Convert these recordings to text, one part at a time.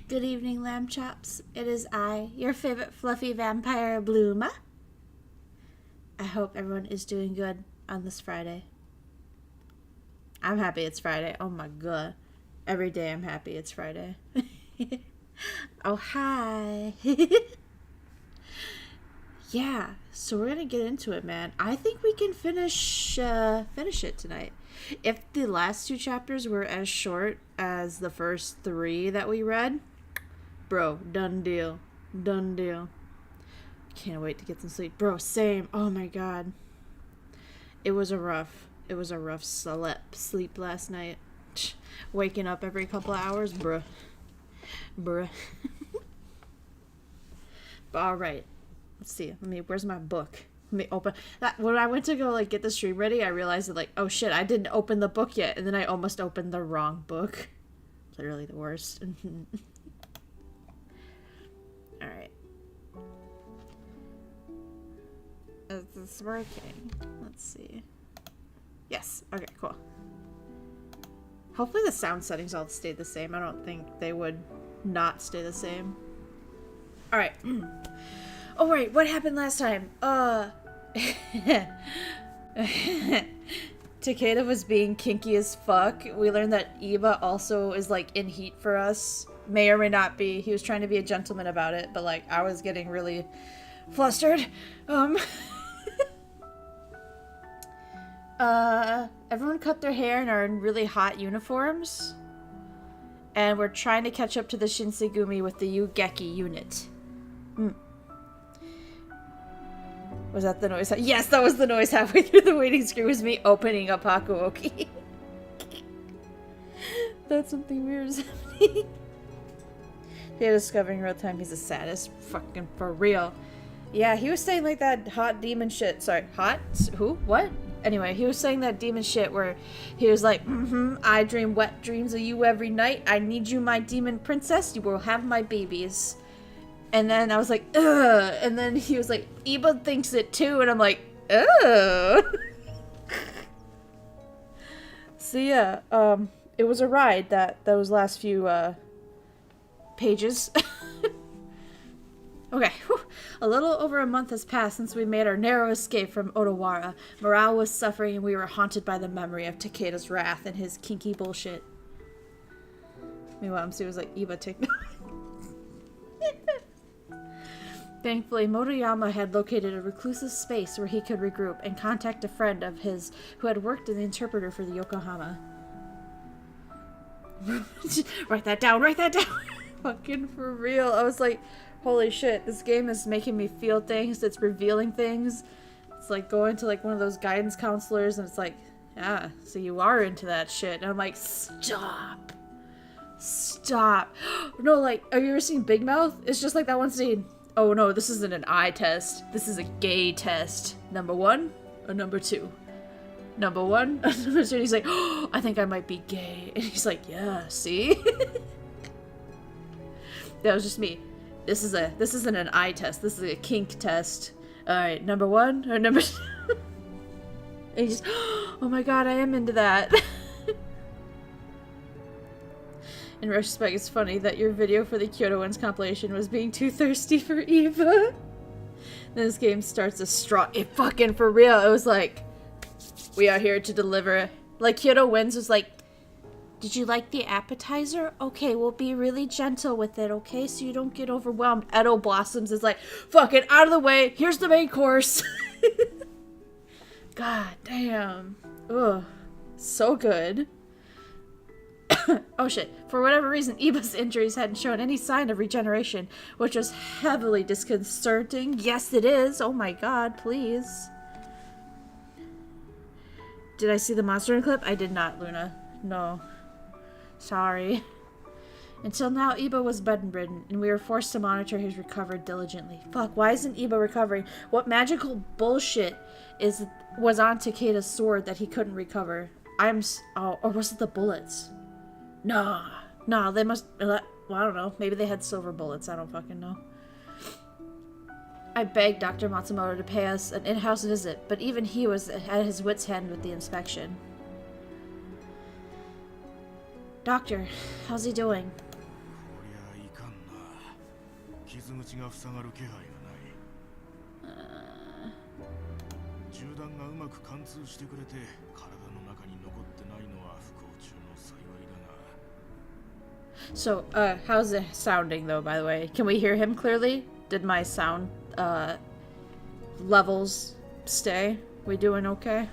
Good evening, lamb chops. It is I, your favorite fluffy vampire, Blooma. I hope everyone is doing good on this Friday. I'm happy it's Friday. Oh my god. Every day I'm happy it's Friday. Oh, hi. Yeah, so we're gonna get into it, man. I think we can finish it tonight. If the last two chapters were as short as the first three that we read, bro, done deal. Done deal. Can't wait to get some sleep. Bro, same. Oh my god. It was a rough sleep last night. Waking up every couple of hours, bruh. But alright. Let's see. Where's my book? Let me open that. When I went to go get the stream ready, I realized that oh shit, I didn't open the book yet, and then I almost opened the wrong book. Literally the worst. Alright. Is this working? Let's see. Yes. Okay, cool. Hopefully the sound settings all stayed the same. I don't think they would not stay the same. Alright. Oh, right. What happened last time? Takeda was being kinky as fuck. We learned that Iba also is, in heat for us. May or may not be. He was trying to be a gentleman about it, but, I was getting really flustered. Everyone cut their hair and are in really hot uniforms. And we're trying to catch up to the Shinsegumi with the Ugeki unit. Was that the noise? Yes, that was the noise halfway through the waiting screen. Was me opening up Hakuoki. That's something weird is happening. Yeah, discovering real time he's a sadist. Fucking for real. Yeah, he was saying that hot demon shit. Sorry, hot? Who? What? Anyway, he was saying that demon shit where he was like, I dream wet dreams of you every night. I need you, my demon princess. You will have my babies. And then I was like, ugh. And then he was like, Iba thinks it too. And I'm like, ugh. So yeah, it was a ride, those last few, pages. Okay, whew. A little over a month has passed since we made our narrow escape from Odawara. Morale was suffering and we were haunted by the memory of Takeda's wrath and his kinky bullshit. Meanwhile, MC was like, Iba, take no. Thankfully, Motoyama had located a reclusive space where he could regroup and contact a friend of his who had worked as the interpreter for the Yokohama. Write that down, write that down! Fucking for real. I was like, holy shit, this game is making me feel things, it's revealing things. It's like going to one of those guidance counselors and it's like, yeah, so you are into that shit. And I'm like, stop. Stop. No, have you ever seen Big Mouth? It's just like that one scene. Oh no, this isn't an eye test. This is a gay test. Number 1 or number 2? Number 1 or number 2? And he's like, oh, I think I might be gay. And he's like, yeah, see? That was just me. This isn't an eye test. This is a kink test. Alright, number 1 or number 2? And he's just, oh my god, I am into that. In retrospect, it's funny that your video for the Kyoto Ones compilation was being too thirsty for Eva. Then this game starts a straw. It fucking for real. It was like, we are here to deliver. Kyoto Wins was like, did you like the appetizer? Okay, we'll be really gentle with it, okay? So you don't get overwhelmed. Edo Blossoms is like, fucking out of the way. Here's the main course. God damn. Ugh. So good. Oh shit. For whatever reason, Iba's injuries hadn't shown any sign of regeneration, which was heavily disconcerting. Yes, it is. Oh my god, please. Did I see the monster in clip? I did not, Luna. No. Sorry. Until now, Iba was bedridden, and we were forced to monitor his recovery diligently. Fuck, why isn't Iba recovering? What magical bullshit was on Takeda's sword that he couldn't recover? Oh, or was it the bullets? No, they must, well, I don't know. Maybe they had silver bullets. I don't fucking know. I begged Dr. Matsumoto to pay us an in-house visit, but even he was at his wit's end with the inspection. Doctor, how's he doing? So, how's it sounding though, by the way? Can we hear him clearly? Did my sound, levels stay? We doing okay?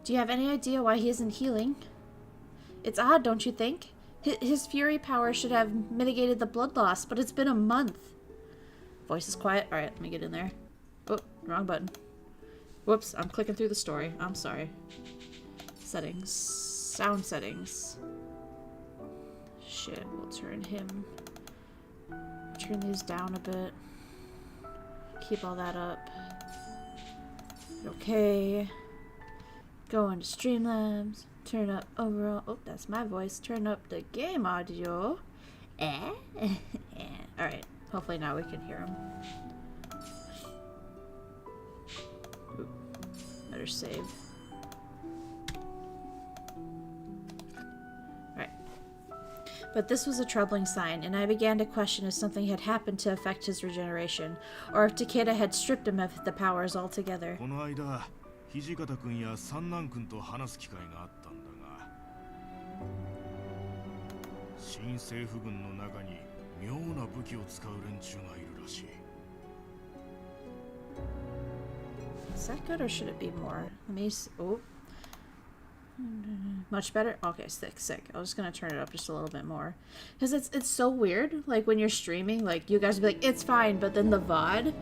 Do you have any idea why he isn't healing? It's odd, don't you think? His fury power should have mitigated the blood loss, but it's been a month. Voice is quiet. Alright, let me get in there. Oh, wrong button. Whoops, I'm clicking through the story. I'm sorry. Settings. Sound settings. Shit, we'll turn him. Turn these down a bit. Keep all that up. Okay. Go into Streamlabs. Turn up overall. Oh, that's my voice. Turn up the game audio. Alright. Hopefully now we can hear him. Ooh, better save. Alright. But this was a troubling sign, and I began to question if something had happened to affect his regeneration, or if Takeda had stripped him of the powers altogether. 土方君や三男君と話す機会があったんだが、新政府軍の中に妙な武器を使う連中がいるらしい。Is that good or should it be more? Let me see. Oh. Much better? Okay, sick. I was gonna turn it up just a little bit more. Because it's so weird. Like when you're streaming, like you guys will be like, it's fine, but then the VOD,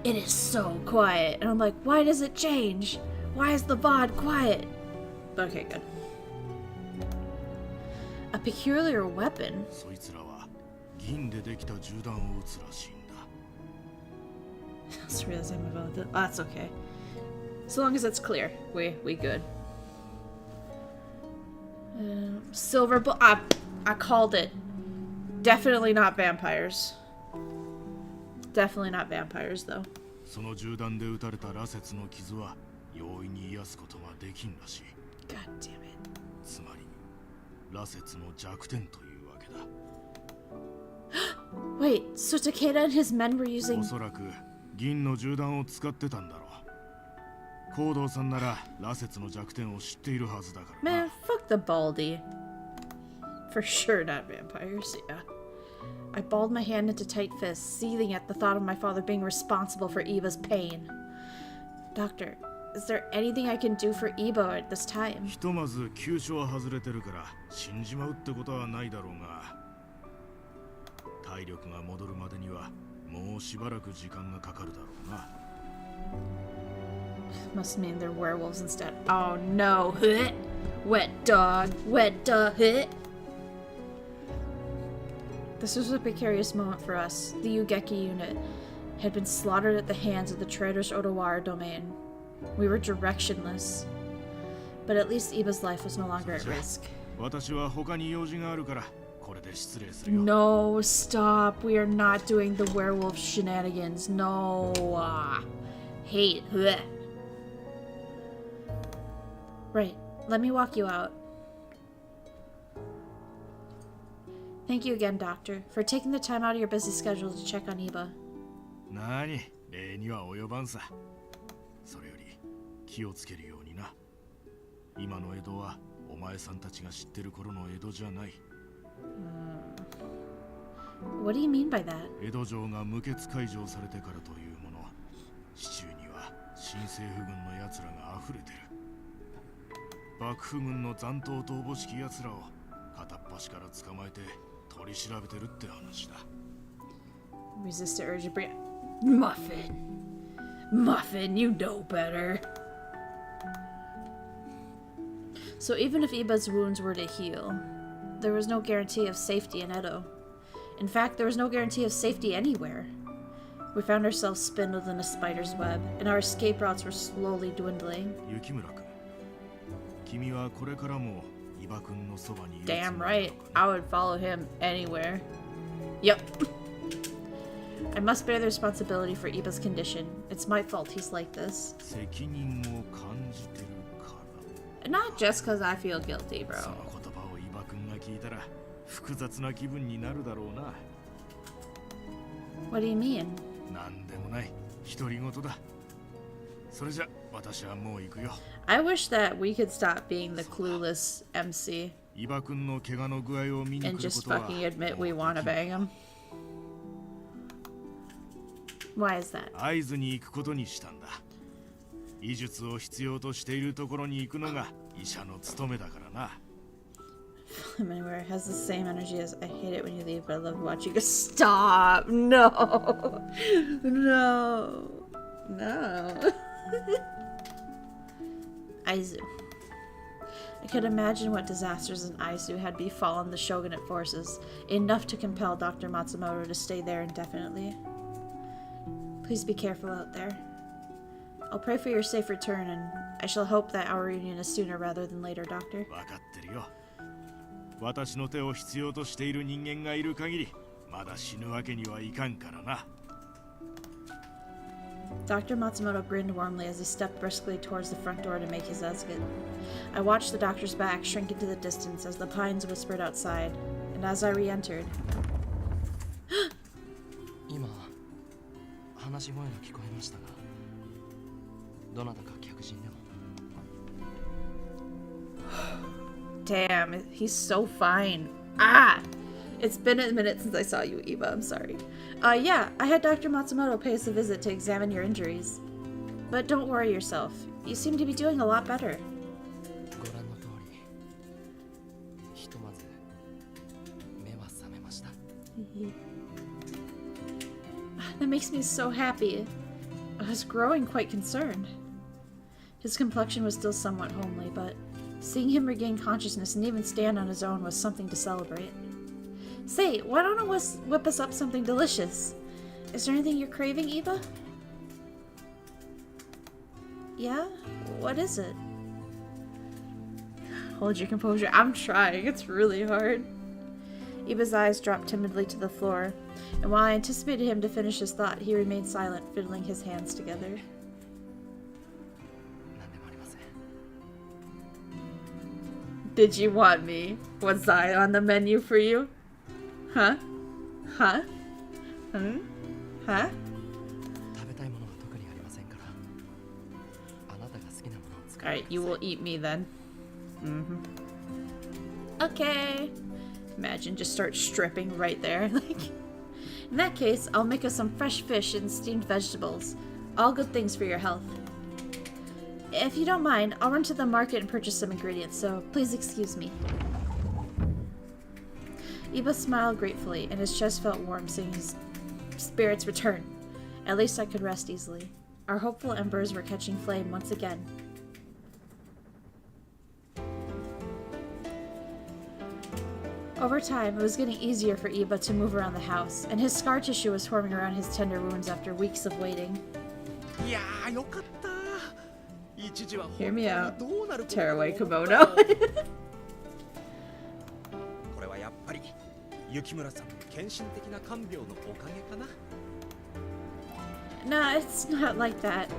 it is so quiet. And I'm like, why does it change? Why is the VOD quiet? Okay, good. A peculiar weapon? I just realized I'm about that. Oh, that's okay. As long as it's clear, we good. Silver bull. I called it. Definitely not vampires. Definitely not vampires, though. God damn it. Wait, so Takeda and his men were using... Man, fuck the baldy. For sure not vampires, yeah. I balled my hand into tight fists, seething at the thought of my father being responsible for Iba's pain. Doctor, is there anything I can do for Iba at this time? Must mean they're werewolves instead. Oh no. Wet dog. This was a precarious moment for us. The Ugeki unit had been slaughtered at the hands of the traitorous Odawara domain. We were directionless. But at least Iba's life was no longer at risk. No, stop. We are not doing the werewolf shenanigans. No. Hate. Right. Let me walk you out. Thank you again, Doctor, for taking the time out of your busy schedule to check on Iba. What do you mean by that? Resist the urge to bring... Muffin, you know better. So even if Iba's wounds were to heal, there was no guarantee of safety in Edo. In fact, there was no guarantee of safety anywhere. We found ourselves spinned within a spider's web, and our escape routes were slowly dwindling. Damn right, I would follow him anywhere. Yep. I must bear the responsibility for Iba's condition. It's my fault he's like this. Not just because I feel guilty, bro. What do you mean? なんでもない。独り言だ。それじゃ私はもう行くよ。I wish that we could stop being the clueless MC 伊庭くんの怪我の具合を見に and 来る just ことは fucking admit we want to bang him. Why is that? 合図に行くことにしたんだ。医術を必要としているところに行くのが医者の務めだからな。Anywhere has the same energy as I hate it when you leave, but I love watching you. Stop! No! No! No! Aizu. I could imagine what disasters in Aizu had befallen the shogunate forces, enough to compel Dr. Matsumoto to stay there indefinitely. Please be careful out there. I'll pray for your safe return, and I shall hope that our reunion is sooner rather than later, Doctor. わかってるよ。私の手を必要としている人間がいる限り、まだ死ぬわけにはいかんからな。Dr. Matsumoto grinned warmly as he stepped briskly towards the front door to make his exit. I watched the doctor's back shrink into the distance as the pines whispered outside, and as I re-entered... 今、話し声が聞こえましたが、どなたか客人でも。Damn, he's so fine. Ah! It's been a minute since I saw you, Eva. I'm sorry. Yeah, I had Dr. Matsumoto pay us a visit to examine your injuries. But don't worry yourself. You seem to be doing a lot better. ご覧の通り、ひとまず目は覚めました。That makes me so happy. I was growing quite concerned. His complexion was still somewhat homely, but seeing him regain consciousness and even stand on his own was something to celebrate. Say, why don't I whip us up something delicious? Is there anything you're craving, Eva? Yeah? What is it? Hold your composure. I'm trying. It's really hard. Eva's eyes dropped timidly to the floor, and while I anticipated him to finish his thought, he remained silent, fiddling his hands together. Did you want me? Was I on the menu for you? Huh? Huh? Hmm? Huh? Alright, you will eat me then. Mm-hmm. Okay. Imagine just start stripping right there. Like, in that case, I'll make us some fresh fish and steamed vegetables. All good things for your health. If you don't mind, I'll run to the market and purchase some ingredients, so please excuse me. Iba smiled gratefully, and his chest felt warm, seeing his spirits return. At least I could rest easily. Our hopeful embers were catching flame once again. Over time, it was getting easier for Iba to move around the house, and his scar tissue was forming around his tender wounds after weeks of waiting. Hear me out. Tearaway kimono. Nah, it's not like that.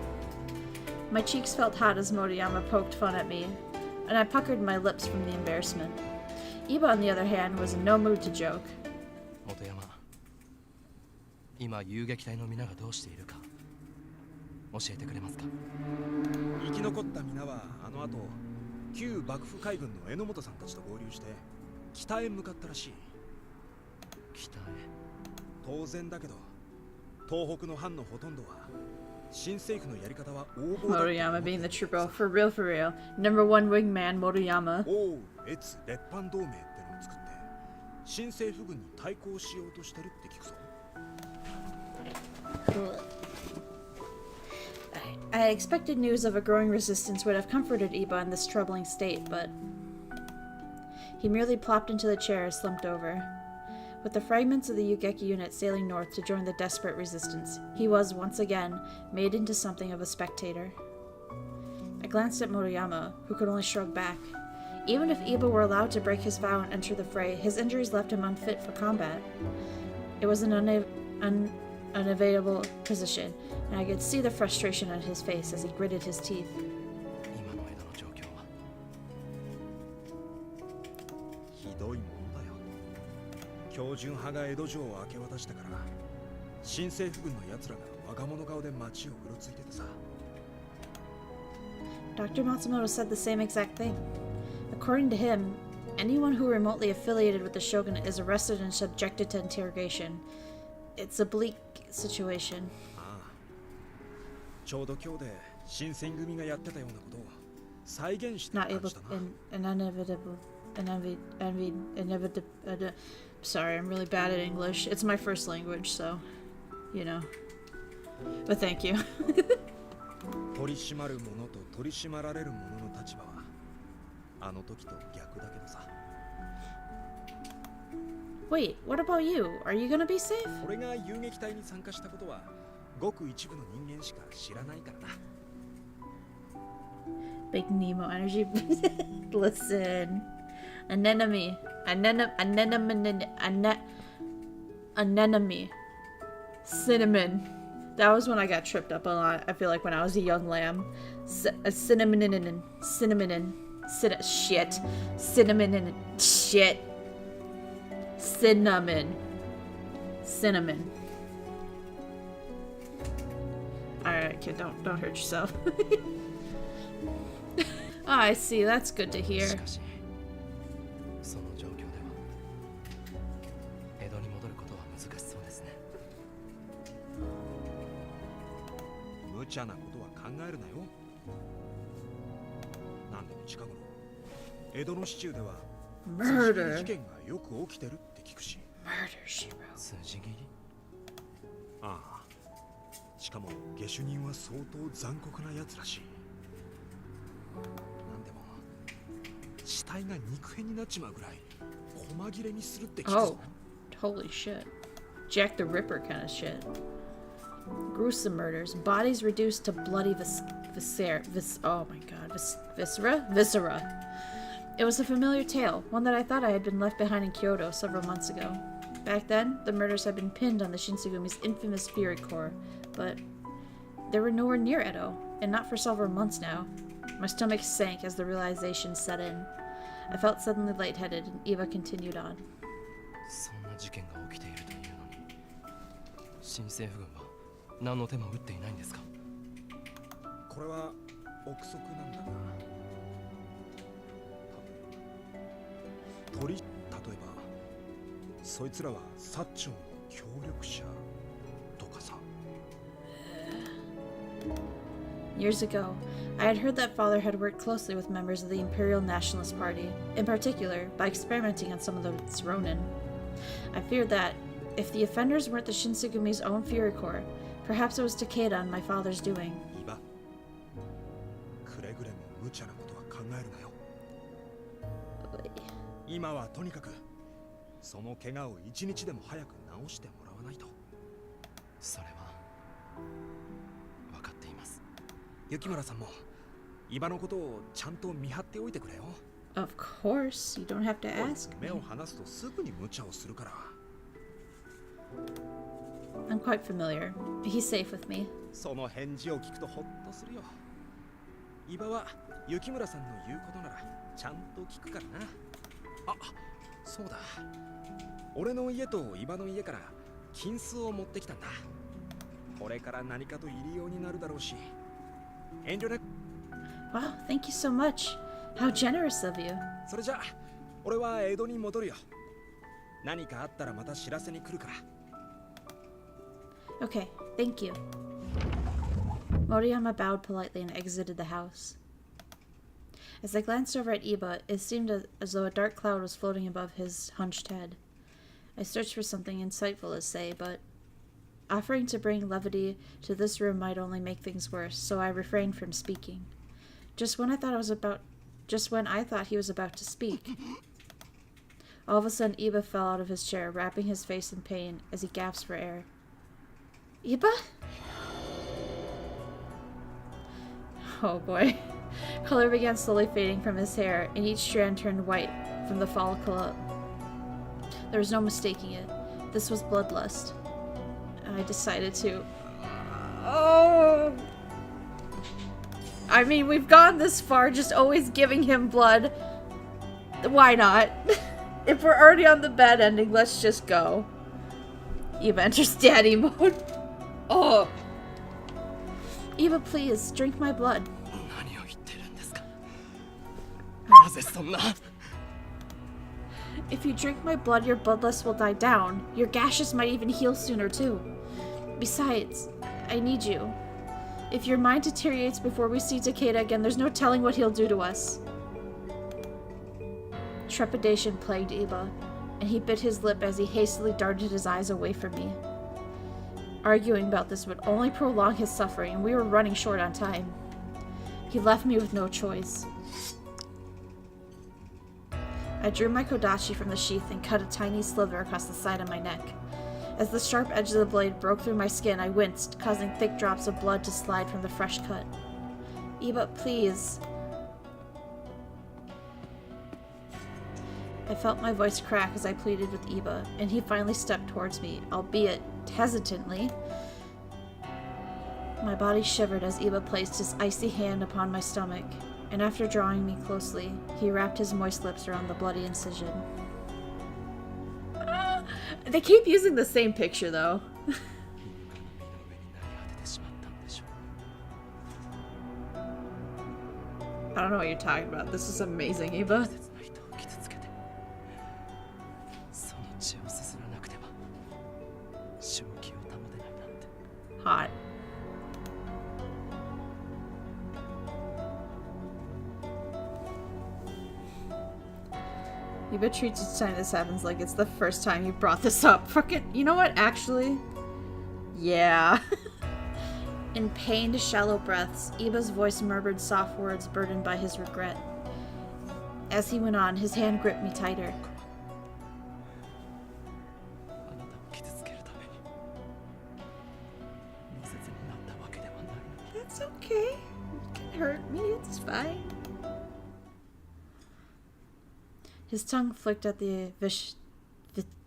My cheeks felt hot as Moriyama poked fun at me, and I puckered my lips from the embarrassment. Iba, on the other hand, was in no mood to joke. 今遊撃隊の皆がどうしているか教えてくれますか。生き残った皆はあの後旧幕府海軍の榎本さんたちと合流して北へ向かったらしい。北へ。当然だけど東北の藩のほとんどは新政府のやり方は横暴だ。 Moriyama being the trooper, for real, for real. Number one wingman, Moriyama. 王越列藩同盟ってのを作って新政府軍に対抗しようとしてるって聞くぞ。I expected news of a growing resistance would have comforted Iba in this troubling state, but he merely plopped into the chair and slumped over. With the fragments of the Yugeki unit sailing north to join the desperate resistance, he was, once again, made into something of a spectator. I glanced at Moriyama, who could only shrug back. Even if Iba were allowed to break his vow and enter the fray, his injuries left him unfit for combat. It was an unavoidable position, and I could see the frustration on his face as he gritted his teeth. 今の江戸の状況はひどいものだよ。標準派が江戸城を明け渡したから新政府軍の奴らが我が物顔で街をうろついててさ。 Dr. Matsumoto said the same exact thing. According to him, anyone who remotely affiliated with the shogunate is arrested and subjected to interrogation. It's a bleak situation. ああ、ちょうど今日で新選組がやってたようなことを再現して Not 感 able じたな。 inevitable. Sorry, I'm really bad at English. It's my first language, so, you know. But thank you. 取り締まる者と取り締まられる者の立場はあの時と逆だけどさ。 Wait, what about you? Are you gonna be safe? 俺が遊撃隊に参加したことはごく一部の人間しか知らないからな。 Big Nemo energy. Listen. Anemone. Anemone. Cinnamon. That was when I got tripped up a lot. I feel like when I was a young lamb. Cinnamon. Shit. Cinnamon. Shit. Cinnamon. Alright, kid, don't hurt yourself. Oh, I see. That's good to hear. しかしその状況では江戸に戻ることは難しそうですね。無茶なことは考えるなよ。なんでも近頃江戸の市中では殺 Murder. 人事件がよく起きてるって聞くし。 Murder, she wrote. 筋切りああ、しかも下手人は相当残酷なやつらしい。なんでも死体が肉片になっちまうぐらい細切れにするって聞くぞ。 Oh, holy shit. Jack the Ripper kind of shit. Gruesome murders. Bodies reduced to bloody viscera. It was a familiar tale, one that I thought I had been left behind in Kyoto several months ago. Back then, the murders had been pinned on the Shinsugumi's infamous Fury Corps, but they were nowhere near Edo, and not for several months now. My stomach sank as the realization set in. I felt suddenly lightheaded, and Eva continued on. そんな事件が起きているというのに新政府軍は何の手も打っていないんですか。これは憶測なんだが、例えばそいつらは薩長の協力者とかさ。 Years ago, I had heard that father had worked closely with members of the Imperial Nationalist Party, in particular by experimenting on some of its ronin. I feared that, if the offenders weren't the Shinsugumi's own Fury Corps, perhaps it was Takeda and my father's doing. イバ、くれぐれも無茶なことは考えるなよ。今はとにかくその怪我を一日でも早く治してもらわないと。それは分かっています。雪村さんも伊庭のことをちゃんと見張っておいてくれよ。 Of course, you don't have to ask 目 me. を離すとすぐに無茶をするから。 I'm quite familiar. He's safe with me. その返事を聞くとホッとするよ。伊庭は雪村さんの言うことならちゃんと聞くからな。あ、そうだ。俺の家と伊庭の家から金子を持ってきたんだ。これから何かと入りようになるだろうし。遠慮なく。 Wow, thank you so much. How generous of you. それじゃあ俺は江戸に戻るよ。何かあったらまた知らせに来るから。 Okay, thank you. Moriyama bowed politely and exited the house. As I glanced over at Iba, it seemed as though a dark cloud was floating above his hunched head. I searched for something insightful to say, but offering to bring levity to this room might only make things worse, so I refrained from speaking. Just when I thought he was about to speak, all of a sudden Iba fell out of his chair, wrapping his face in pain as he gasped for air. Iba? Oh boy. Color began slowly fading from his hair, and each strand turned white from the follicle up. There was no mistaking it. This was bloodlust. I decided to... Oh! I mean, we've gone this far, just always giving him blood. Why not? If we're already on the bad ending, let's just go. Iba enters daddy mode. Oh. Iba, please, drink my blood. 何を言ってるんですか。なぜそんな。 If you drink my blood, your bloodlust will die down. Your gashes might even heal sooner, too. Besides, I need you. If your mind deteriorates before we see Takeda again, there's no telling what he'll do to us. Trepidation plagued Iba, and he bit his lip as he hastily darted his eyes away from me. Arguing about this would only prolong his suffering, and we were running short on time. He left me with no choice. I drew my kodachi from the sheath and cut a tiny sliver across the side of my neck. As the sharp edge of the blade broke through my skin, I winced, causing thick drops of blood to slide from the fresh cut. Iba, please. I felt my voice crack as I pleaded with Iba, and he finally stepped towards me, albeit hesitantly. My body shivered as Iba placed his icy hand upon my stomach, and after drawing me closely, he wrapped his moist lips around the bloody incision. They keep using the same picture, though. I don't know what you're talking about. This is amazing, Iba. Hot. Iba treats each time this happens like it's the first time you brought this up. Fucking, you know what, actually? Yeah. In pained, shallow breaths, Iba's voice murmured soft words burdened by his regret. As he went on, his hand gripped me tighter. That's okay. You can hurt me, it's fine. His tongue flicked at the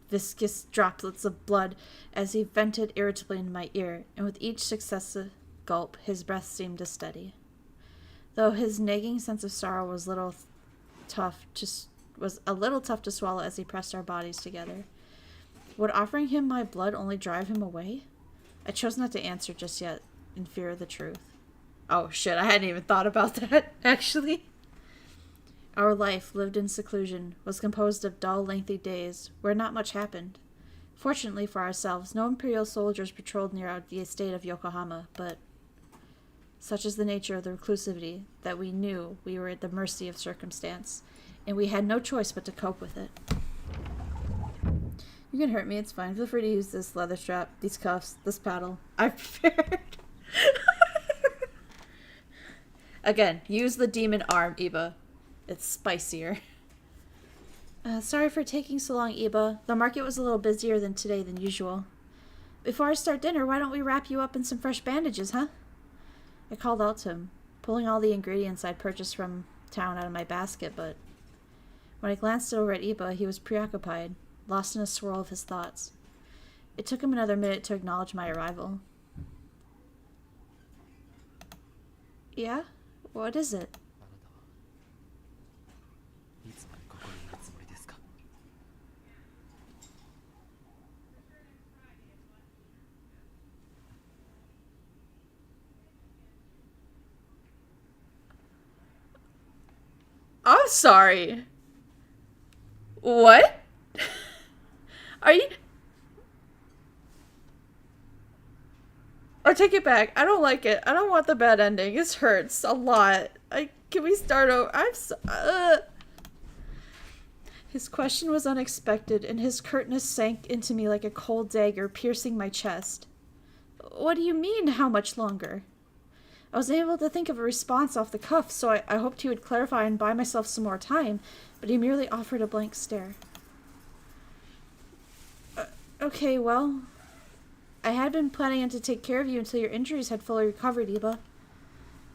viscous droplets of blood as he vented irritably in my ear, and with each successive gulp, his breath seemed to steady. Though his nagging sense of sorrow was a little tough to swallow as he pressed our bodies together. Would offering him my blood only drive him away? I chose not to answer just yet, in fear of the truth. Oh shit, I hadn't even thought about that, actually. Our life, lived in seclusion, was composed of dull, lengthy days, where not much happened. Fortunately for ourselves, no Imperial soldiers patrolled near the estate of Yokohama, but such is the nature of the reclusivity that we knew we were at the mercy of circumstance, and we had no choice but to cope with it. You can hurt me, it's fine. Feel free to use this leather strap, these cuffs, this paddle. I've prepared. Again, use the demon arm, Iba. It's spicier. Sorry for taking so long, Iba. The market was a little busier today than usual. Before I start dinner, why don't we wrap you up in some fresh bandages, huh? I called out to him, pulling all the ingredients I'd purchased from town out of my basket, but when I glanced over at Iba, he was preoccupied, lost in a swirl of his thoughts. It took him another minute to acknowledge my arrival. Yeah? What is it? I'm sorry. What? Are you... Or take it back. I don't like it. I don't want the bad ending. This hurts a lot. Can we start over? His question was unexpected, and his curtness sank into me like a cold dagger, piercing my chest. What do you mean, how much longer? I was able to think of a response off the cuff, so I hoped he would clarify and buy myself some more time, but he merely offered a blank stare. Okay, well, I had been planning to take care of you until your injuries had fully recovered, Iba.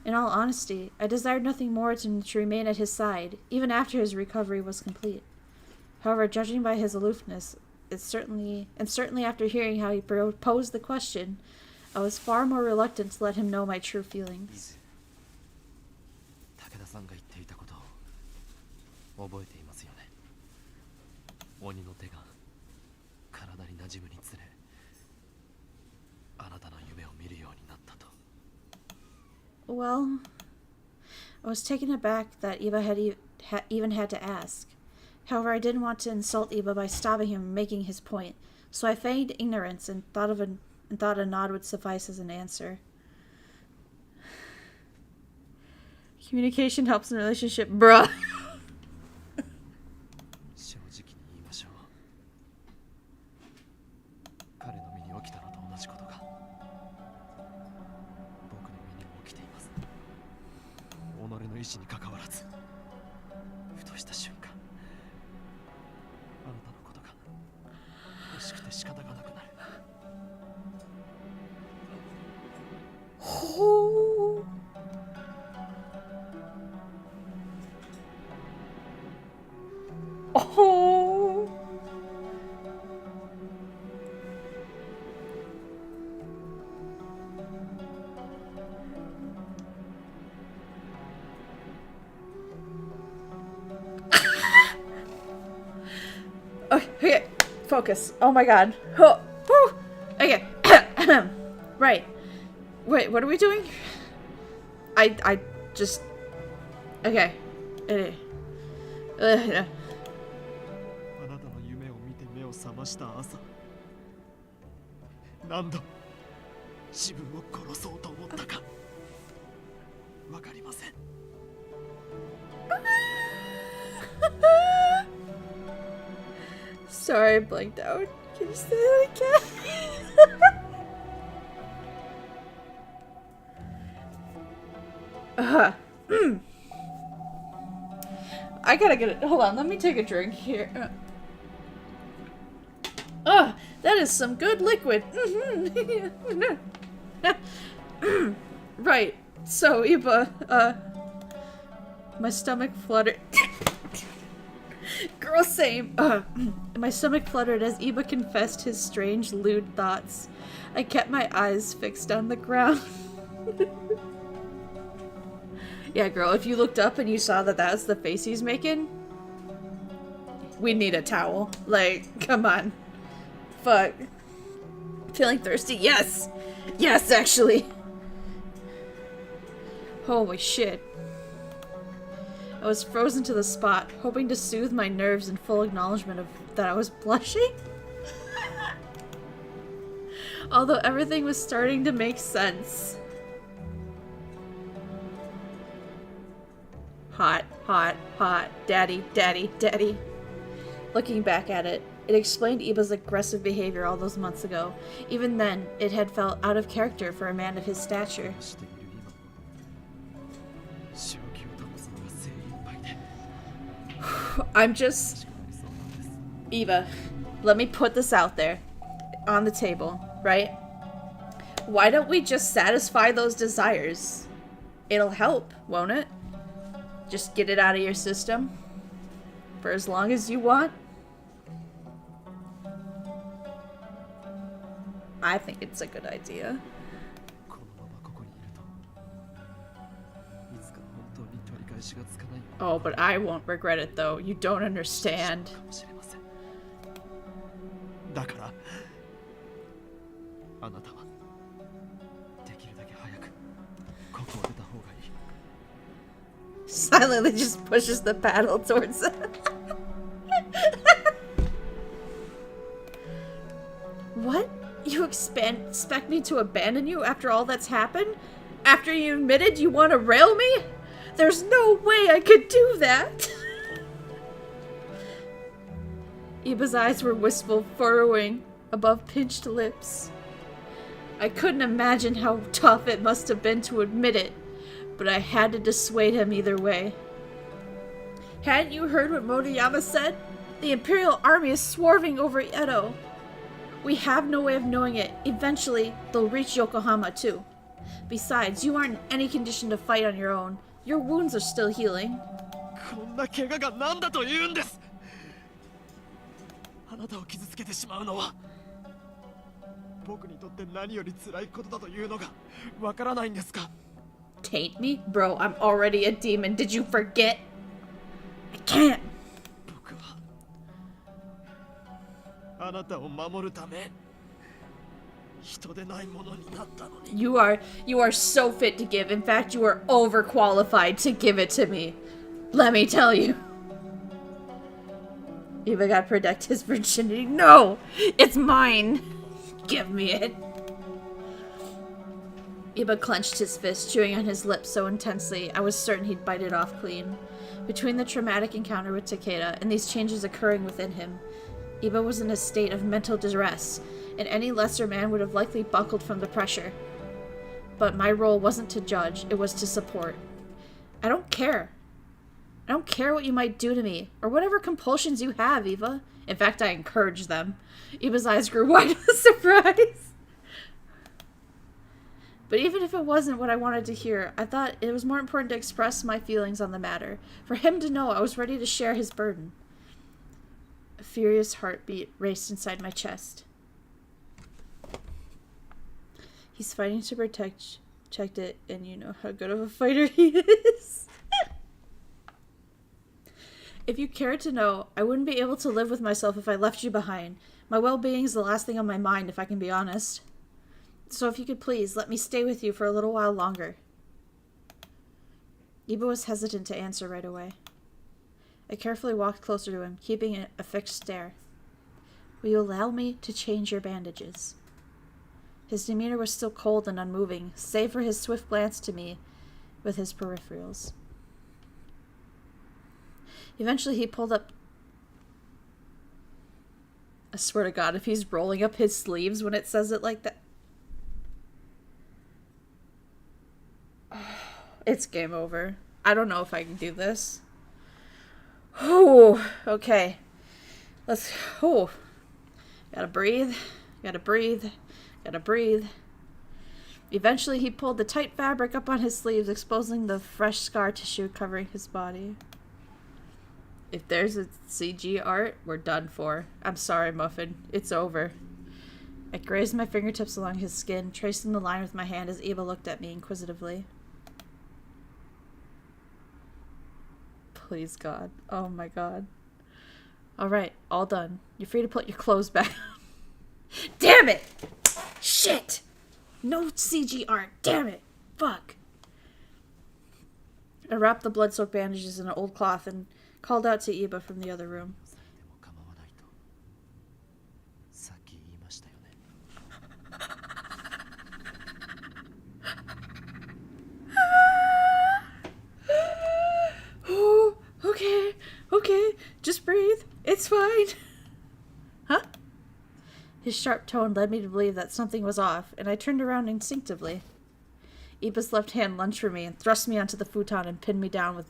In all honesty, I desired nothing more than to remain at his side, even after his recovery was complete. However, judging by his aloofness, certainly after hearing how he posed the question, I was far more reluctant to let him know my true feelings. 武田さんが言っていたことを覚えていますよね。鬼の手が体に馴染むにつれ夢を見るようになったと。 Well, I was taken aback that Iba even had to ask. However, I didn't want to insult Iba by stopping him from making his point, so I feigned ignorance and thought a nod would suffice as an answer. Communication helps in a relationship, bruh. 正直に言いましょう。彼の身に起きたのと同じことが僕の身にも起きています。己の意志に関わらず、ふとした瞬間、あなたのことが欲しくて仕方がなくなる。ほー。Oh. Okay, focus. Oh my god. Oh. Okay. Right. Wait, what are we doing? I just... Okay. あなたの夢を見て目を覚ました朝、何度自分を殺そうと思ったかわかりません。Sorry, I blanked out. Can you say that again? I gotta get it. Hold on, let me take a drink here. That is some good liquid. Right. So, Iba, my stomach fluttered. Girl, same. My stomach fluttered as Iba confessed his strange, lewd thoughts. I kept my eyes fixed on the ground. Yeah, girl, if you looked up and you saw that that's the face he's making, we need a towel. Like, come on. Fuck. Feeling thirsty? Yes! Yes, actually! Holy shit. I was frozen to the spot, hoping to soothe my nerves in full acknowledgement of that I was blushing. Although everything was starting to make sense. Hot, hot, hot. Daddy, daddy, daddy. Looking back at it, it explained Iba's aggressive behavior all those months ago. Even then, it had felt out of character for a man of his stature. I'm just... Iba, let me put this out there. On the table, right? Why don't we just satisfy those desires? It'll help, won't it? Just get it out of your system. For as long as you want. I think it's a good idea. Oh, but I won't regret it though. You don't understand. Silently just pushes the paddle towards it. What? You expect me to abandon you after all that's happened? After you admitted you want to rail me? There's no way I could do that! Iba's eyes were wistful, furrowing above pinched lips. I couldn't imagine how tough it must have been to admit it, but I had to dissuade him either way. Hadn't you heard what Motoyama said? The Imperial Army is swarming over Edo. We have no way of knowing it. Eventually, they'll reach Yokohama too. Besides, you aren't in any condition to fight on your own. Your wounds are still healing. Taint me? Bro, I'm already a demon. Did you forget? I can't. 人でないものになったのに。 You are so fit to give. In fact, you are overqualified to give it to me. Let me tell you. Eva gotta protect his virginity. No! It's mine! Give me it. Eva clenched his fist, chewing on his lips so intensely, I was certain he'd bite it off clean. Between the traumatic encounter with Takeda and these changes occurring within him, Eva was in a state of mental distress, and any lesser man would have likely buckled from the pressure. But my role wasn't to judge, it was to support. I don't care. I don't care what you might do to me, or whatever compulsions you have, Eva. In fact, I encourage them. Eva's eyes grew wide with surprise. But even if it wasn't what I wanted to hear, I thought it was more important to express my feelings on the matter, for him to know I was ready to share his burden. A furious heartbeat raced inside my chest. He's fighting to protect it, and you know how good of a fighter he is. If you cared to know, I wouldn't be able to live with myself if I left you behind. My well-being is the last thing on my mind, if I can be honest. So if you could please, let me stay with you for a little while longer. Iba was hesitant to answer right away. I carefully walked closer to him, keeping a fixed stare. Will you allow me to change your bandages? His demeanor was still cold and unmoving, save for his swift glance to me with his peripherals. Eventually he pulled up... I swear to God, if he's rolling up his sleeves when it says it like that... It's game over. I don't know if I can do this. Oh, okay. Let's... Oh. Gotta breathe. Gotta breathe. Gotta breathe. Eventually, he pulled the tight fabric up on his sleeves, exposing the fresh scar tissue covering his body. If there's a CG art, we're done for. I'm sorry, Muffin. It's over. I grazed my fingertips along his skin, tracing the line with my hand as Eva looked at me inquisitively. Please, God. Oh my God. Alright, all done. You're free to put your clothes back on. Damn it! Shit! No CG art. Damn it! Fuck. I wrapped the blood-soaked bandages in an old cloth and called out to Iba from the other room. Oh, okay, just breathe. It's fine. Huh? His sharp tone led me to believe that something was off, and I turned around instinctively. Iba's left hand lunged for me and thrust me onto the futon and pinned me down with...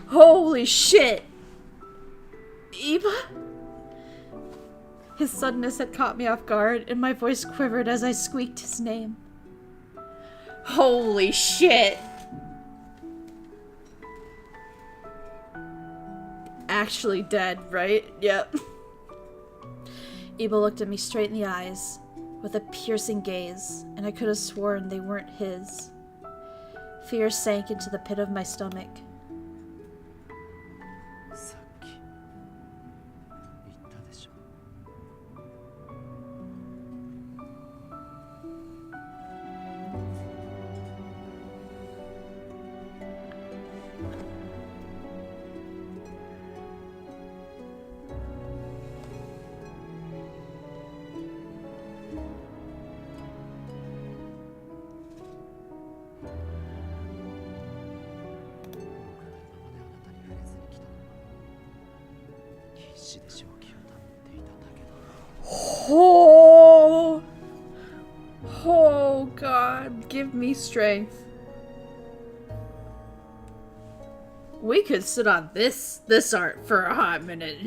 Holy shit! Iba? His suddenness had caught me off guard, and my voice quivered as I squeaked his name. Holy shit! Actually dead, right? Yep. Iba looked at me straight in the eyes, with a piercing gaze, and I could have sworn they weren't his. Fear sank into the pit of my stomach. Oh God, give me strength. We could sit on this art for a hot minute.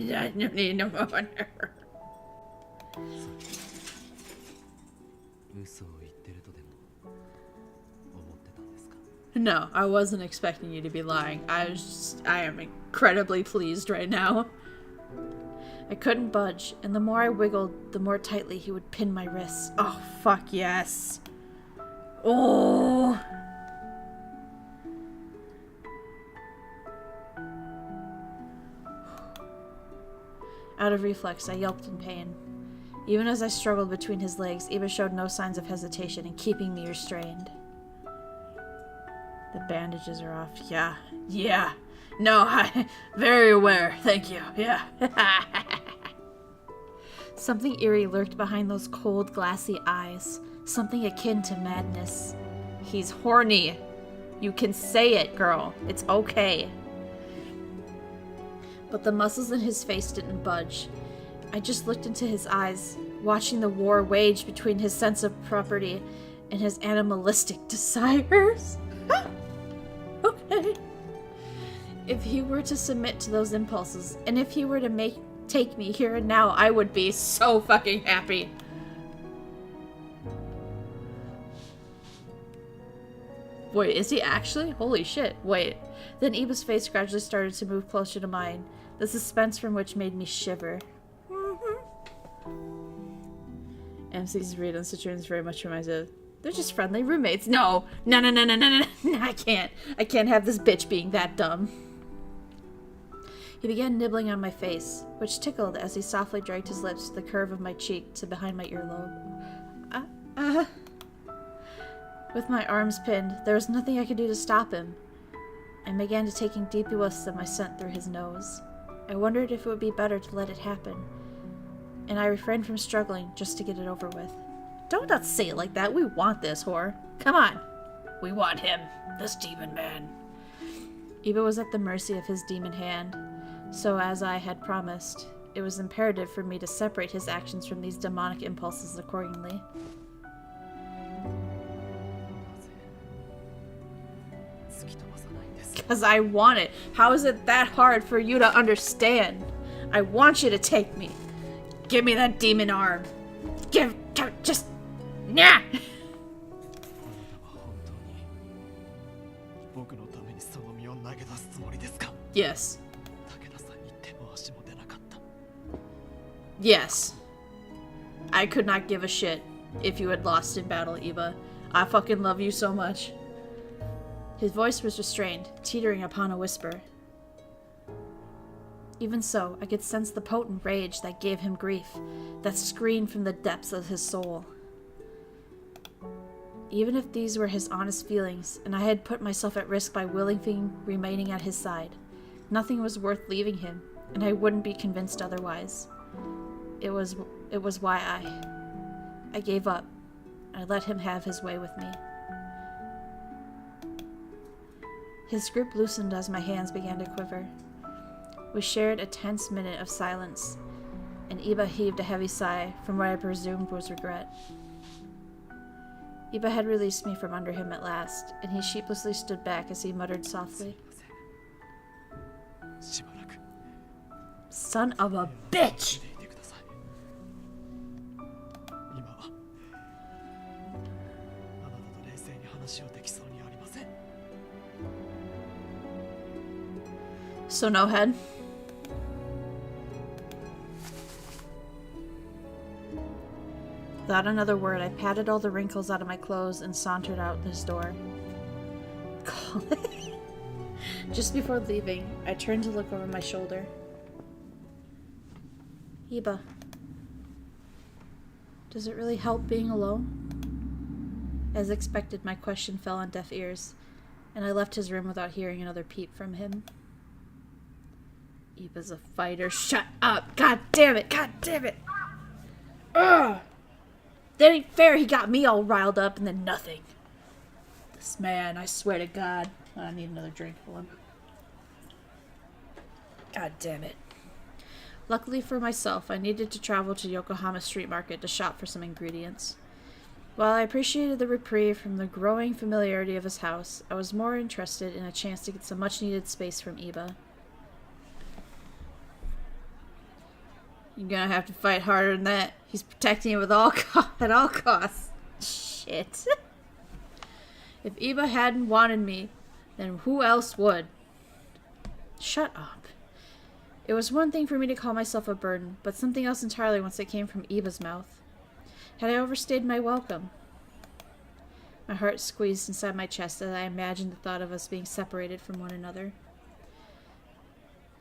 No, I wasn't expecting you to be lying. I am incredibly pleased right now. I couldn't budge, and the more I wiggled, the more tightly he would pin my wrists. Oh, fuck yes. Oh! Out of reflex, I yelped in pain. Even as I struggled between his legs, Iba showed no signs of hesitation in keeping me restrained. The bandages are off. Yeah. Yeah. No, I'm very aware. Thank you. Yeah. Something eerie lurked behind those cold, glassy eyes. Something akin to madness. He's horny. You can say it, girl. It's okay. But the muscles in his face didn't budge. I just looked into his eyes, watching the war wage between his sense of property and his animalistic desires. Okay. If he were to submit to those impulses, and if he were to take me here and now, I would be so fucking happy. Wait, is he actually? Holy shit. Wait. Then Iba's face gradually started to move closer to mine, the suspense from which made me shiver. MC's read on Citroens very much reminds me of, they're just friendly roommates. No, I can't have this bitch being that dumb. He began nibbling on my face, which tickled as he softly dragged his lips to the curve of my cheek to behind my earlobe. With my arms pinned, there was nothing I could do to stop him, and began to taking deep whiffs of my scent through his nose. I wondered if it would be better to let it happen, and I refrained from struggling just to get it over with. Don't say it like that. We want this, whore. Come on. We want him. This demon man. Iba was at the mercy of his demon hand, so as I had promised, it was imperative for me to separate his actions from these demonic impulses accordingly. Because I want it. How is it that hard for you to understand? I want you to take me. Give me that demon arm. Just... Nah! Yes. Yes. I could not give a shit if you had lost in battle, Iba. I fucking love you so much. His voice was restrained, teetering upon a whisper. Even so, I could sense the potent rage that gave him grief, that screamed from the depths of his soul. Even if these were his honest feelings, and I had put myself at risk by willingly remaining at his side, nothing was worth leaving him, and I wouldn't be convinced otherwise. It was why I gave up. I let him have his way with me. His grip loosened as my hands began to quiver. We shared a tense minute of silence, and Iba heaved a heavy sigh from what I presumed was regret. Iba had released me from under him at last, and he sheepishly stood back as he muttered softly, "Son of a bitch!" So no head? Without another word, I patted all the wrinkles out of my clothes and sauntered out this door. Just before leaving, I turned to look over my shoulder. Iba, does it really help being alone? As expected, my question fell on deaf ears, and I left his room without hearing another peep from him. Iba's a fighter. Shut up! God damn it! God damn it! Ugh! That ain't fair. He got me all riled up and then nothing. This man, I swear to God. I need another drink. Hold on. God damn it. Luckily for myself, I needed to travel to Yokohama Street Market to shop for some ingredients. While I appreciated the reprieve from the growing familiarity of his house, I was more interested in a chance to get some much-needed space from Iba. You're gonna have to fight harder than that. He's protecting you with at all costs. Shit. If Iba hadn't wanted me, then who else would? Shut up. It was one thing for me to call myself a burden, but something else entirely once it came from Iba's mouth. Had I overstayed my welcome? My heart squeezed inside my chest as I imagined the thought of us being separated from one another.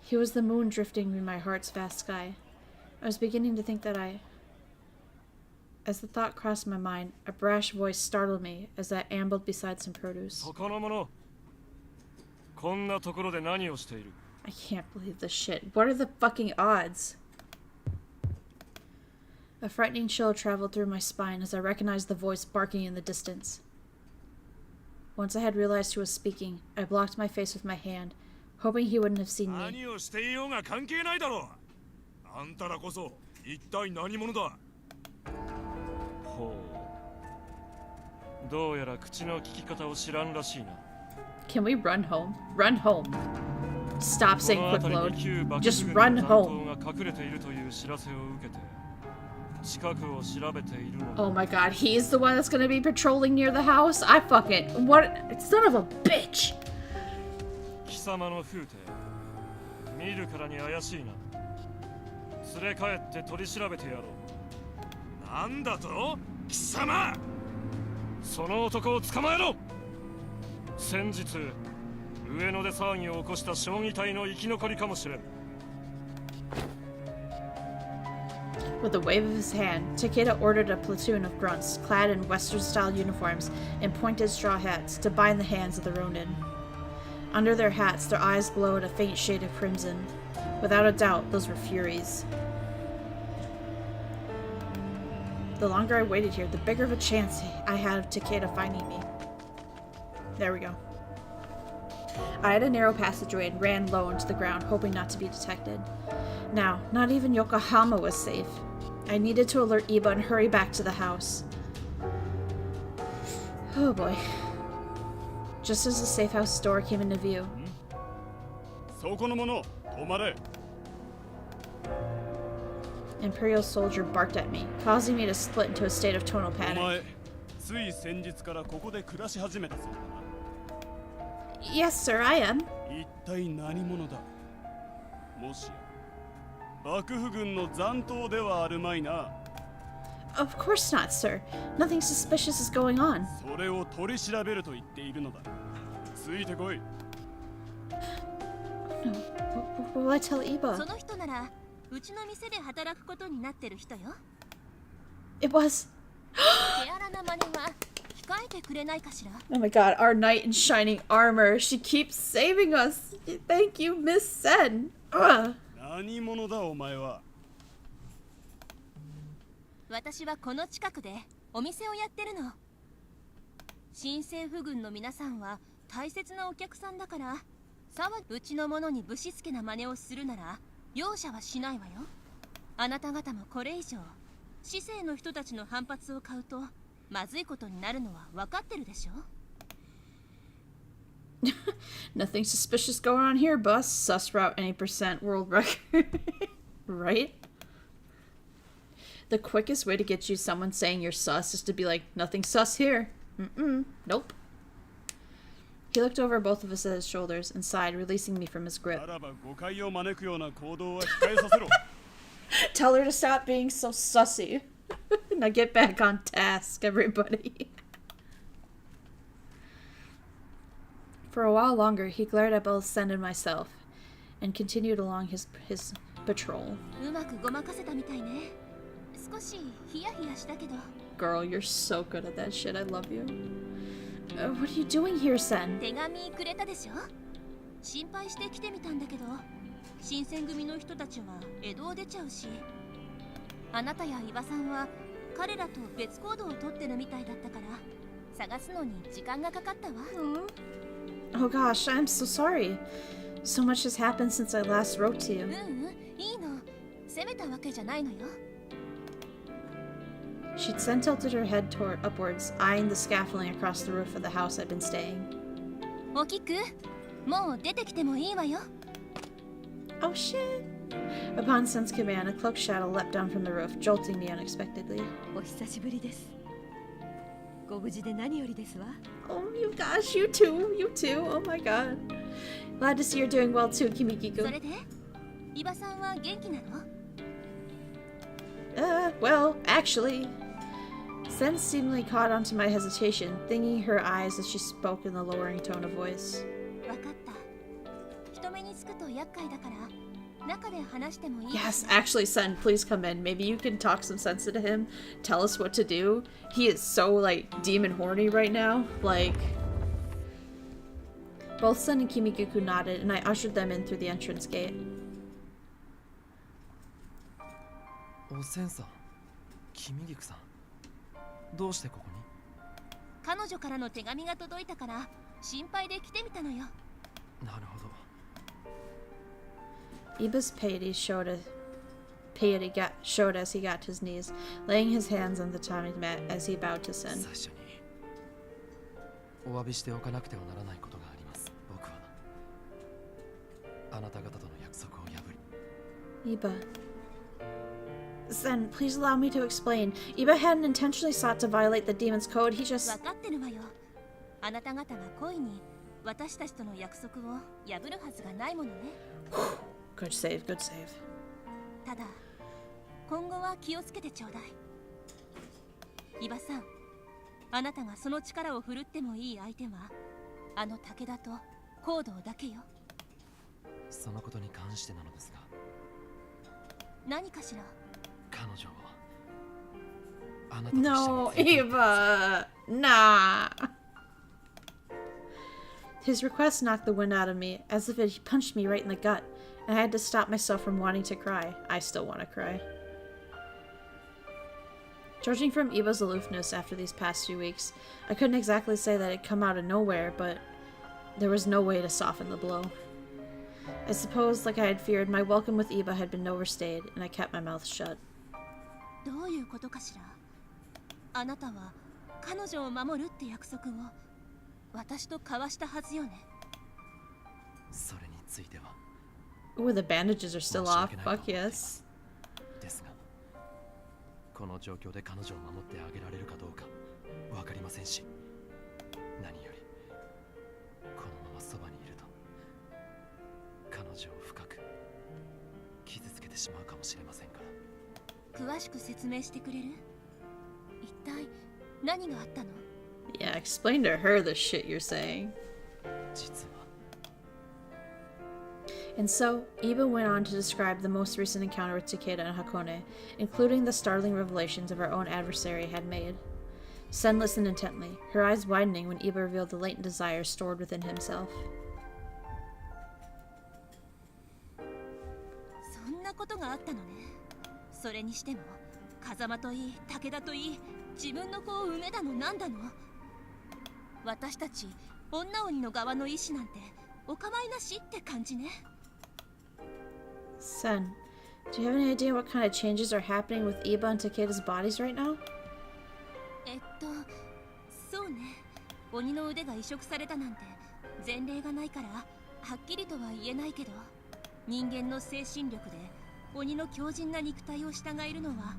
He was the moon drifting in my heart's vast sky. I was beginning to think that As the thought crossed my mind, a brash voice startled me as I ambled beside some produce. I can't believe this shit. What are the fucking odds? A frightening chill traveled through my spine as I recognized the voice barking in the distance. Once I had realized who was speaking, I blocked my face with my hand, hoping he wouldn't have seen me. Can we run home? Run home. Stop saying quick load. Just run home. Oh my god, he's the one that's gonna be patrolling near the house? I fucking... What? Son of a bitch! With a wave of his hand, Takeda ordered a platoon of grunts, clad in Western-style uniforms and pointed straw hats, to bind the hands of the Ronin. Under their hats, their eyes glowed a faint shade of crimson. Without a doubt, those were Furies. The longer I waited here, the bigger of a chance I had of Takeda finding me. There we go. I had a narrow passageway and ran low into the ground, hoping not to be detected. Now, not even Yokohama was safe. I needed to alert Iba and hurry back to the house. Oh boy. Just as the safe house door came into view. Imperial soldier barked at me, causing me to split into a state of tonal panic. Yes, sir, I am. Of course not, sir. Nothing suspicious is going on. No. Will I tell Iba? It was... Oh my god, our knight in shining armor. She keeps saving us. Thank you, Miss Sen. Ugh. 私はこの近くでお店をやってるの。新政府軍の皆さんは大切なお客さんだから、うちの者にぶしつけな真似をするなら容赦はしないわよ。あなた方もこれ以上市政の人たちの反発を買うとまずいことになるのは分かってるでしょ。Nothing suspicious going on here, boss. Sus route any % world record. Right? The quickest way to get you someone saying you're sus is to be like, nothing sus here. Nope. He looked over both of us at his shoulders and sighed, releasing me from his grip. Tell her to stop being so sussy. Now get back on task, everybody. For a while longer, he glared at both Sen and myself, and continued along his patrol. Girl, you're so good at that shit. I love you. What are you doing here, Sen? 手紙くれたでしょ。心配して来てみたんだけど、新選組の人たちは江戸を出ちゃうし、あなたや伊庭さんは彼らと別行動をとってるみたいだったから、探すのに時間がかかったわ。Oh gosh, I'm so sorry. So much has happened since I last wrote to you. いいの。責めたわけじゃないのよ。She'd then tilted her head upwards, eyeing the scaffolding across the roof of the house I'd been staying. おきく、もう出てきてもいいわよ。Oh shit! Upon Sen's command, a cloaked shadow leapt down from the roof, jolting me unexpectedly. お久しぶりです。ご無事で何よりですわ。Oh, you gosh, you too, you too. Oh my god. Glad to see you're doing well too, Kimikiko. それで、伊庭さんは元気なの？ Well, actually. Sen seemingly caught onto my hesitation, thinking her eyes as she spoke in a lowering tone of voice. わかった。人目につくと厄介だから、中で話してもいい？ Yes, actually, Sen, please come in. Maybe you can talk some sense into him, tell us what to do. He is so, like, demon horny right now. Like... Both Sen and Kimikuku nodded, and I ushered them in through the entrance gate. おせんさん、君菊さん、どうしてここに？彼女からの手紙が届いたから心配で来てみたのよ。なるほど。Iba's piety showed as he got to his knees, laying his hands on the tatami mat as he bowed to Sen. 最初にお詫びしておかなくてはならないことがあります。僕はあなた方との約束を破り。Iba. Sen, please allow me to explain. Iba hadn't intentionally sought to violate the demon's code. He just... わかってるわよ。あなた方が恋に私たちとの約束を破るはずがないものね。Good save, good save. ただ、今後は気をつけてちょうだい。伊庭さん、あなたがその力を振るってもいい相手は、あの武田と行動だけよ。そのことに関してなのですが。何かしら？彼女をあなたと一緒 No, に Iba! Nah! His request knocked the wind out of me, as if it punched me right in the gut, and I had to stop myself from wanting to cry. I still want to cry. Judging from Iba's aloofness after these past few weeks, I couldn't exactly say that it come out of nowhere, but there was no way to soften the blow. I suppose, like I had feared, my welcome with Iba had been overstayed, and I kept my mouth shut. どういうことかしら？あなたは彼女を守るって約束を私と交わしたはずよね。それについては。Ooh, the bandages are still off. Fuck yes. ですが、この状況で彼女を守ってあげられるかどうかわかりませんし、何よりこのままそばにいると彼女を深く傷つけてしまうかもしれませんから。詳しく説明してくれる？一体何があったの？ Yeah, explain to her the shit you're saying. 実は。And so, Iba went on to describe the most recent encounter with Takeda and Hakone, including the startling revelations of our own adversary had made. Sen listened intently, her eyes widening when Iba revealed the latent desires stored within himself. そんなことがあったのね。それにしても風間といい武田といい自分の子を産めだのなんだの。私たち女鬼の側の意志なんてお構いなしって感じね。Sen, do you have any idea what kind of changes are happening with Iba and Takeda's bodies right now? そうね。鬼の腕が移植されたなんて前例がないからはっきりとは言えないけど、人間の精神力で鬼の強靭な肉体を従えるのは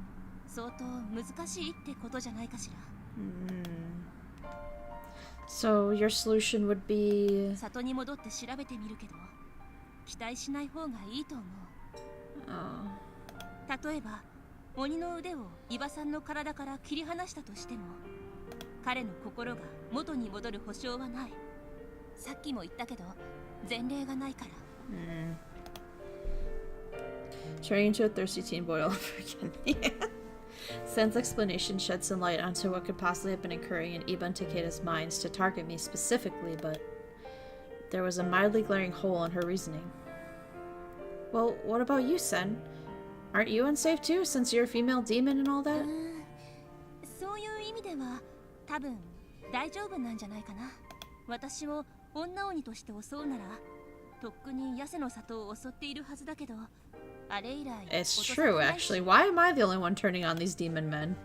相当難しいってことじゃないかしら。So your solution would be... 里に戻って調べてみるけど、期待しない方がいいと思う。例えば鬼の腕を伊庭さんの体から切り離したとしても、彼の心が元に戻る保証はない。さっきも言ったけど前例がないから。Turning into a thirsty teen boy all over again. Yeah. Sen's explanation shed some light onto what could possibly have been occurring in Iba and Takeda's minds to target me specifically, but there was a mildly glaring hole in her reasoning. Well, what about you, Sen? Aren't you unsafe too, since you're a female demon and all that? そういう意味では多分大丈夫なんじゃないかな。私を女鬼として襲うならとっくにヤセの里を襲っているはずだけど、あれ以来 It's true, actually. Why am I the only one turning on these demon men?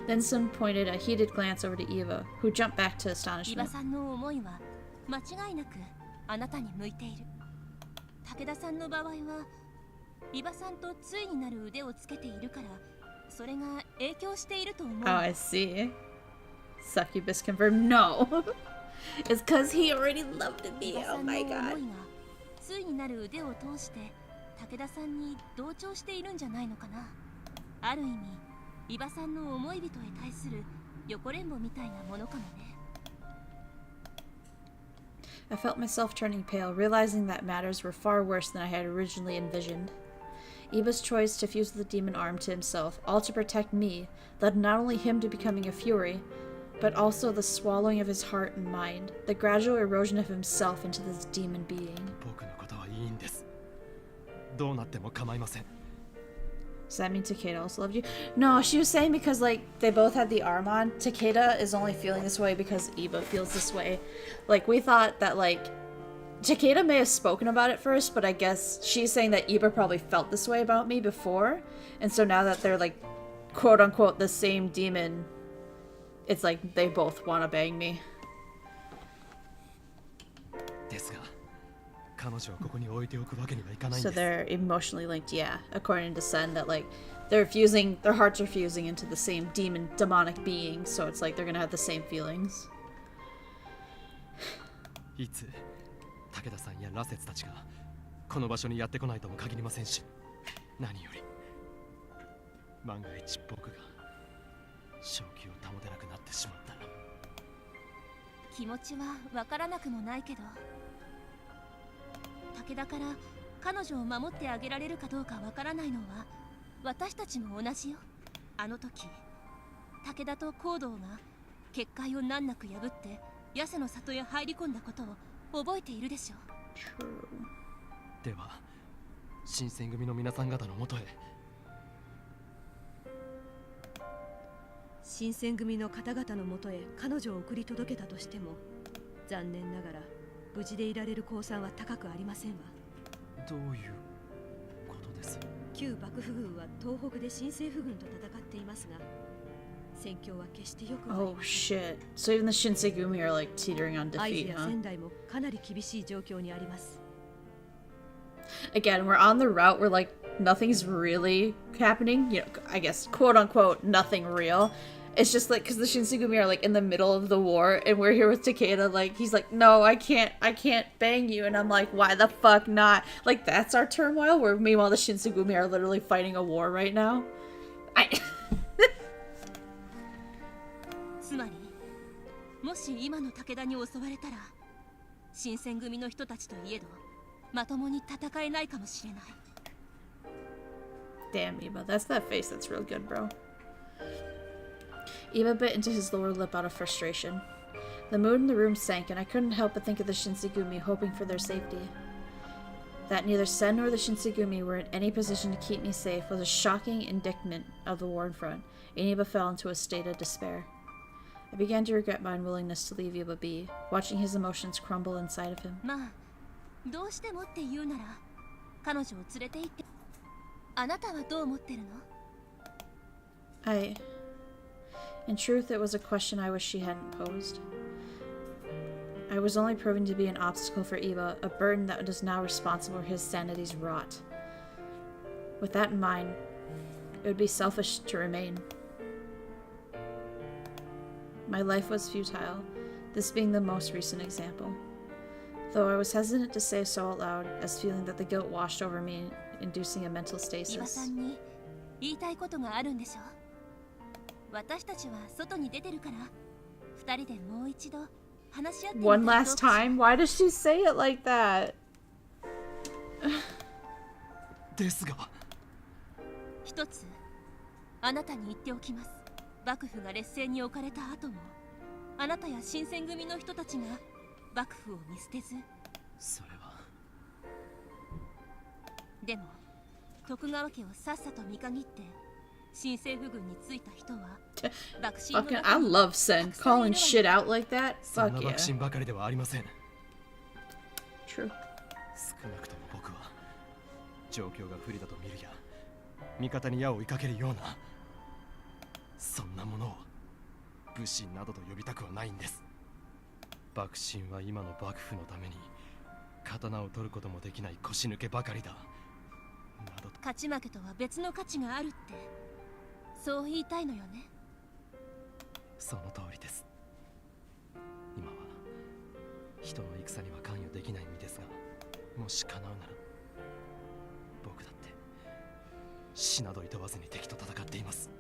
Then Sen pointed a heated glance over to Iva, who jumped back to 伊 astonishment. 庭さんの思いは間違いなくあなたに向いている。武田さんの場合は伊庭さんと対になる腕をつけているから、それが影響していると思う。 Oh, I see. Succubus confirmed. No. It's because he already loved me. 伊庭さ Oh んの my 思い god. が対になる腕を通して武田さんに同調しているんじゃないのかな。ある意味伊庭さんの思い人へ対する横連棒みたいなものかもね。 I felt myself turning pale, realizing that matters were far worse than I had originally envisioned. Iba's choice to fuse the demon arm to himself, all to protect me, led not only him to becoming a fury, but also the swallowing of his heart and mind, the gradual erosion of himself into this demon being. 僕のことはいいんです。どうなっても構いません。 Does that mean Takeda also loved you? No, she was saying because, like, they both had the arm on. Takeda is only feeling this way because Iba feels this way. Like, we thought that, like, Takeda may have spoken about it first, but I guess she's saying that Iba probably felt this way about me before. And so now that they're, like, quote-unquote the same demon, it's like they both want to bang me. ですが、彼女をここに置いておくわけにはいかないん So です。 they're emotionally linked, yeah. According to Sen, that, like, they're fusing, their hearts are fusing into the same demonic being, so it's like they're gonna have the same feelings. いつ武田さんや羅刹たちがこの場所にやってこないとも限りませんし、何より万が一僕が正気を保てなくなってしまったら。気持ちはわからなくもないけど、武田から彼女を守ってあげられるかどうかわからないのは私たちも同じよ。あの時武田と行動が結界を難なく破ってヤセの里へ入り込んだことを覚えているでしょう。 True. では新選組の皆さん方のもとへ。新選組の方々のもとへ彼女を送り届けたとしても、残念ながら無事でいられる公算は高くありませんわ。どういうことです？旧幕府軍は東北で新政府軍と戦っていますが、戦況は決してよくはあり Oh ません。 shit. So even the Shinsegumi are like teetering on 会津 defeat, や huh? 仙台もかなり厳しい状況にあります。 Again, we're on the route where like nothing's really happening. You know, I guess quote unquote nothing real. It's just like because the Shinsegumi are like in the middle of the war, and we're here with Takeda. Like he's like, no, I can't bang you, and I'm like, why the fuck not? Like that's our turmoil. Where meanwhile the Shinsegumi are literally fighting a war right now. つまりもし今の武田に襲われたら新選組の人たちといえどまともに戦えないかもしれない。 Damn, Iba, that's that face. That's real good, bro. Iba bit into his lower lip out of frustration. The mood in the room sank, and I couldn't help but think of the Shinsegumi, hoping for their safety. That neither Sen nor the Shinsegumi were in any position to keep me safe was a shocking indictment of the war in front, and Iba fell into a state of despair. I began to regret my unwillingness to leave Iba be, watching his emotions crumble inside of him. まあどうしてもって言うなら彼女を連れて行って。あなたはどう思ってるの？ In truth, it was a question I wish she hadn't posed. I was only proving to be an obstacle for Iba, a burden that was now responsible for his sanity's rot. With that in mind, it would be selfish to remain. My life was futile, this being the most recent example. Though I was hesitant to say so out loud, as feeling that the guilt washed over me, inducing a mental 伊庭さ stasis. んに言いたいことがあるんでしょ。私たちは外に出てるから二人でもう一度話し合ってみたら One どう last かしら。 time? Why does she say it like that? ですが、一つあなたに言っておきます。幕府が劣勢に置かれた後もあなたや新選組の人たちが幕府を見捨てず、それはでも徳川家をさっさと見限って新政府軍についた人は幕臣の Fucking, 中 I に love Sen. Calling shit out like that? そん Fuck な yeah. 幕臣ばかりではありません。 True. 少なくとも僕は状況が不利だと見るや味方に矢を追いかけるようなそんなものを武士などと呼びたくはないんです。幕臣は今の幕府のために刀を取ることもできない腰抜けばかりだなどと。勝ち負けとは別の価値があるってそう言いたいのよね。その通りです。今は人の戦には関与できない身ですが、もし叶うなら僕だって死などいとわずに敵と戦っています。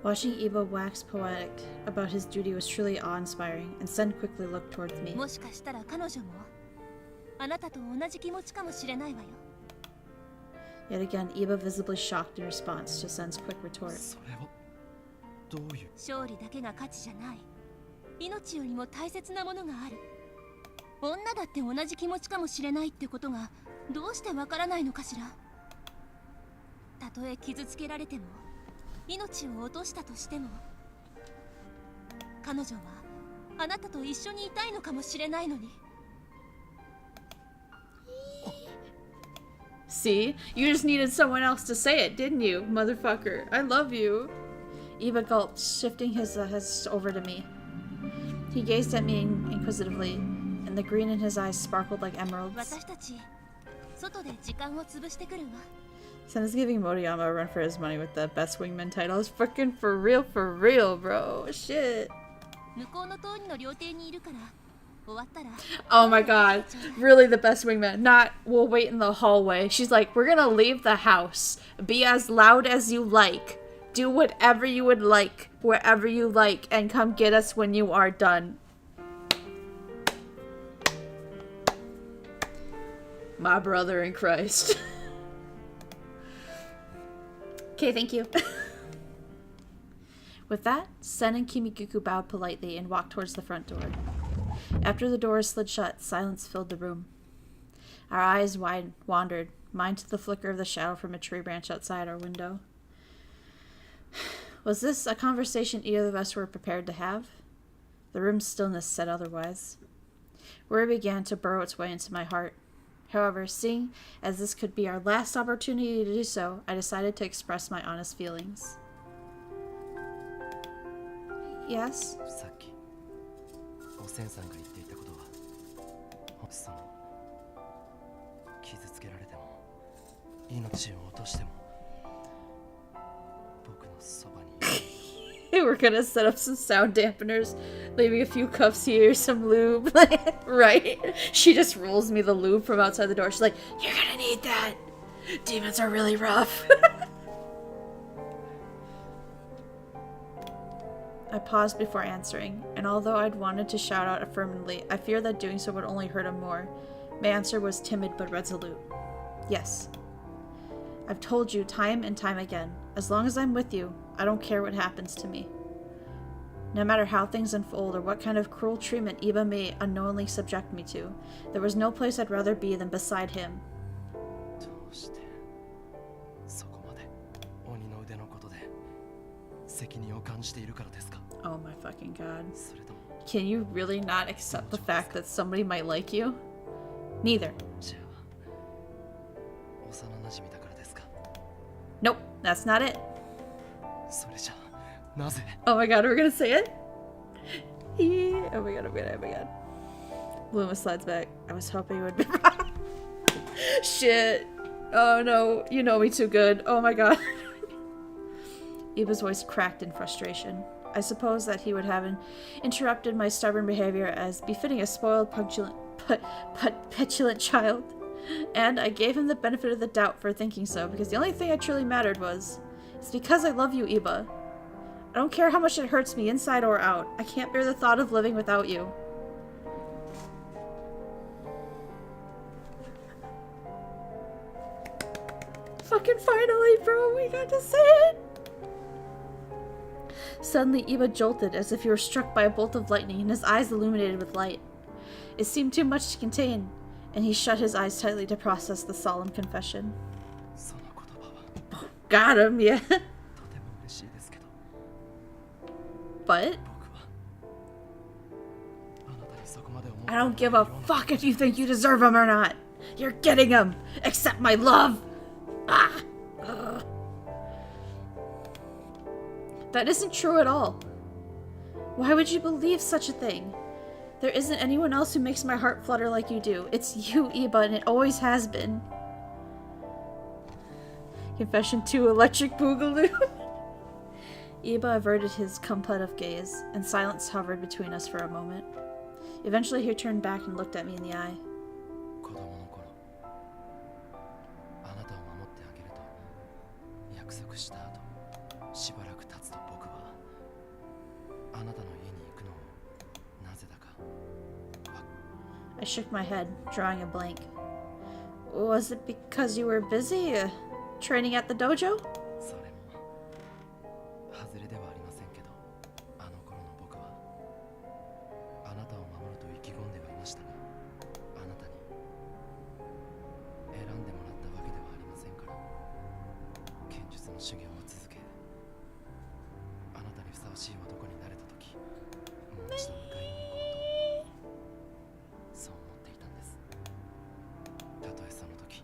Watching Iba wax poetic about his duty was truly awe-inspiring, and Sen quickly looked towards me. もしかしたら彼女もあなたと同じ気持ちかもしれないわよ。 Yet again, Iba visibly shocked in response to Sen's quick retort. それはどういう。勝利だけが価値じゃない。命よりも大切なものがある。女だって同じ気持ちかもしれないってことがどうしてわからないのかしら。たとえ傷つけられても命を落としたとしても彼女はあなたと一緒にいたいのかもしれないのに。 See? You just needed someone else to say it, didn't you, motherfucker? I love you. Iba gulped, shifting his over to me. He gazed at me inquisitively, and the green in his eyes sparkled like emeralds. 私たち外で時間を潰してくるわ。 Sen is giving Moriyama a run for his money with the best wingman title. It's fucking for real, bro. Shit. 向こうの通りの料亭にいるから終わったら。 Oh my god. Really the best wingman. Not, we'll wait in the hallway. She's like, we're gonna leave the house. Be as loud as you like. Do whatever you would like, wherever you like, and come get us when you are done. My brother in Christ. Okay, thank you. With that, Sen and Kimikuku bowed politely and walked towards the front door. After the doors slid shut, silence filled the room. Our eyes wandered, mine to the flicker of the shadow from a tree branch outside our window. Was this a conversation either of us were prepared to have? The room's stillness said otherwise. Worry began to burrow its way into my heart. However, seeing as this could be our last opportunity to do so, I decided to express my honest feelings. Yes? さっきおせんさんが言っていたことはその傷つけられても命を落としても僕のそばに We're gonna set up some sound dampeners, leaving a few cups here, some lube. Right? She just rolls me the lube from outside the door. She's like, you're gonna need that. Demons are really rough. I paused before answering, and although I'd wanted to shout out affirmatively, I feared that doing so would only hurt him more. My answer was timid but resolute. Yes. I've told you time and time again, as long as I'm with you, I don't care what happens to me. No matter how things unfold or what kind of cruel treatment Iba may unknowingly subject me to, there was no place I'd rather be than beside him. どうしてそこまで鬼の腕のことで責任を感じているからですか。 Oh my fucking god. それとも Can you really not accept the fact that somebody might like you? Neither. じゃあ幼馴染だからですか。 Nope, that's not it. それじゃあなぜ Oh my god, we're gonna say it? Yeah. Oh my god, oh my god, oh my god. Luma slides back. I was hoping you would be Shit. Oh no, you know me too good. Oh my god. Iba's voice cracked in frustration. I suppose that he would have interrupted my stubborn behavior as befitting a spoiled, petulant child. And I gave him the benefit of the doubt for thinking so, because the only thing that truly mattered was, it's because I love you, Iba. I don't care how much it hurts me, inside or out. I can't bear the thought of living without you. Fucking finally, bro, we got to say it! Suddenly, Iba jolted as if he were struck by a bolt of lightning, and his eyes illuminated with light. It seemed too much to contain, and he shut his eyes tightly to process the solemn confession. その言葉は Got him, yeah. とても嬉しいですけど But 僕はあなたにそこまで思って I don't give a fuck if you think you deserve him or not. You're getting him. Accept my love. Ah. Ugh. That isn't true at all. Why would you believe such a thing? There isn't anyone else who makes my heart flutter like you do. It's you, Iba, and it always has been. Confession 2, Electric Boogaloo. Iba averted his contemplative gaze, and silence hovered between us for a moment. Eventually he turned back and looked at me in the eye. 子供しばらく経つと僕はあなたの家に行くのをなぜだか I shook my head, drawing a blank. Was it because you were busy training at the dojo? それも外れではありませんけど、あの頃の僕はあなたを守ると意気込んではいましたが、あなたに選んでもらったわけではありませんから、剣術の修行を続け、あなたにふさわしい男になれた時、もう一度迎えに行こうとそう思っていたんです。たとえその時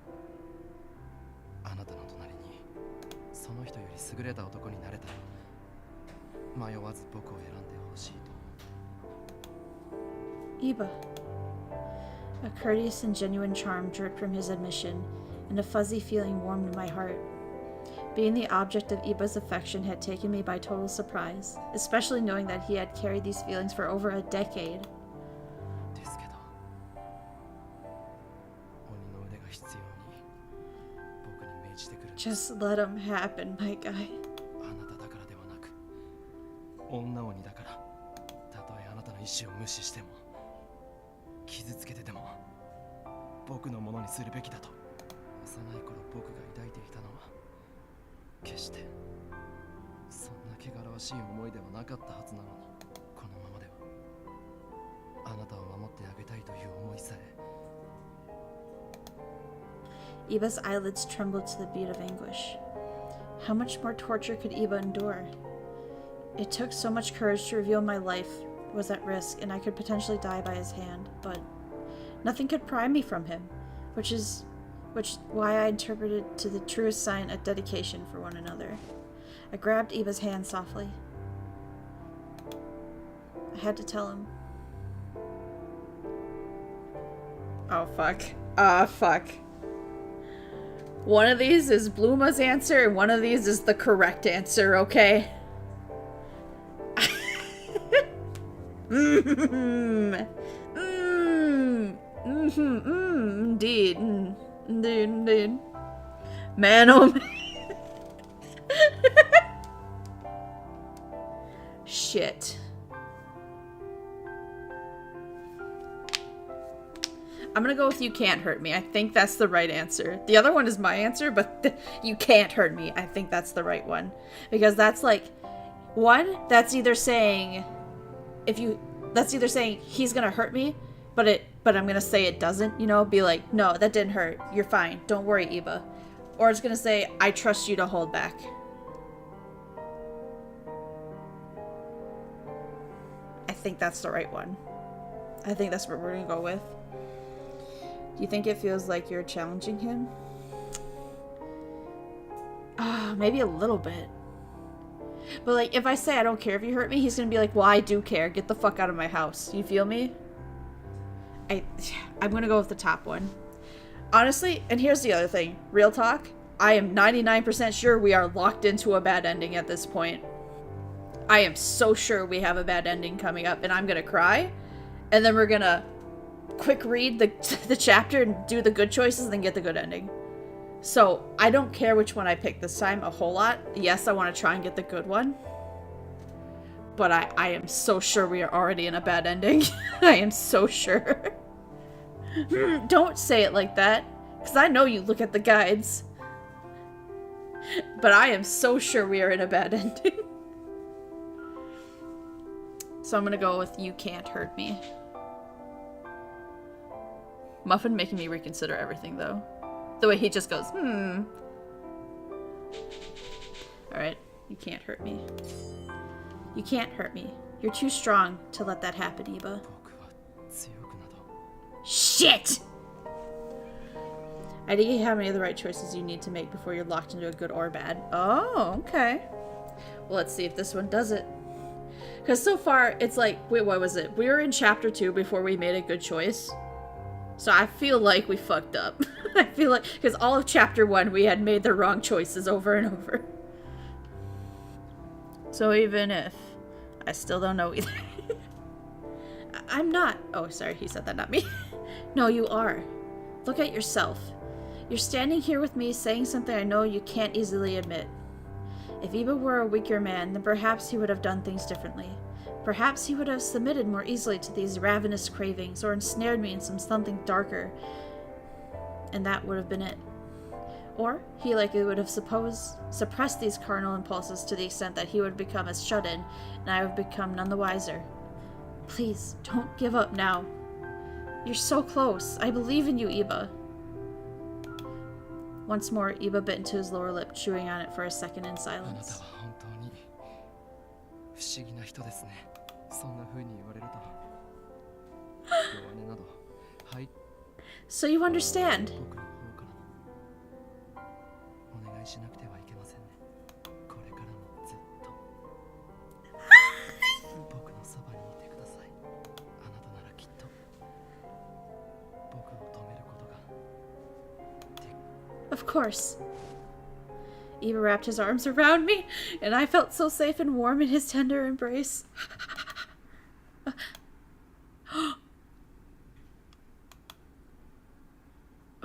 あなたの隣にその人より優れた男になれたら、迷わず僕を選んでほしいと。 Iba. A courteous and genuine charm dripped from his admission, and a fuzzy feeling warmed my heart. Being the object of Iba's affection had taken me by total surprise, especially knowing that he had carried these feelings for over a decade. ですけど、鬼の腕が必要に僕に命じてくるんです。 Just let him happen, my guy. あなただからではなく、女鬼だから、たとえあなたの意志を無視しても、傷つけてでも僕のものにするべきだと。幼い頃僕が抱いていたのは決してそんな汚らわしい思いではなかったはずなのに、このままではあなたを守ってあげたいという思いさえ。 Iba's eyelids trembled to the beat of anguish. How much more torture could Iba endure? It took so much courage to reveal my life was at risk and I could potentially die by his hand, but nothing could pry me from him, which why I interpreted to the truest sign a dedication for one another. I grabbed Iba's hand softly. I had to tell him. Oh fuck. Fuck. One of these is Bluma's answer and one of these is the correct answer, okay? Indeed. Indeed. Man, oh man. Shit. I'm gonna go with you can't hurt me. I think that's the right answer. The other one is my answer, but you can't hurt me. I think that's the right one. Because that's like, one, that's either saying, that's either saying he's gonna hurt me, but I'm gonna say it doesn't, you know, be like, no, that didn't hurt. You're fine. Don't worry, Iba. Or it's gonna say, I trust you to hold back. I think that's the right one. I think that's what we're gonna go with. Do you think it feels like you're challenging him? Maybe a little bit. But like, if I say I don't care if you hurt me, he's gonna be like, well, I do care. Get the fuck out of my house. You feel me? I'm gonna go with the top one. Honestly, and here's the other thing. Real talk, I am 99% sure we are locked into a bad ending at this point. I am so sure we have a bad ending coming up, and I'm gonna cry. And then we're gonna quick read the chapter and do the good choices and then get the good ending. So I don't care which one I pick this time a whole lot. Yes, I want to try and get the good one, but I am so sure we are already in a bad ending. I am so sure. Don't say it like that, because I know you look at the guides, but I am so sure we are in a bad ending. So I'm gonna go with you can't hurt me. Muffin making me reconsider everything, though. The way he just goes, Alright, you can't hurt me. You can't hurt me. You're too strong to let that happen, Iba. Shit! I think you have any of the right choices you need to make before you're locked into a good or bad. Oh, okay. Well, let's see if this one does it. Because so far, it's like, wait, what was it? We were in chapter 2 before we made a good choice. So I feel like we fucked up. I feel like, because all of chapter 1 we had made the wrong choices over and over. So even if, I still don't know either. I'm not. Oh, sorry, he said that, not me. No, you are. Look at yourself. You're standing here with me saying something I know you can't easily admit. If Iba were a weaker man, then perhaps he would have done things differently. Perhaps he would have submitted more easily to these ravenous cravings, or ensnared me in something darker, and that would have been it. Or he likely would have suppressed these carnal impulses to the extent that he would become as shut-in, and I would become none the wiser. Please, don't give up now. You're so close. I believe in you, Iba. Once more, Iba bit into his lower lip, chewing on it for a second in あなた silence. は本当に不思議な人ですね。そんな風に言われると。弱音など、はい、 So you understand. 僕の方からお願いしなくてはいけませんね。これからもずっと僕のそばにいてください。あなたならきっと僕を止めることが。 Of course. Iba wrapped his arms around me, and I felt so safe and warm in his tender embrace.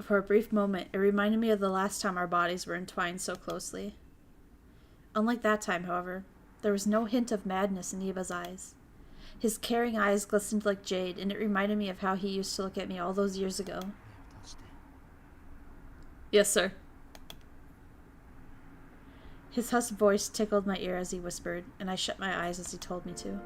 For a brief moment, it reminded me of the last time our bodies were entwined so closely. Unlike that time, however, there was no hint of madness in Iba's eyes. His caring eyes glistened like jade, and it reminded me of how he used to look at me all those years ago. 目を閉じて Yes, sir. His hushed voice tickled my ear as he whispered, and I shut my eyes as he told me to.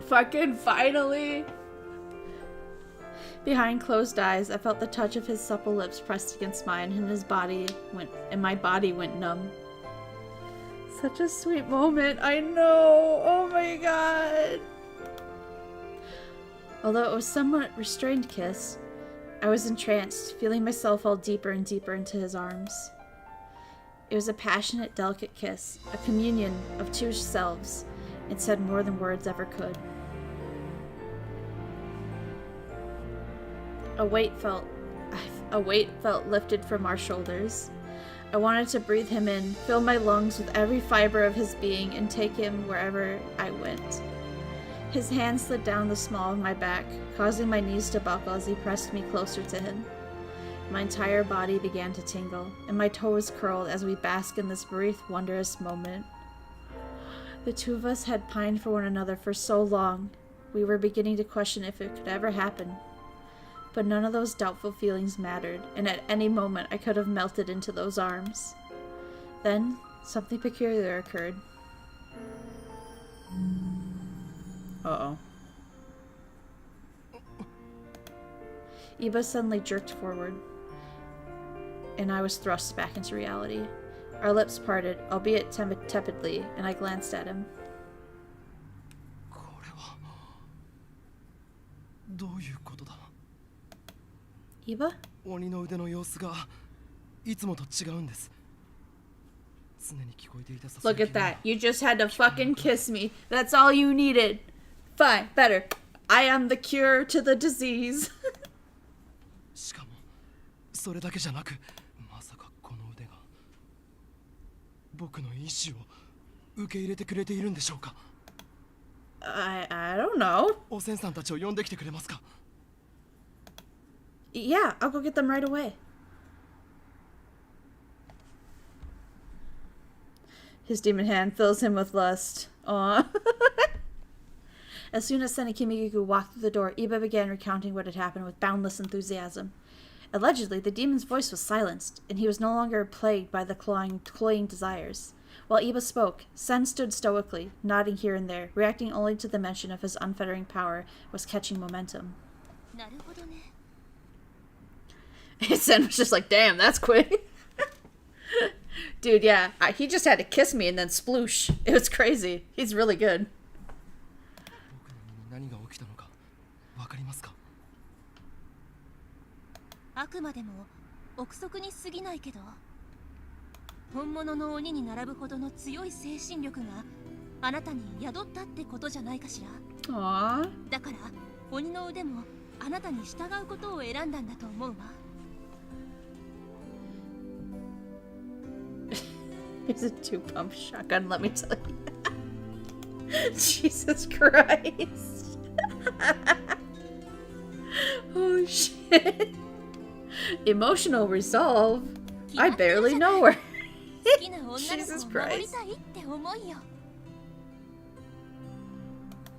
Fucking finally! Behind closed eyes, I felt the touch of his supple lips pressed against mine, and my body went numb. Such a sweet moment, I know! Oh my god! Although it was a somewhat restrained kiss, I was entranced, feeling myself fall deeper and deeper into his arms. It was a passionate, delicate kiss, a communion of two selves. It said more than words ever could. A weight felt lifted from our shoulders. I wanted to breathe him in, fill my lungs with every fiber of his being, and take him wherever I went. His hand slid down the small of my back, causing my knees to buckle as he pressed me closer to him. My entire body began to tingle, and my toes curled as we basked in this brief, wondrous moment. The two of us had pined for one another for so long, we were beginning to question if it could ever happen. But none of those doubtful feelings mattered, and at any moment I could have melted into those arms. Then, something peculiar occurred. Uh-oh. Iba suddenly jerked forward, and I was thrust back into reality. Our lips parted, albeit tepidly, and I glanced at him. これはどういうことだ。 Iba? 鬼の腕の様子がいつもと違うんです。常に聞こえていたささや Look き at が that. You just had to fucking kiss me. That's all you needed. Fine, better. I am the cure to the disease. しかもそれだけじゃなく、まさかこの腕が僕の意志を受け入れてくれているんでしょうか。 I don't know. おせんさんたちを呼んできてくれますか。 Yeah, I'll go get them right away. His demon hand fills him with lust. Aww. As soon as Senekimigiku walked through the door, Iba began recounting what had happened with boundless enthusiasm. Allegedly, the demon's voice was silenced, and he was no longer plagued by the cloying desires. While Iba spoke, Sen stood stoically, nodding here and there, reacting only to the mention of his unfettering power was catching momentum. なるほどね。 Sen was just like, damn, that's quick. Dude, yeah, he just had to kiss me and then sploosh. It was crazy. He's really good. 僕の身に何が起きたのかわかりますか。あくまでも憶測に過ぎないけど、本物の鬼に並ぶほどの強い精神力があなたに宿ったってことじゃないかしら。Aww. だから鬼の腕もあなたに従うことを選んだんだと思うわ。Here's a 2-pump shotgun, let me tell you. Jesus Christ. Oh shit. Emotional resolve? I barely know her. 好きな女の子を Jesus 守り Christ. たいって思いよ。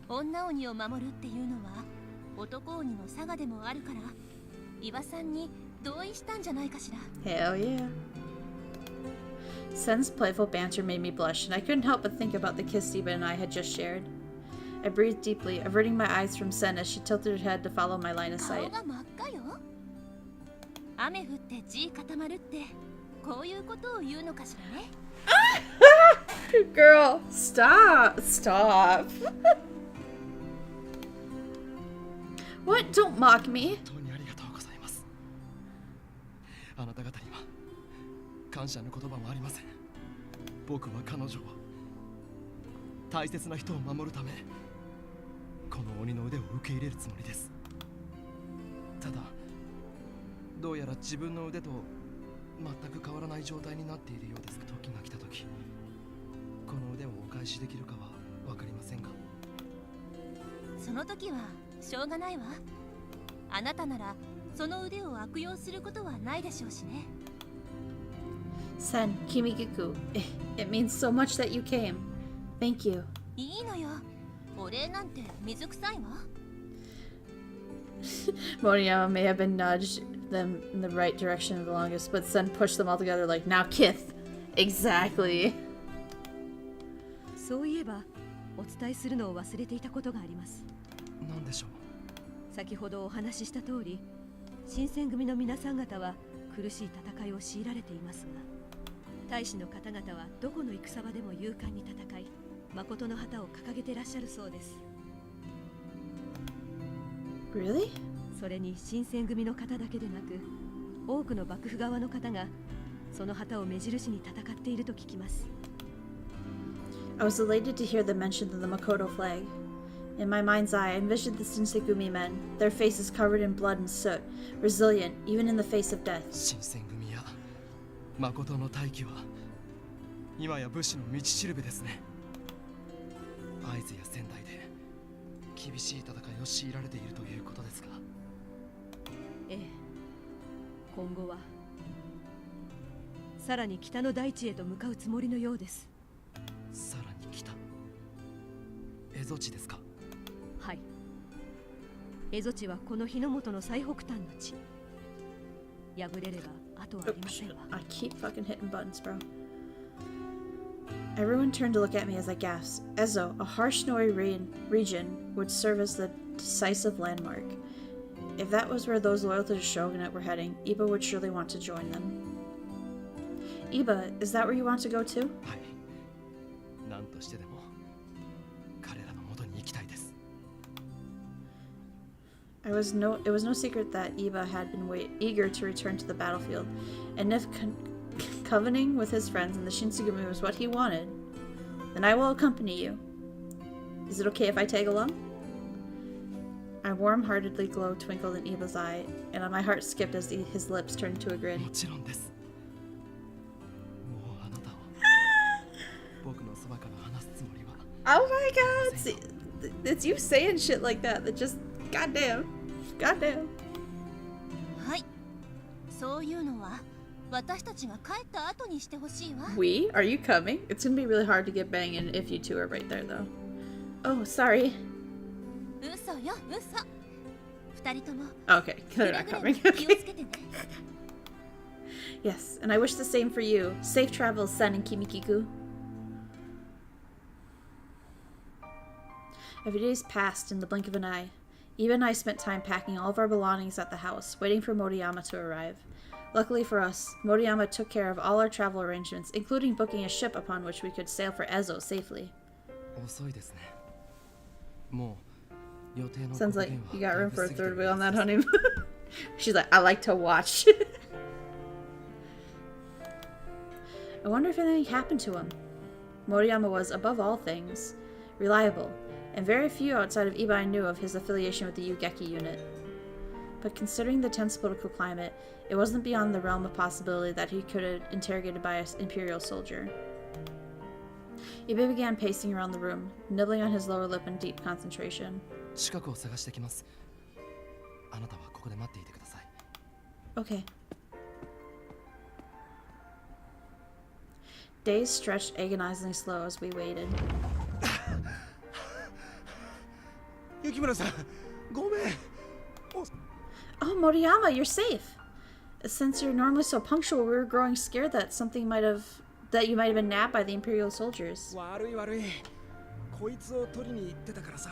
女鬼を守るっていうのは男鬼の佐賀でもあるから、伊庭さんに同意したんじゃないかしら。 Hell yeah. Sen's playful banter made me blush, and I couldn't help but think about the kiss Iba and I had just shared. I breathed deeply, averting my eyes from Sen as she tilted her head to follow my line of 顔 sight. が真っ赤よ。雨降って地固まるってこういうことを言うのかしらね。Girl, stop. Stop. What? Don't mock me. 本当にありがとうございます。あなた方には感謝の言葉もありません。僕は彼女を、大切な人を守るため、この鬼の腕を受け入れるつもりです。ただ、どうやら自分の腕と全く変わらない状態になっているようです。時が来た時、この腕をお返しできるかは分かりませんが。その時はしょうがないわ。あなたならその腕を悪用することはないでしょうしね。Sen, Kimigiku, it means so much that you came. Thank you. いいのよ。お礼なんて水臭いわ。Moriyama may have been nudged them in the right direction the longest, but Sen pushed them all together like, now Kith. Exactly. そういえばお伝えするのを忘れていたことがあります。何でしょう。先ほどお話しした通り、新選組の皆さん方は苦しい戦いを強いられていますが、大使の方々はどこの戦場でも勇敢に戦い、誠の旗を掲げてらっしゃるそうです。 Really? それに新選組の方だけでなく、多くの幕府側の方がその旗を目印に戦っていると聞きます。 I was elated to hear the mention of the Makoto flag. In my mind's eye, I envisioned the Shinsengumi men, their faces covered in blood and soot, resilient even in the face of death. 新選組や誠の大義は今や武士の道しるべですね。会津や仙台で厳しい戦いを強いられているということですが。ええ、今後はさらに北の大地へと向かうつもりのようです。さらに北、蝦夷地ですか。はい。蝦夷地はこの日の本の最北端の地。破れれば後はありませんわ。 I keep fucking hitting buttons, bro. Everyone turned to look at me as I gasped. Ezo, a harsh, snowy region, would serve as the decisive landmark. If that was where those loyal to the shogunate were heading, Iba would surely want to join them. Iba, is that where you want to go too? はい。何としてでも彼らの元に行きたいです。It was no secret that Iba had been eager to return to the battlefield, and if covenanting with his friends in the Shinsengumi was what he wanted, then I will accompany you. Is it okay if I tag along? A warm-heartedly glow twinkled in Iba's eye, and my heart skipped as his lips turned to a も grin. ちろんです。もうあなたを僕のそばから離すつもりは。 Oh my god! See, it's you saying shit like that just goddamn. はい。そういうのは私たちが帰った後にしてほしいわ。 We? Are you coming? It's gonna be really hard to get banging if you two are right there, though. Oh, sorry. 嘘よ、嘘。二人とも Okay, く they're れ not ぐれ coming. も気をつけてね。 Yes, and I wish the same for you. Safe travels, Sen and Kimikiku. A few days passed in the blink of an eye. Eva and I spent time packing all of our belongings at the house, waiting for Moriyama to arrive. Luckily for us, Moriyama took care of all our travel arrangements, including booking a ship upon which we could sail for Ezo safely. 遅いですね。もう予定の Sounds like 国 you 限は got だい room ぶ for a 過ぎてる third wheel は on ず that です。 honeymoon. She's like, I like to watch. I wonder if anything happened to him. Moriyama was, above all things, reliable, and very few outside of Iba knew of his affiliation with the Yugeki unit. but considering the tense political climate, it wasn't beyond the realm of possibility that he could have interrogated by an Imperial soldier. Ibe began pacing around the room, nibbling on his lower lip in deep concentration. 近くを探してきます。あなたはここで待っていてください。Okay. Days stretched agonizingly slow as we waited. 雪村さん、ごめん。Oh, Moriyama, you're safe! Since you're normally so punctual, we were growing scared that you might have been nabbed by the Imperial soldiers. 悪い悪い。こいつを取りに行ってたからさ。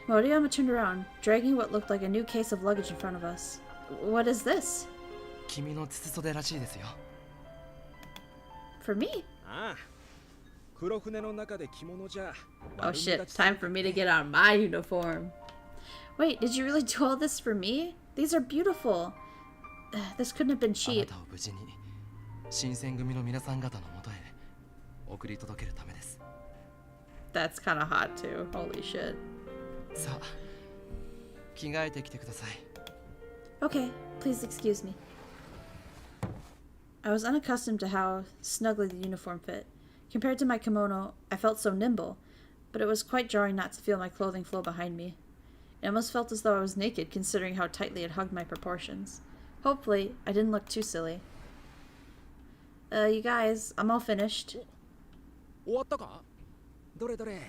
Moriyama turned around, dragging what looked like a new case of luggage in front of us. What is this? 君の筒袖らしいですよ。For me? ああ。黒船の中で着物じゃ。Oh shit, time for me to get on my uniform. Wait, did you really do all this for me? These are beautiful. This couldn't have been あ cheap. なたを無事に新選組の皆さん方のもとへ送り届けるためです。 That's kind of hot too. Holy shit. さあ、着替えてきてください。Okay, please excuse me. I was unaccustomed to how snugly the uniform fit. Compared to my kimono, I felt so nimble, but it was quite jarring not to feel my clothing flow behind me. It almost felt as though I was naked, considering how tightly it hugged my proportions. Hopefully, I didn't look too silly. You guys, I'm all finished. 終わったか？どれどれ。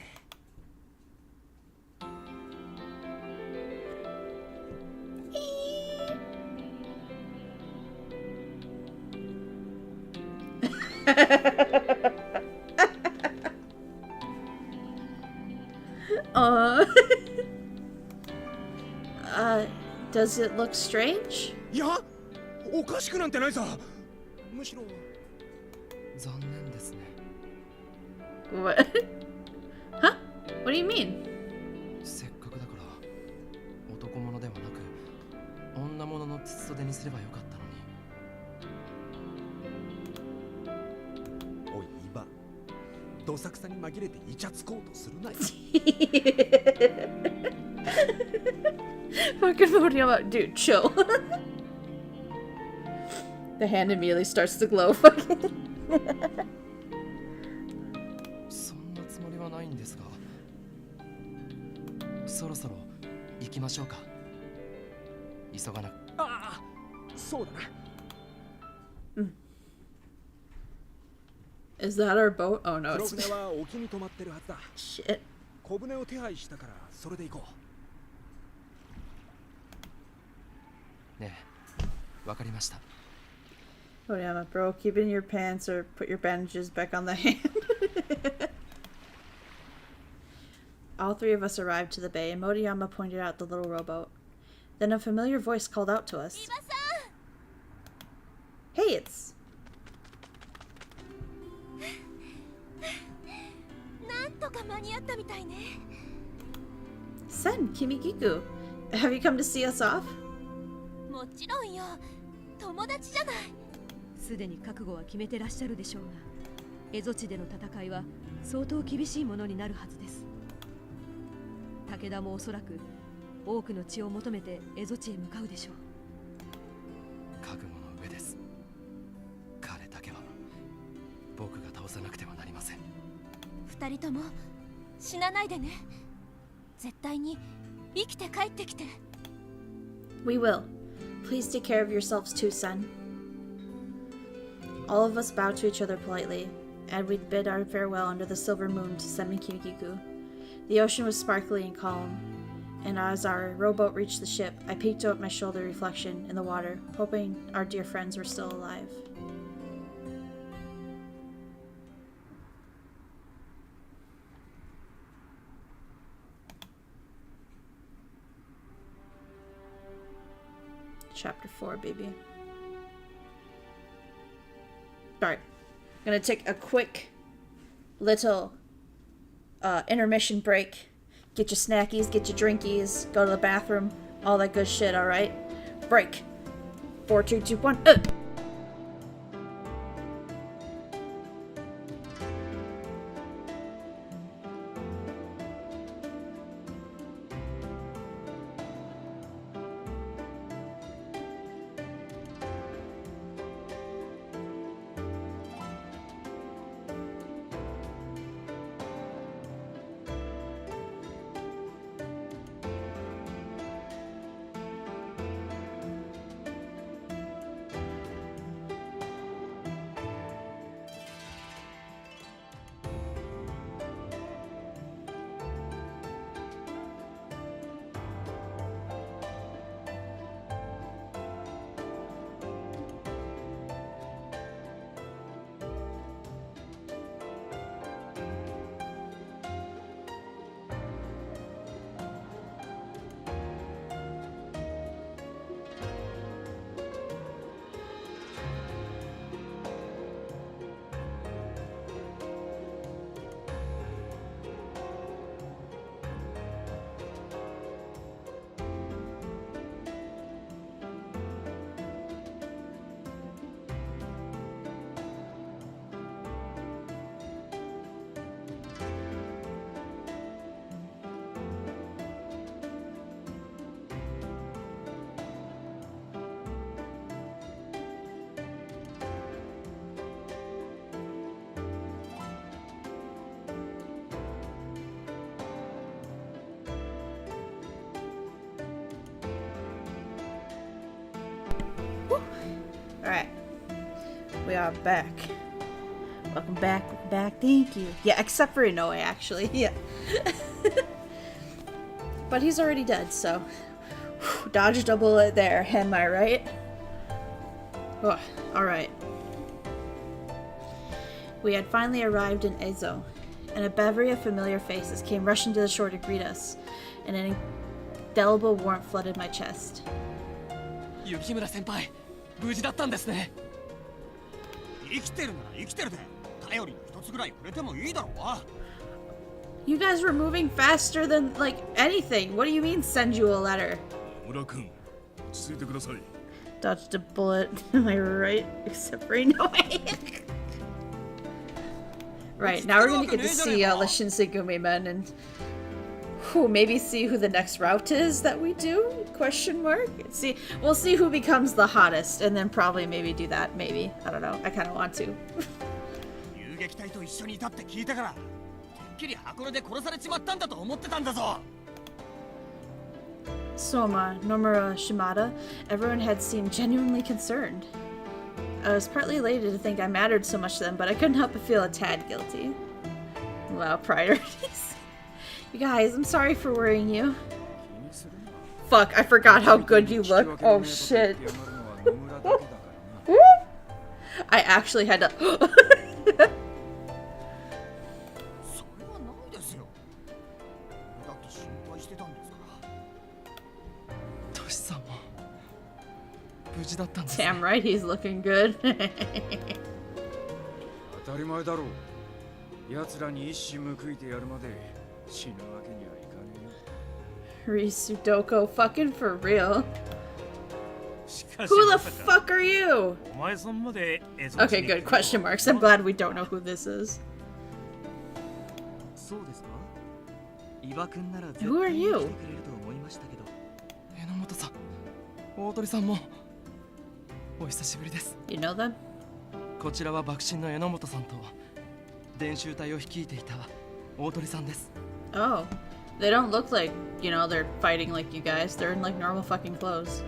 Does it look strange? いや、おかしくなんてないさ。むしろ。残念ですね。What? Huh? What do you mean? せっかくだから男物ではなく女物の筒袖にすればよかったのに。おい、イバ。どさくさに紛れてイチャつこうとするなよ。Fucking Moriyama, dude, chill. The hand immediately starts to glow. Fucking. そんなつもりはないんですが、そろそろ行きましょうか。急がなく。ああ、そうだな。Is that our boat? Oh no, 黒 it's 船は沖に止まってるはずだ。 shit. 小舟を手配したからそれで行こう。ねえ、わかりました。Moriyama, bro, keep it in your pants or put your bandages back on the hand. All three of us arrived to the bay, and Moriyama pointed out the little rowboat. Then a familiar voice called out to us. Hey, it's... なんとか間に合ったみたいね。 Sen, Kimigiku. Have you come to see us off? もちろんよ。友達じゃない。すでに覚悟は決めてらっしゃるでしょうが、蝦夷地での戦いは相当厳しいものになるはずです。武田もおそらく多くの血を求めて蝦夷地へ向かうでしょう。覚悟の上です。彼だけは僕が倒さなくてはなりません。二人とも死なないでね。絶対に生きて帰ってきて。 We will. Please take care of yourselves too, Sen. All of us bowed to each other politely, and we bid our farewell under the silver moon to Sen Kimigiku. The ocean was sparkly and calm, and as our rowboat reached the ship, I peeked out my shoulder reflection in the water, hoping our dear friends were still alive. Chapter 4, baby. Alright. Gonna take a quick little intermission break. Get your snackies, get your drinkies, go to the bathroom, all that good shit, alright? Break. 4, 3, 2, 1. Alright. We are back. Welcome back, thank you. Yeah, except for Inoue, actually. Yeah. But he's already dead, so... Dodged a bullet there, am I right? Oh, alright. We had finally arrived in Ezo, and a bevy of familiar faces came rushing to the shore to greet us, and an indelible warmth flooded my chest. 雪村先輩、無事だったんですね。生きてるなら生きてるで頼りの一つぐらいくれてもいいだろう。 You guys were moving faster than, like, anything. What do you mean, send you a letter? 村君、落ち着いてください。 Dodged a bullet. Am I right? Except for Inoue. Right, now we're gonna get to see the Shinsegumi men and maybe see who the next route is that we do? Question mark? See, we'll see who becomes the hottest and then probably maybe do that, maybe. I don't know. I kind of want to. 遊撃隊と一緒にいたって聞いたから、てっきり箱根で殺されちまったんだと思ってたんだぞ。 Soma, Nomura, Shimada, everyone had seemed genuinely concerned. I was partly elated to think I mattered so much to them, but I couldn't help but feel a tad guilty. Wow, priorities. You guys, I'm sorry for worrying you. Fuck, I forgot how good you look. Oh shit. I actually had to... それはないですよ。だって心配してたんですから。トシさんも無事だったんですね。 Damn right, he's looking good. 当たり前だろう。奴らに一矢報いてやるまで死ぬわけにはいかねえ。 Risudoko, fucking for real. しかし Who ま the さか fuck are you? お前さんまでエゾ Okay, good. Question marks. I'm glad we don't know who this is. そうですか。伊庭くんなら絶対 Who are に you? 来てくれると思いましたけど。榎本さん、大鳥さんもお久しぶりです。 You know them? こちらは幕臣の榎本さんと伝習隊を率いていた大鳥さんです。 Oh. They don't look like, you know, they're fighting like you guys. They're in like normal fucking clothes.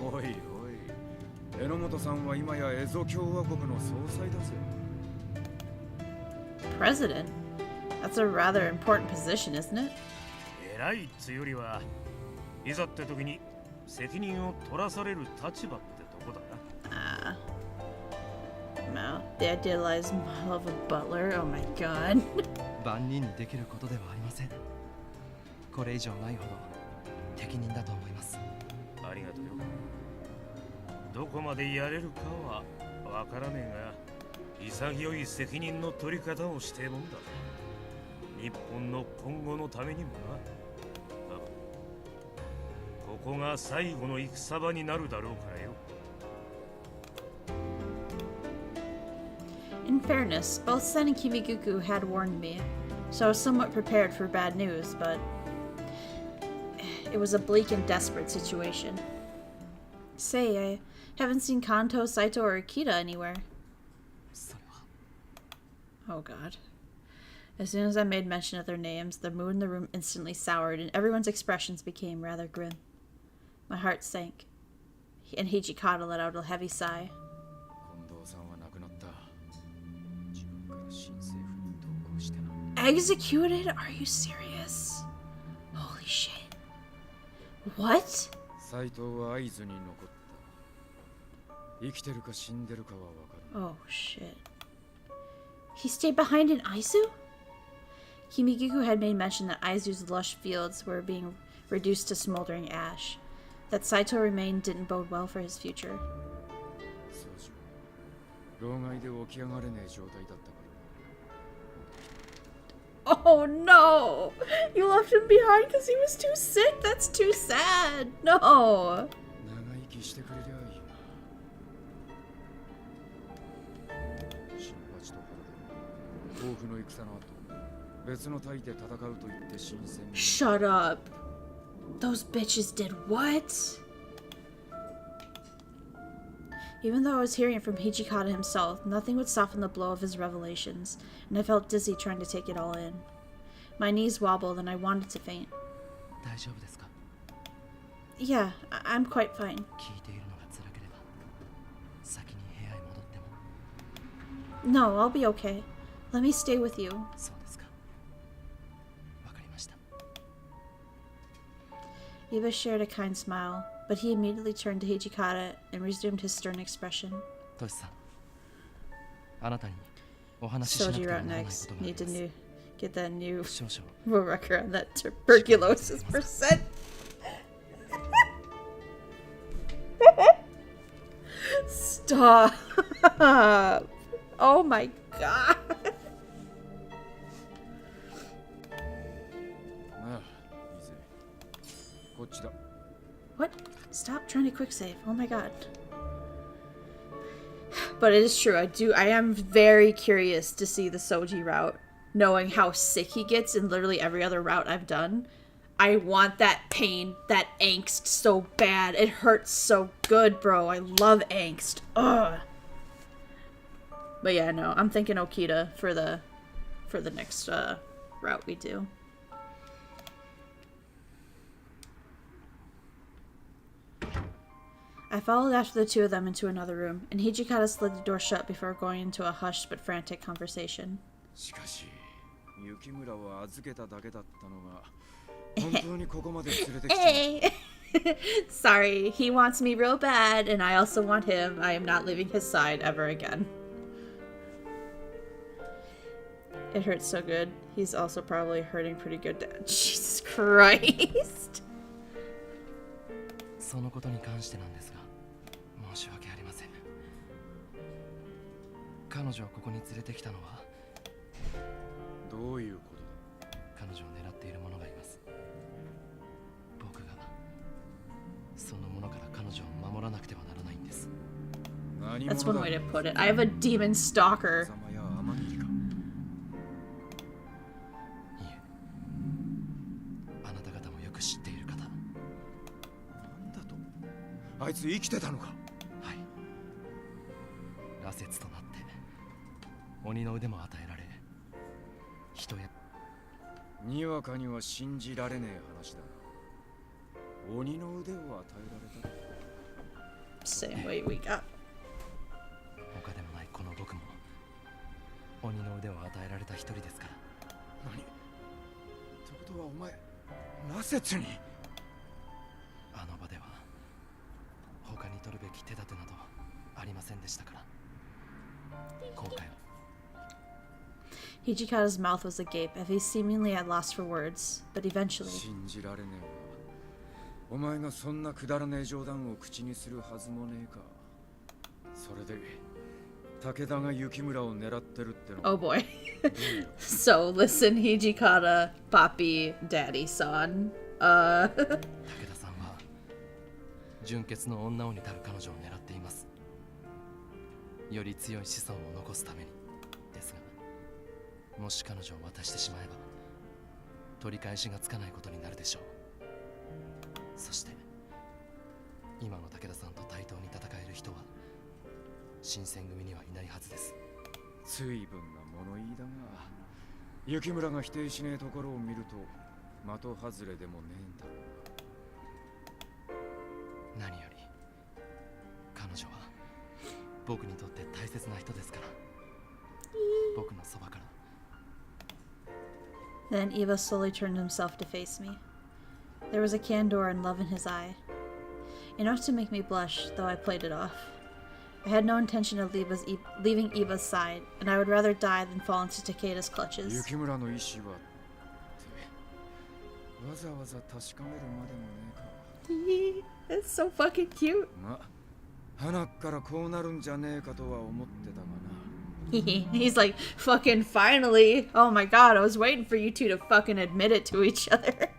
おいおい、榎本さんは今やエゾ共和国の総裁だぜ。 President? That's a rather important position, isn't it? 偉いっつよりはいざって時に責任を取らされる立場ってとこだな。No. The idealized model of a butler? Oh my god. 万人にできることではありません。これ以上ないほど適任だと思います。ありがとうよ。どこまでやれるかはわからねえが、潔い責任の取り方をしてもんだ。日本の今後のためにもな。ここが最後の戦場になるだろうからよ。 In fairness, both Sen and Kimiguku had warned me, so I was somewhat prepared for bad news, but it was a bleak and desperate situation. Say, I haven't seen Kanto, Saito, or Akita anywhere. それは Oh god. As soon as I made mention of their names, the mood in the room instantly soured, and everyone's expressions became rather grim. My heart sank, and Hijikata let out a heavy sigh. 近藤さんは亡くなった。自分から新政府に同行してな。 Executed? Are you serious? Holy shit. What? 斎藤は会津に残った。生きてるか死んでるかはわからない。 Oh shit. He stayed behind in Aizu? Kimiguku had made mention that Aizu's lush fields were being reduced to smoldering ash. That Saito remained didn't bode well for his future. そうじゃ。老害で起き上がれねえ状態だったから。 Oh no! You left him behind because he was too sick? That's too sad! No! 長生きしてくれりゃいいな。新八と原田、甲府の戦の後、別の隊で戦うと言って新戦に。 Shut up! Those bitches did what? Even though I was hearing it from Hijikata himself, nothing would soften the blow of his revelations, and I felt dizzy trying to take it all in. My knees wobbled and I wanted to faint. 大丈夫ですか。 Yeah, I'm quite fine. 聞いているのが辛ければ No, I'll be okay. Let me stay with you. そうですか。わかりました。 Iba shared a kind smile, but he immediately turned to Hijikata and resumed his stern expression. トシさん、あなたにお話ししなく Soji ては route ならないこ next. とがあり Need to ます get that new 少々 world record on that tuberculosis percent. Stop. Oh my god. ああ、いいぜ。こっちだ。 What? Stop trying to quick save. Oh my god. But it is true. I am very curious to see the Soji route, knowing how sick he gets in literally every other route I've done. I want that pain, that angst so bad. It hurts so good, bro. I love angst. Ugh. But yeah, no, I'm thinking Okita for the next route we do. I followed after the two of them into another room, and Hijikata slid the door shut before going into a hushed but frantic conversation. しかし、雪村を預けただけだったのが、本当にここまで連れてきた。Hey! Sorry, he wants me real bad, and I also want him. I am not leaving his side ever again. It hurts so good. He's also probably hurting pretty good. Jesus Christ! そのことに関してなんですが、申し訳ありません。彼女をここに連れてきたのは、どういうことだ。彼女を狙っている者がいます。僕がその者から彼女を守らなくてはならないんです。何 That's 者 one だ。 way to put it. I have a demon stalker. 風間や天霧か。いえ、あなた方もよく知っている方。なんだと。あいつ生きてたのか。はい。羅刹となって鬼の腕も与えられ、人やにわかには信じられねえ話だな。鬼の腕を与えられた。 Same way we got. 他でもないこの僕も鬼の腕を与えられた一人ですから。何？ってことはお前、羅刹に。あの場では他に取るべき手立てなどありませんでしたから。後悔を。 Hijikata's mouth was agape, as he seemingly at loss for words, but eventually. 信じられねえわ。お前がそんなくだらねえ冗談を口にするはずもねえか。それで武田が雪村を狙ってるっての。 Oh boy. So listen, Hijikata, Papi, Daddy, son. 武田さんは純潔の女をにたる彼女を狙っています。より強い子孫を残すためにですが、もし彼女を渡してしまえば取り返しがつかないことになるでしょう。そして今の武田さんと対等に戦える人は新選組にはいないはずです。随分な物言いだが、雪村が否定しねえところを見ると的外れでもねえんだろう。何より彼女は僕にとって大切な人ですから。僕のそばから。 Then Eva slowly turned himself to face me. There was a candor and love in his eye. Enough to make me blush, though I played it off. I had no intention of leaving Eva's side, and I would rather die than fall into Takeda's clutches. 雪村の意志はってわざわざ確かめるまでもねえか。 It's so fucking cute. ま、鼻っからこうなるんじゃねえかとは思ってたがな。He's like, fucking finally. Oh my god, I was waiting for you two to fucking admit it to each other.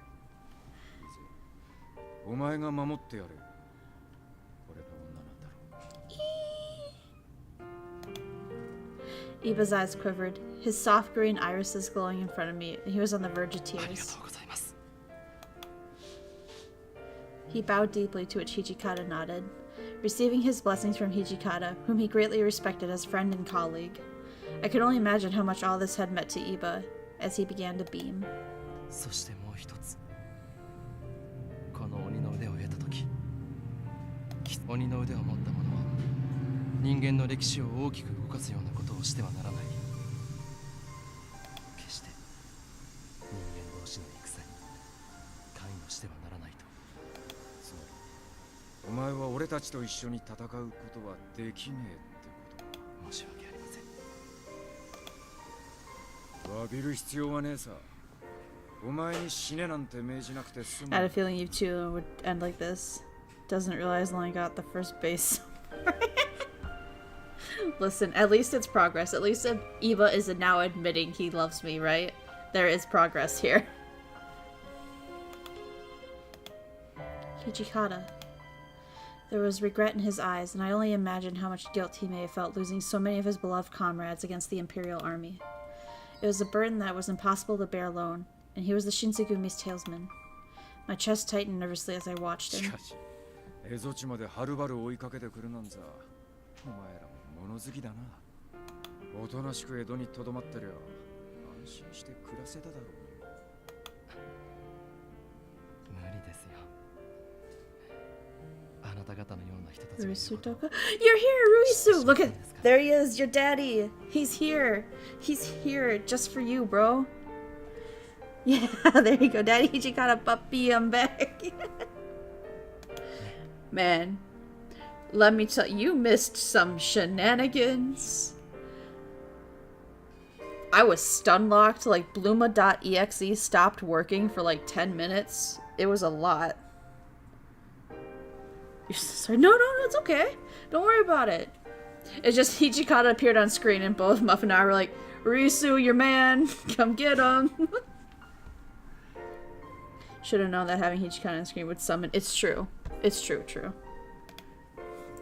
お前が守ってやれ。俺が女なんだろう。 Eva's eyes quivered, his soft green irises glowing in front of me, and he was on the verge of ありが tears. とうございます。 He bowed deeply, to which Hijikata nodded, receiving his blessings from Hijikata, whom he greatly respected as friend and colleague. I could only imagine how much all this had meant to Iba, as he began to beam. そしてもう一つ、この鬼の腕を得たとき、鬼の腕を持った者は人間の歴史を大きく動かすようなことをしてはならない。決して人間同士の戦に関与してはならないと。つまりお前は俺たちと一緒に戦うことはできねえってこと。申し訳ありません。詫びる必要はねえさ。お前に死ねなんて命じなくて済む。 I had a feeling you two would end like this. Doesn't realize I only got the first base. Listen, at least it's progress. At least Eva is now admitting he loves me, right? There is progress here. Hijikata. There was regret in his eyes, and I only imagined how much guilt he may have felt losing so many of his beloved comrades against the Imperial Army. It was a burden that was impossible to bear alone, and he was the Shinsegumi's talesman. My chest tightened nervously as I watched し him. かし蝦夷地まではるばる追いかけてくるなんざお前らも物好きだな。おとなしく江戸にとどまってりゃ安心して暮らせただろう。無理ですよ。あなた方のような人たちがいる Ruisu ことを Doka. You're here, Ruisu! Look at, there he is, your daddy. He's here. He's here just for you, bro. Yeah, there you go, Daddy Hijikata puppy, I'm back. Man, let me tell you, missed some shenanigans. I was stun locked, like Bluma.exe stopped working for like 10 minutes. It was a lot. You're sorry. No, it's okay. Don't worry about it. It's just Hijikata appeared on screen and both Muff and I were like, Risu, your man, come get him. Should have known that having Hijikata on screen would summon. It's true. It's true.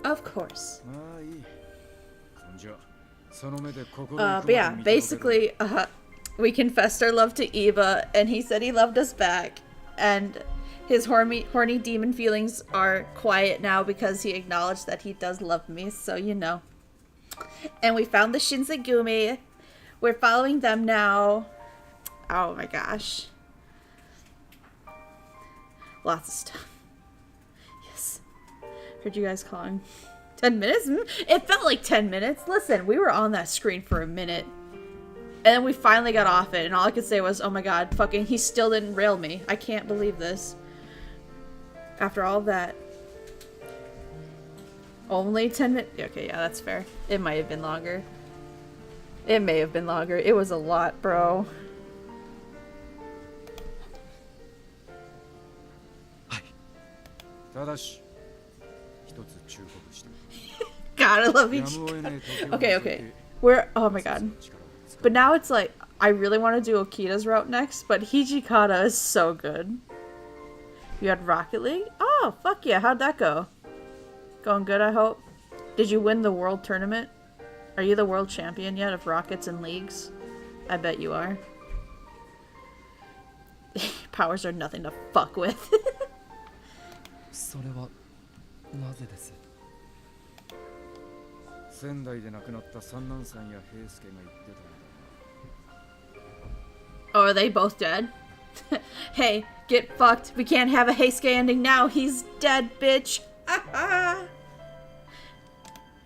Of course. まあいい。そんじゃその目で心を But yeah, basically, we confessed our love to Eva, and he said he loved us back. And his horny demon feelings are quiet now because he acknowledged that he does love me, so you know. And we found the Shinsegumi. We're following them now. Oh my gosh. Lots of stuff. Yes. Heard you guys calling. 10 minutes? It felt like 10 minutes. Listen, we were on that screen for a minute. And then we finally got off it, and all I could say was, oh my god, fucking, he still didn't rail me. I can't believe this. After all that. Only 10 minutes? Okay, yeah, that's fair. It might have been longer. It may have been longer. It was a lot, bro. ただし一つ忠告して God, I love each. Okay. We're, oh my god. But now it's like, I really want to do Okita's route next, but Hijikata is so good. You had Rocket League? Oh, fuck yeah. How'd that go? Going good, I hope. Did you win the world tournament? Are you the world champion yet of rockets and leagues? I bet you are. Powers are nothing to fuck with. それはなぜです？仙台で亡くなった三男さんや平介が言ってたんだ。 Oh, are they both dead? Hey, get fucked. We can't have a Heisuke ending now. He's dead, bitch.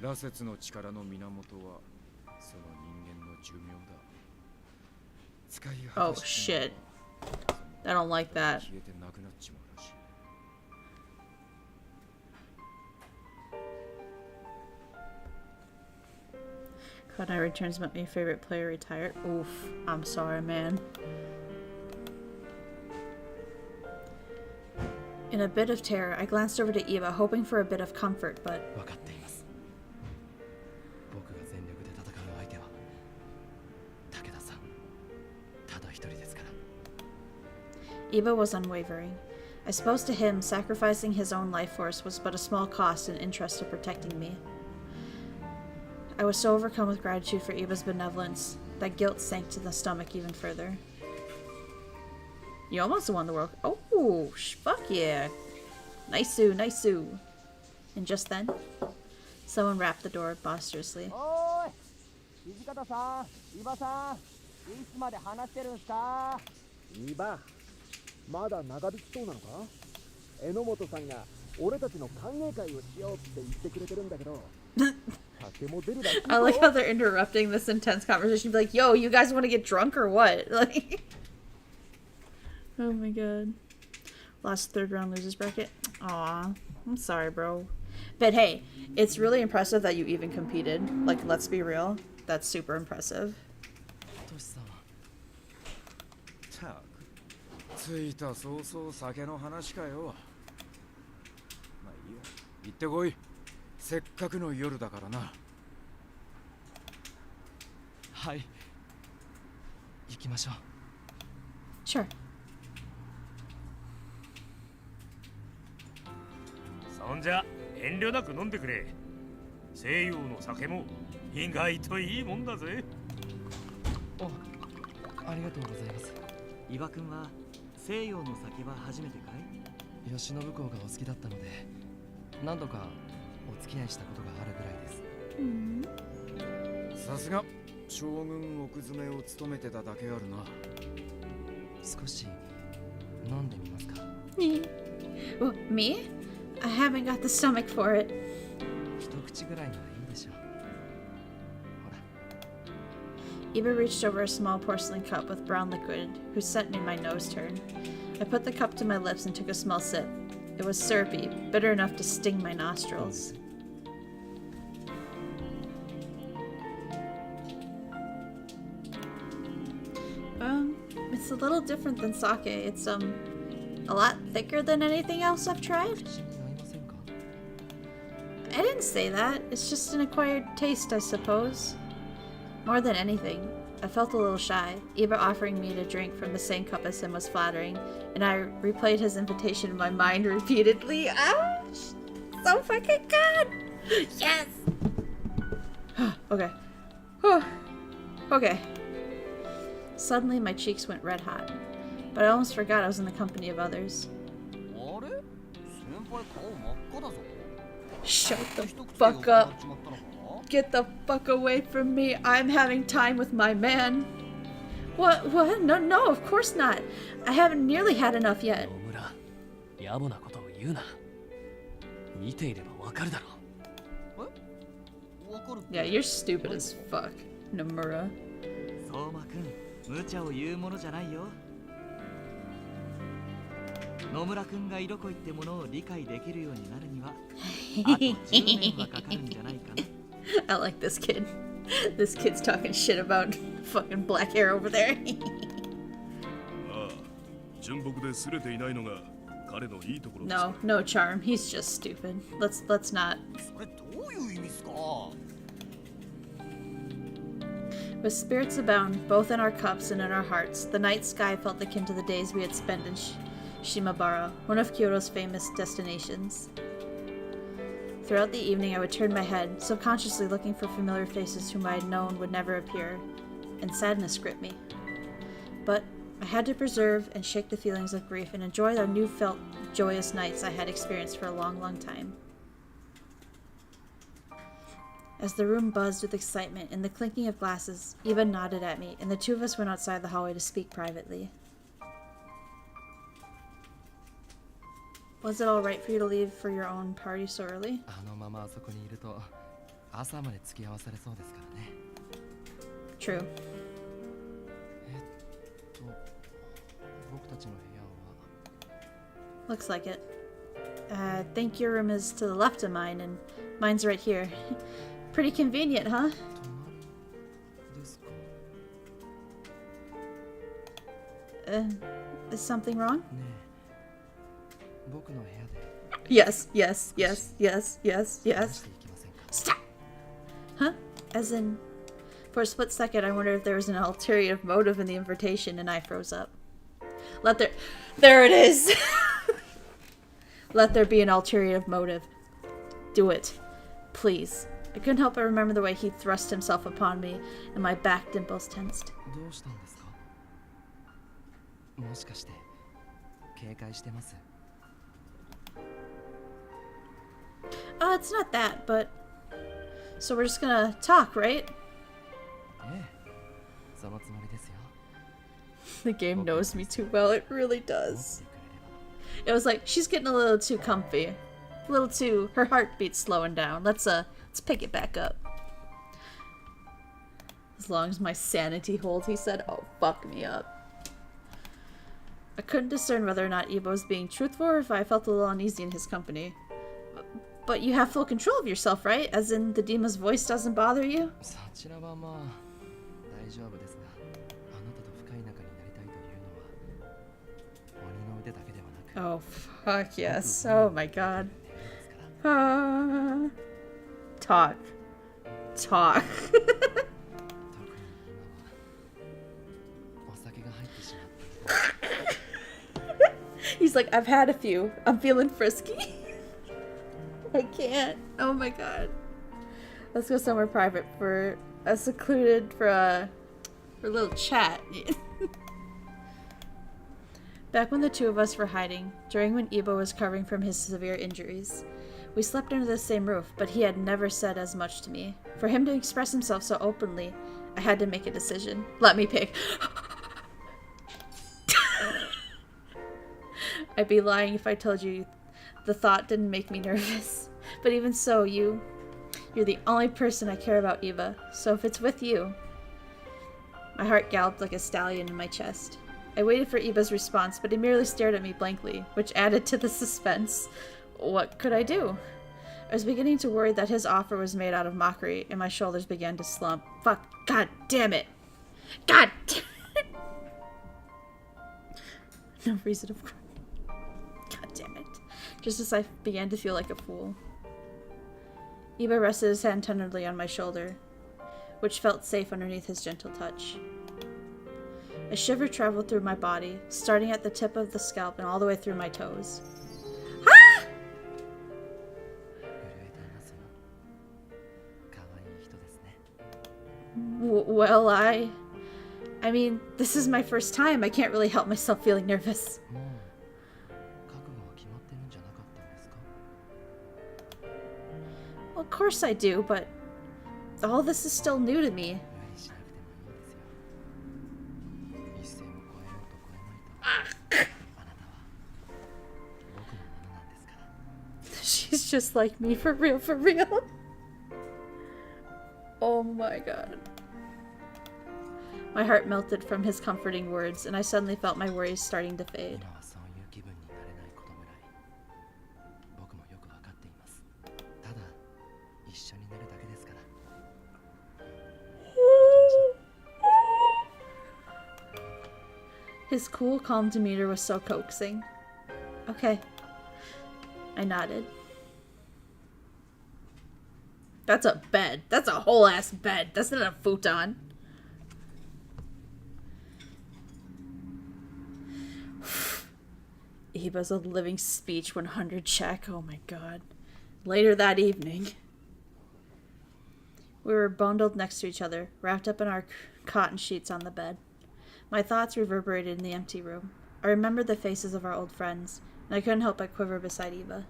羅刹の力の源はその人間の寿命だ。使い果 Oh たして shit. I don't like that. 消えてなくなっちまうらしい。 Cloud Knight returns, but my favorite player retired. Oof. I'm sorry, man. In a bit of terror, I glanced over to Eva, hoping for a bit of comfort, but 分かっています。僕が全力で戦う相手は武田さんただ一人ですから。 Eva was unwavering. I suppose to him, sacrificing his own life force was but a small cost in interest of protecting me. I was so overcome with gratitude for Eva's benevolence that guilt sank to the stomach even further. You almost won the world. Oh, fuck yeah. Nice-oo. And just then, someone rapped the door boisterously. おーい、土方さん、伊庭さん、いつまで話してるんすか？伊庭、まだ長引きそうなのか？榎本さんが俺たちの歓迎会をしようって言ってくれてるんだけど。酒も出るらしいぞ。 I like how they're interrupting this intense conversation. Be like, yo, you guys want to get drunk or what? Like, oh my god. Last third round losers bracket. Aw, I'm sorry, bro. But hey, it's really impressive that you even competed. Like, let's be real. That's super impressive. トシさんたく着いた早々酒の話かよ。まあいいや、行ってこい。せっかくの夜だからな。はい行きましょう。 Sure. そんじゃ遠慮なく飲んでくれ。西洋の酒も意外といいもんだぜ。ありがとうございます。伊庭くんは西洋の酒は初めてかい？慶喜公がお好きだったので何度かお付き合いしたことがあるぐらいです。さすが将軍奥詰めを務めてただけあるな。少し飲んでみますか？ Well, me? I haven't got the stomach for it. 一口ぐらいならいいでしょう。ほら。 Eva reached over a small porcelain cup with brown liquid, whose scent made my nose turn. I put the cup to my lips and took a small sip. It was syrupy, bitter enough to sting my nostrils. It's a little different than sake. It's a lot thicker than anything else I've tried. 口に合いませんか？ I didn't say that. It's just an acquired taste, I suppose. More than anything, I felt a little shy. Eva offering me to drink from the same cup as him was flattering, and I replayed his invitation in my mind repeatedly. Ouch! So fucking good! Yes! Okay. Okay. Suddenly, my cheeks went red hot, but I almost forgot I was in the company of others. あれ？先輩顔真っ赤だぞ。 Shut the fuck up. Get the fuck away from me. I'm having time with my man. What? No, of course not. I haven't nearly had enough yet. 野暮なことを言うな。見ていればわかるだろう。わかる。 Yeah, you're stupid as fuck, Nomura. 相馬くん、無茶を言うものじゃないよ。野村くんが色恋ってものを理解できるようになるにはあと10年はかかるんじゃないかな。I like this kid. This kid's talking shit about fucking black hair over there. ああ、純朴ですれていないのが彼のいいところです。 No charm. He's just stupid. Let's not. それどういう意味っすか？ With spirits abound, both in our cups and in our hearts, the night sky felt akin to the days we had spent in Shimabara, one of Kyoto's famous destinations. Throughout the evening, I would turn my head, subconsciously looking for familiar faces whom I had known would never appear, and sadness gripped me. But I had to preserve and shake the feelings of grief and enjoy the new-felt joyous nights I had experienced for a long, long time. As the room buzzed with excitement and the clinking of glasses, Eva nodded at me, and the two of us went outside the hallway to speak privately. Was it all right for you to leave for your own party so early? あのままあそこにいると朝まで付き合わされそうですからね。 True. 僕たちの部屋は Looks like it. I think your room is to the left of mine, and mine's right here. Pretty convenient, huh? 隣ですか？ Is something wrong? ねえ、僕の部屋で Yes. 話していきませんか？ Stop! Huh? As in, for a split second, I wondered if there was an ulterior motive in the invitation, and I froze up. There it is! Let there be an ulterior motive. Do it. Please. I couldn't help but remember the way he thrust himself upon me, and my back dimples tensed. どうしたんですか？もしかして警戒してます？ It's not that, but... So we're just gonna talk, right? ええ、そのつもりですよ。 The game knows me too well, it really 持っ does. てくれれば。 It was like, she's getting a little too comfy. A little too... Her heartbeat's slowing down. Let's pick it back up. as long as my sanity holds, he said. Oh, fuck me up. I couldn't discern whether or not Ibo was being truthful or if I felt a little uneasy in his company. But you have full control of yourself, right? As in, the Dima's voice doesn't bother you? そちらはまあ大丈夫ですが、あなたと深い仲になりたいというのは鬼の腕だけではなく。 Oh, fuck yes. Oh my god. Talk. Talk. He's like, I've had a few. I'm feeling frisky. I can't. Oh my god. Let's go somewhere private for a secluded for a little chat. Back when the two of us were hiding, during when Ibo was recovering from his severe injuries, we slept under the same roof, but he had never said as much to me. For him to express himself so openly, I had to make a decision. Let me pick. I'd be lying if I told you the thought didn't make me nervous. But even so, you're the only person I care about, Eva. So if it's with you... My heart galloped like a stallion in my chest. I waited for Eva's response, but he merely stared at me blankly, which added to the suspense. What could I do? I was beginning to worry that his offer was made out of mockery, and my shoulders began to slump. Fuck. God damn it. God damn it. No reason of crying. God damn it. Just as I began to feel like a fool. Eva rested his hand tenderly on my shoulder, which felt safe underneath his gentle touch. A shiver traveled through my body, starting at the tip of the scalp and all the way through my toes. Ah! Well, I mean, this is my first time. I can't really help myself feeling nervous. Well, of course I do, but all this is still new to me. She's just like me, for real, for real. Oh my god. My heart melted from his comforting words, and I suddenly felt my worries starting to fade. His cool, calm demeanor was so coaxing. Okay. I nodded. That's a bed. That's a whole ass bed. That's not a futon. Iba's a living speech 100 check. Oh my god. Later that evening. We were bundled next to each other, wrapped up in our cotton sheets on the bed. My thoughts reverberated in the empty room. I remembered the faces of our old friends, and I couldn't help but quiver beside Eva.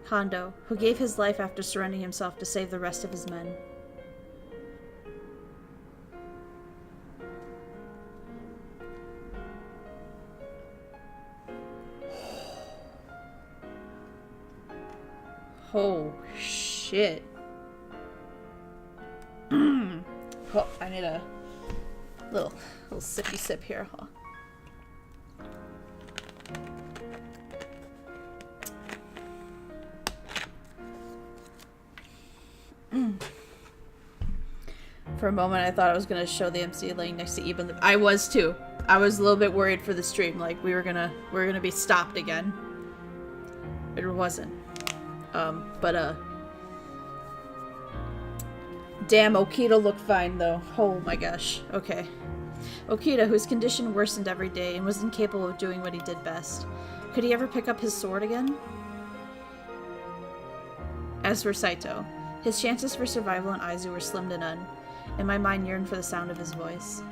Kondo, who gave his life after surrendering himself to save the rest of his men. Oh, shit. Oh, I need a little sippy sip here, huh? For a moment, I thought I was gonna show the MC laying next to Eva. I was too. I was a little bit worried for the stream, like we were gonna be stopped again. It wasn't. Damn, Okita looked fine though. Oh my gosh. Okay. Okita, whose condition worsened every day and was incapable of doing what he did best. Could he ever pick up his sword again? As for Saito, his chances for survival in Aizu were slim to none, and my mind yearned for the sound of his voice.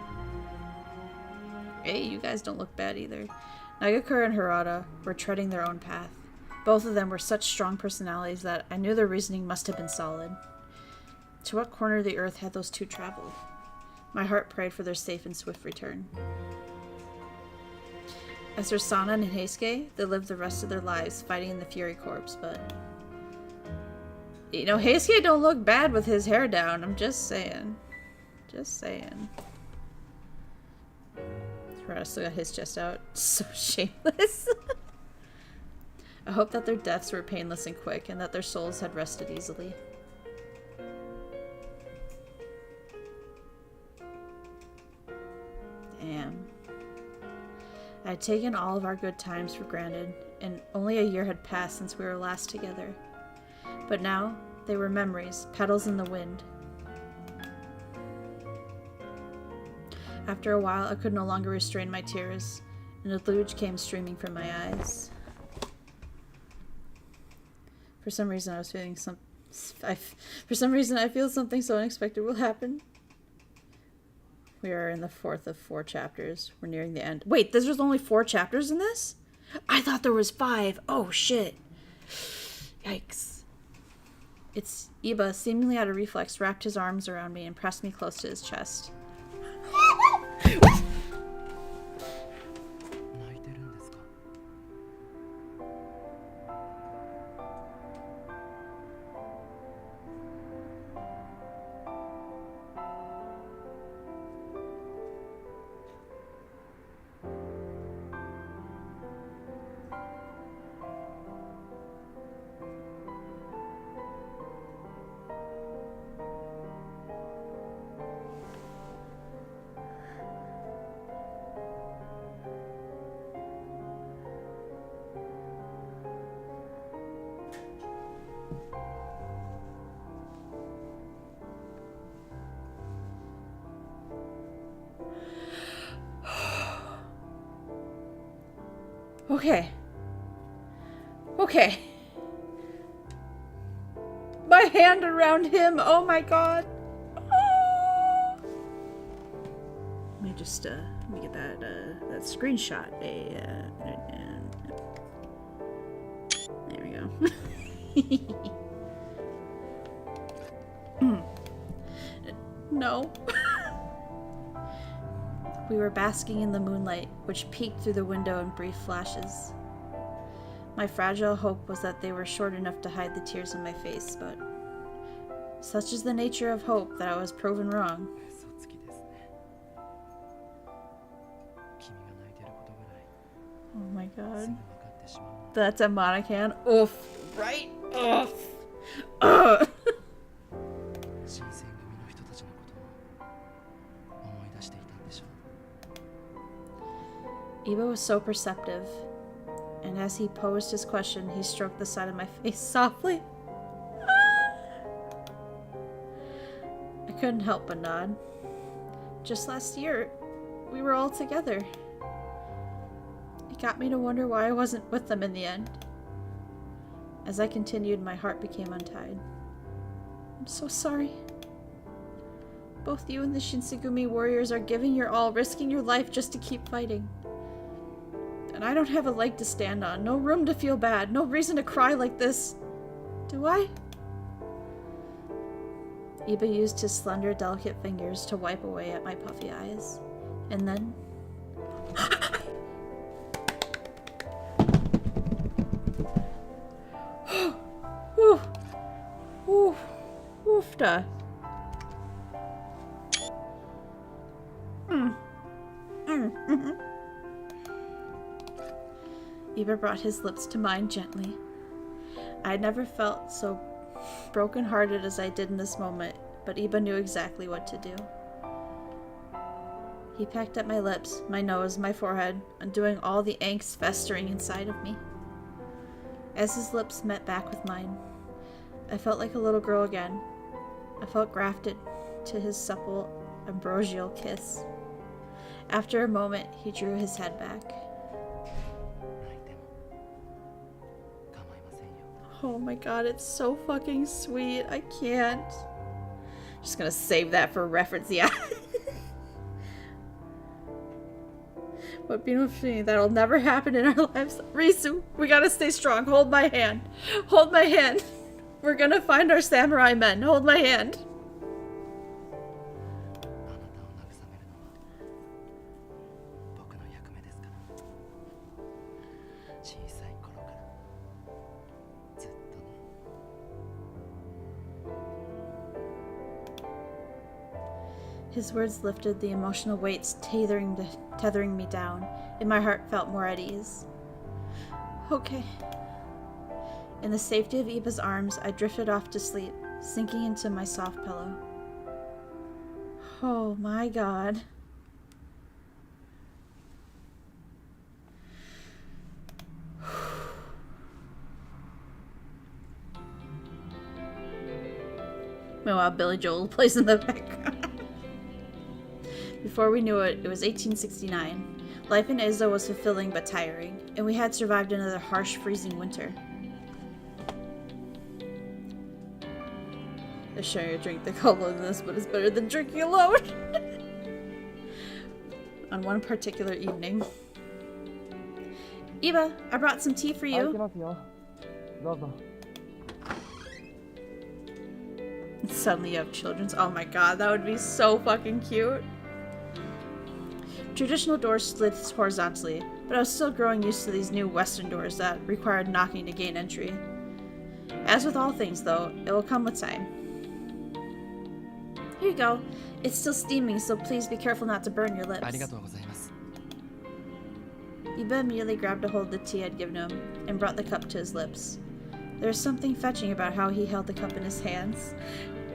Hey, you guys don't look bad either. Nagakura and Harada were treading their own path. Both of them were such strong personalities that I knew their reasoning must have been solid. To what corner of the earth had those two traveled? My heart prayed for their safe and swift return. As for Sana and Heisuke, they lived the rest of their lives fighting in the Fury Corps, but You know, Heisuke don't look bad with his hair down. I'm just saying. Just saying. I still got his chest out. So shameless. I hope that their deaths were painless and quick, and that their souls had rested easily. Damn. I had taken all of our good times for granted, and only a year had passed since we were last together. But now, they were memories, petals in the wind. After a while, I could no longer restrain my tears, and a deluge came streaming from my eyes. For some reason, I feel something so unexpected will happen. We are in the 4th of 4 chapters. We're nearing the end. Wait, there's only 4 chapters in this? I thought there was 5. Oh, shit. Yikes. It's Iba, seemingly out of reflex, wrapped his arms around me and pressed me close to his chest. Okay. Okay. My hand around him. Oh my god. Oh. Let me just let me get that screenshot. There we go. No. We were basking in the moonlight, which peeked through the window in brief flashes. My fragile hope was that they were short enough to hide the tears on my face, but such is the nature of hope that I was proven wrong. Oh my god. That's a Monacan. Oof. Right? Oof. Ugh. Iba was so perceptive, and as he posed his question, he stroked the side of my face softly. I couldn't help but nod. Just last year, we were all together. It got me to wonder why I wasn't with them in the end. As I continued, my heart became untied. I'm so sorry. Both you and the Shinsengumi warriors are giving your all, risking your life just to keep fighting. And I don't have a leg to stand on, no room to feel bad, no reason to cry like this. Do I? Iba used his slender, delicate fingers to wipe away at my puffy eyes. And then... Woo! Woo! Woofda! Iba brought his lips to mine gently. I had never felt so broken-hearted as I did in this moment, but Iba knew exactly what to do. He pecked at my lips, my nose, my forehead, undoing all the angst festering inside of me. As his lips met back with mine, I felt like a little girl again. I felt grafted to his supple, ambrosial kiss. After a moment, he drew his head back. Oh my god, it's so fucking sweet. I can't. Just gonna save that for reference, yeah. What beautiful, that'll never happen in our lives. Risu, we gotta stay strong. Hold my hand. Hold my hand. We're gonna find our samurai men. Hold my hand. His words lifted the emotional weights tethering me down, and my heart felt more at ease. Okay. In the safety of Iba's arms, I drifted off to sleep, sinking into my soft pillow. Oh my god. Meanwhile, Billy Joel plays in the background. Before we knew it, it was 1869. Life in Edo was fulfilling but tiring, and we had survived another harsh, freezing winter. They're sharing a drink they call this, but it's better than drinking alone. On one particular evening. Iba, I brought some tea for you. Suddenly you have children's. Oh my god, that would be so fucking cute. Traditional doors slid horizontally, but I was still growing used to these new Western doors that required knocking to gain entry. As with all things, though, it will come with time. Here you go. It's still steaming, so please be careful not to burn your lips. Iba immediately grabbed a hold of the tea I'd given him and brought the cup to his lips. There was something fetching about how he held the cup in his hands.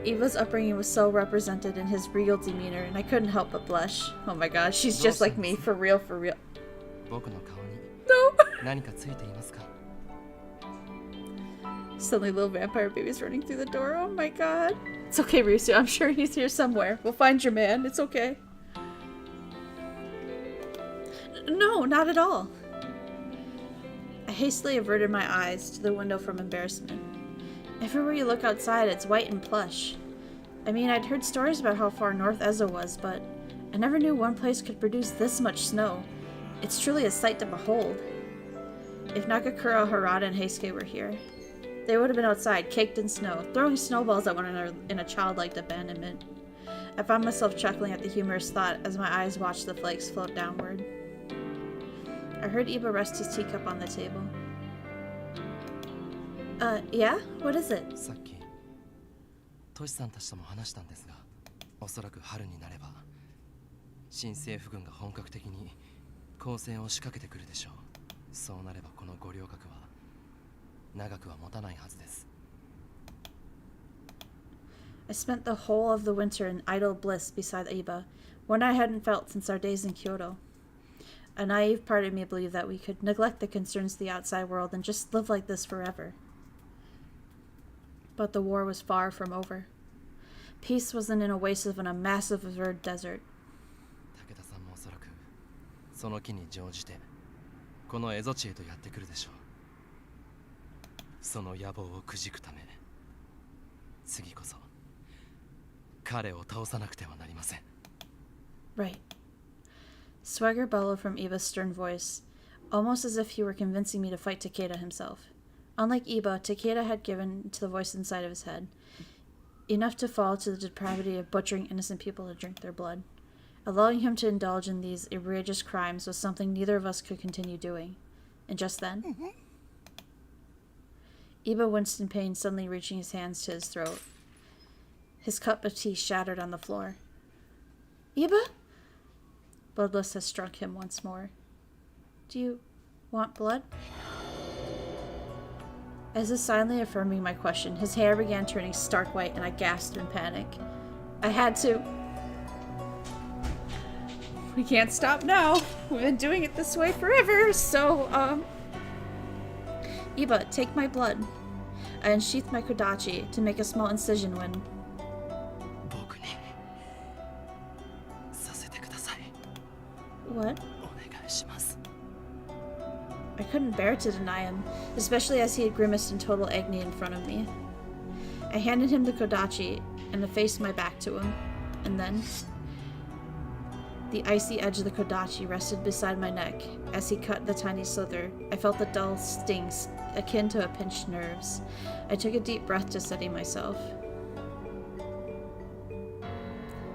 Iba's upbringing was so represented in his regal demeanor, and I couldn't help but blush. Oh my god, she's just like me, for real, for real. No! Suddenly little vampire baby's running through the door. Oh my god. It's okay, Ryusu. I'm sure he's here somewhere. We'll find your man. It's okay. No, not at all. I hastily averted my eyes to the window from embarrassment. Everywhere you look outside, it's white and plush. I mean, I'd heard stories about how far north Ezo was, but I never knew one place could produce this much snow. It's truly a sight to behold. If Nakakura, Harada, and Heisuke were here, they would have been outside, caked in snow, throwing snowballs at one another in a childlike abandonment. I found myself chuckling at the humorous thought as my eyes watched the flakes float downward. I heard Iba rest his teacup on the table. Yeah? What is it? さっきトシさんたちとも話したんですが、おそらく春になれば新政府軍が本格的に攻勢を仕掛けてくるでしょう。そうなればこの五稜郭は長くは持たないはずです。I spent the whole of the winter in idle bliss beside Iba, one I hadn't felt since our days in Kyoto. A naive part of me believed that we could neglect the concerns of the outside world and just live like this forever. But the war was far from over. Peace wasn't an oasis in a massive arid desert. 武田さんもおそらくその機に乗じてこの蝦夷地へとやってくるでしょう。その野望をくじくため、次こそ彼を倒さなくてはなりません。Right. Swagger bellowed from Iba's stern voice, almost as if he were convincing me to fight Takeda himself. Unlike Iba, Takeda had given to the voice inside of his head enough to fall to the depravity of butchering innocent people to drink their blood. Allowing him to indulge in these egregious crimes was something neither of us could continue doing. And just then, Iba winced in pain, suddenly reaching his hands to his throat. His cup of tea shattered on the floor. Iba? Bloodlust has struck him once more. Do you want blood? As if silently affirming my question, his hair began turning stark white and I gasped in panic. I had to. We can't stop now. We've been doing it this way forever, so, Iba, take my blood. I unsheathed my kodachi to make a small incision when... What? I couldn't bear to deny him, especially as he had grimaced in total agony in front of me. I handed him the kodachi and faced my back to him, and then... The icy edge of the kodachi rested beside my neck. As he cut the tiny slither, I felt the dull stings akin to a pinched nerves. I took a deep breath to steady myself.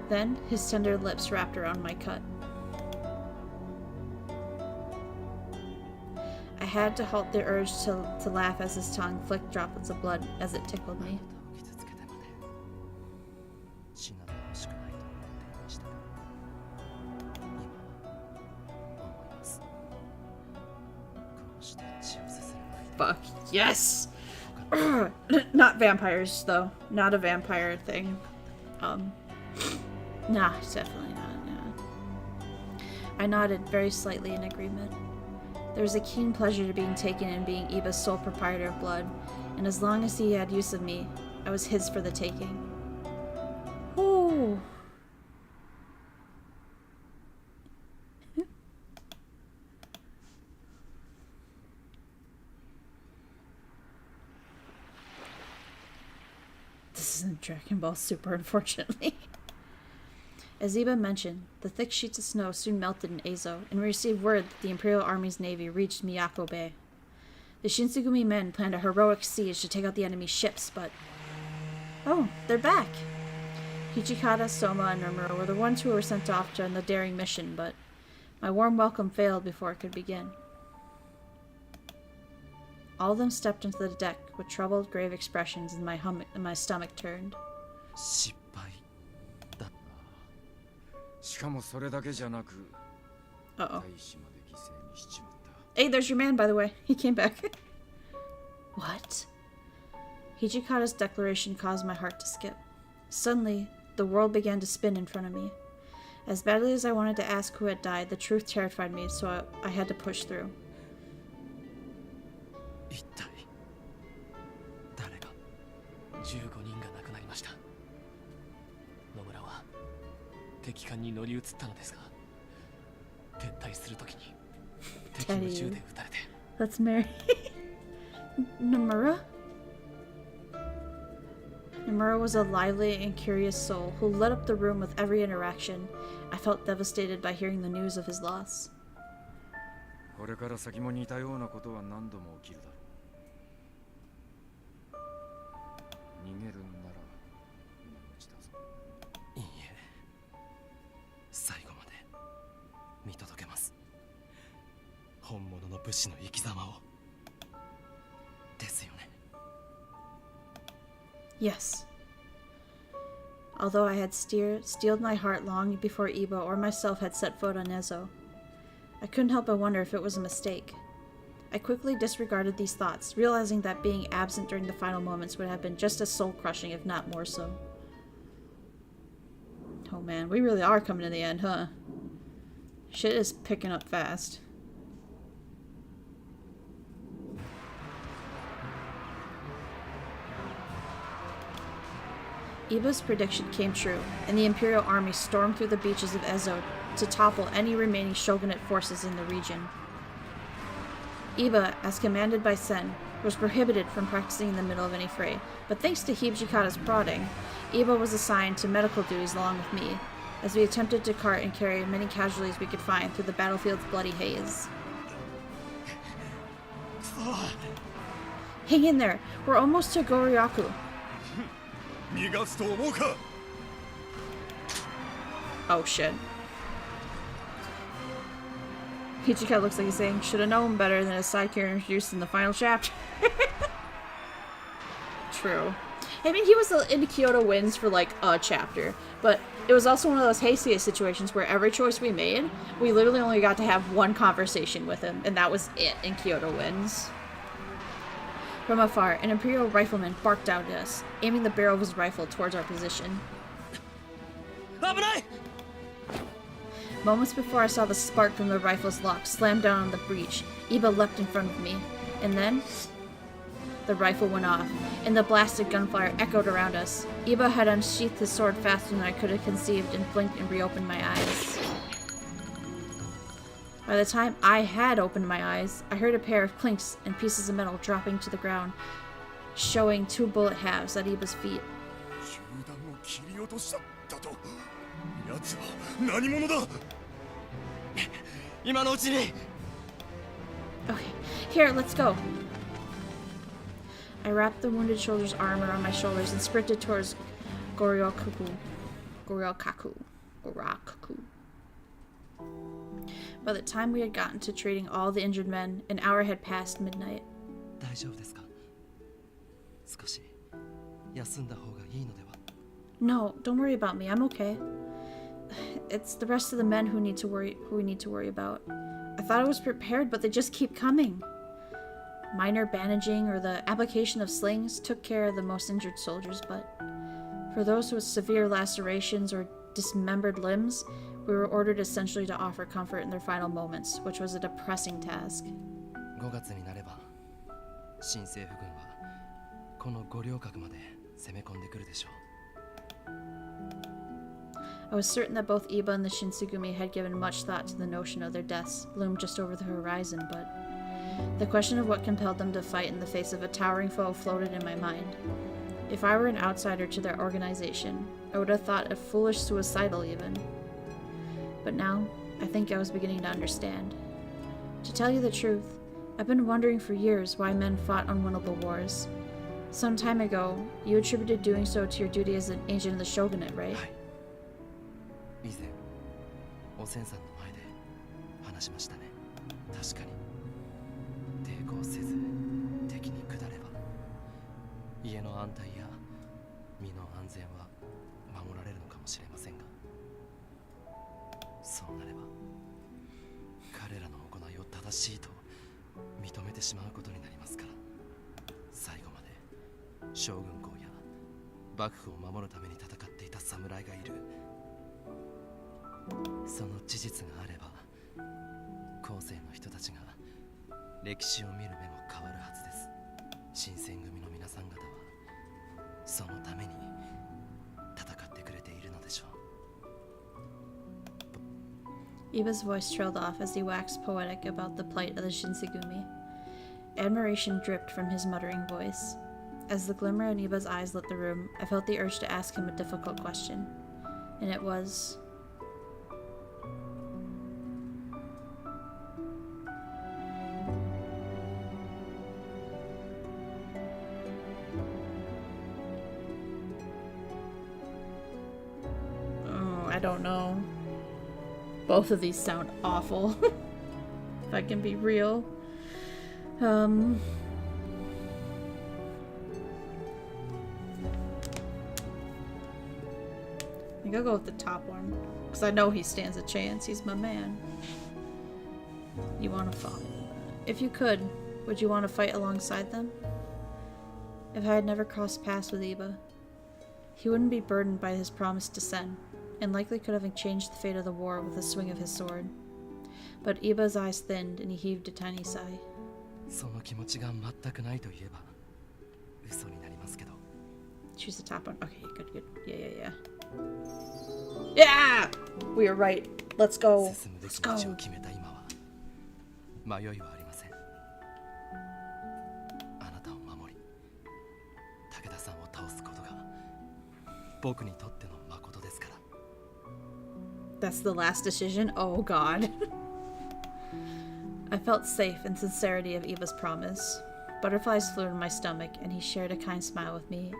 Then, his tender lips wrapped around my cut. I had to halt the urge to laugh as his tongue flicked droplets of blood as it tickled me. したか。今思います。こうして血をすする Fuck yes. Not vampires though. Not a vampire thing. Nah, definitely not. Nah. I nodded very slightly in agreement. There was a keen pleasure to being taken in being Iba's sole proprietor of blood, and as long as he had use of me, I was his for the taking. Ooh. This isn't Dragon Ball Super, unfortunately. As Iba mentioned, the thick sheets of snow soon melted in Ezo, and we received word that the Imperial Army's navy reached Miyako Bay. The Shinsengumi men planned a heroic siege to take out the enemy's ships, but... Oh, they're back! Hijikata, Soma, and Nomura were the ones who were sent off on the daring mission, but my warm welcome failed before it could begin. All of them stepped onto the deck with troubled, grave expressions, and my stomach turned. 失敗だ。しかもそれだけじゃなく、 Uh-oh. 大使まで犠牲にしちまった。 Hey, there's your man, by the way. He came back. What? Hijikata's declaration caused my heart to skip. Suddenly, the world began to spin in front of me. As badly as I wanted to ask who had died, the truth terrified me, so I had to push through. 一体誰が15人が亡くなりました。野村は敵艦に乗り移ったのですが、撤退するときに敵の銃で撃たれて。Let's marry Nomura? Nomura was a lively and curious soul who lit up the room with every interaction. I felt devastated by hearing the news of his loss. これから先も似たようなことは何度も起きるだろう。逃げるんなら今のうちだぞ。いいえ、最後まで見届けます。本物の武士の生き様を。ですよね。Yes. Although I had steeled my heart long before Iba or myself had set foot on Ezo, I couldn't help but wonder if it was a mistake. I quickly disregarded these thoughts, realizing that being absent during the final moments would have been just as soul-crushing, if not more so. Oh man, we really are coming to the end, huh? Shit is picking up fast. Iba's prediction came true, and the Imperial Army stormed through the beaches of Ezo to topple any remaining shogunate forces in the region. Iba, as commanded by Sen, was prohibited from practicing in the middle of any fray, but thanks to Hijikata's prodding, Iba was assigned to medical duties along with me, as we attempted to cart and carry many casualties we could find through the battlefield's bloody haze. Hang in there, we're almost to Goryaku. Oh shit. Hijikata looks like he's saying, should have known better than a side character introduced in the final chapter. True. I mean, he was in Kyoto Wins for like a chapter, but it was also one of those hasty situations where every choice we made, we literally only got to have one conversation with him, and that was it in Kyoto Wins. From afar, an Imperial rifleman barked out at us, aiming the barrel of his rifle towards our position. Moments before I saw the spark from the rifle's lock slam down on the breech, Iba leapt in front of me, and then the rifle went off, and the blasted gunfire echoed around us. Iba had unsheathed his sword faster than I could have conceived and blinked and reopened my eyes. By the time I had opened my eyes, I heard a pair of clinks and pieces of metal dropping to the ground, showing 2 bullet halves at Iba's feet. Okay, here, let's go. I wrapped the wounded soldier's arm around my shoulders and sprinted towards Goryokaku. By the time we had gotten to treating all the injured men, an hour had passed midnight. No, don't worry about me. I'm okay. it's the rest of the men who we need to worry about. I thought I was prepared, but they just keep coming. Minor bandaging or the application of slings took care of the most injured soldiers, but for those with severe lacerations or dismembered limbs, we were ordered essentially to offer comfort in their final moments, which was a depressing task. 5月になれば新政府軍はこの五稜郭まで攻め込んでくるでしょう。 I was certain that both Iba and the Shinsengumi had given much thought to the notion of their deaths loomed just over the horizon, but the question of what compelled them to fight in the face of a towering foe floated in my mind. If I were an outsider to their organization, I would have thought it foolish, suicidal even. But now, I think I was beginning to understand. To tell you the truth, I've been wondering for years why men fought unwinnable wars. Some time ago, you attributed doing so to your duty as an agent of the shogunate, right? 以前おせんさんの前で話しましたね。確かに抵抗せず敵に下れば家の安泰や身の安全は守られるのかもしれませんが、そうなれば彼らの行いを正しいと認めてしまうことになりますから、最後まで将軍公や幕府を守るために戦っていた侍がいる、その事実があれば後世の人たちが歴史を見る目も変わるはずです。新選組の皆さん方はそのために戦ってくれているのでしょう。 Iba's voice trailed off as he waxed poetic about the plight of the Shinsengumi. Admiration dripped from his muttering voice. As the glimmer in Iba's eyes lit the room, I felt the urge to ask him a difficult question. And it was... I don't know. Both of these sound awful. If I can be real. I think I'll go with the top one. Because I know he stands a chance. He's my man. You want to fight? If you could, would you want to fight alongside them? If I had never crossed paths with Iba, he wouldn't be burdened by his promised descent, and likely could have changed the fate of the war with a swing of his sword. But Iba's eyes thinned, and he heaved a tiny sigh. その気持ちが全くないと言えば嘘になりますけど。 Choose the top one. Okay, good. Yeah. Yeah! We were right. Let's go. 進むべ Let's き道 go. を決めた今は迷いはありません。あなたを守り、武田さんを倒すことが僕にとっての誠ですから。 That's the last decision? Oh god. I felt safe in sincerity of Eva's promise. Butterflies flew in my stomach, and he shared a kind smile with me,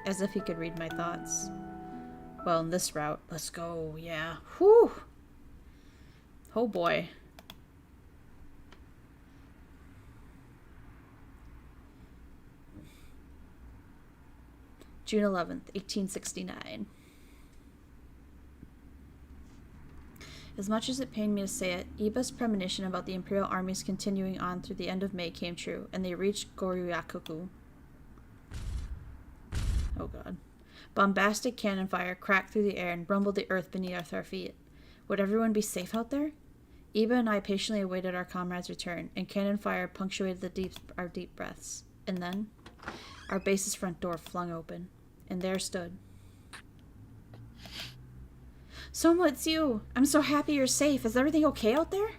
as if he could read my thoughts. Well, in this route, let's go, yeah. Whew! Oh boy. June 11th, 1869. As much as it pained me to say it, Iba's premonition about the Imperial armies continuing on through the end of May came true, and they reached Goryuyakuku. Oh god. Bombastic cannon fire cracked through the air and rumbled the earth beneath our feet. Would everyone be safe out there? Iba and I patiently awaited our comrade's return, and cannon fire punctuated our deep breaths. And then, our base's front door flung open, and there stood... Soma, it's you! I'm so happy you're safe. Is everything okay out there?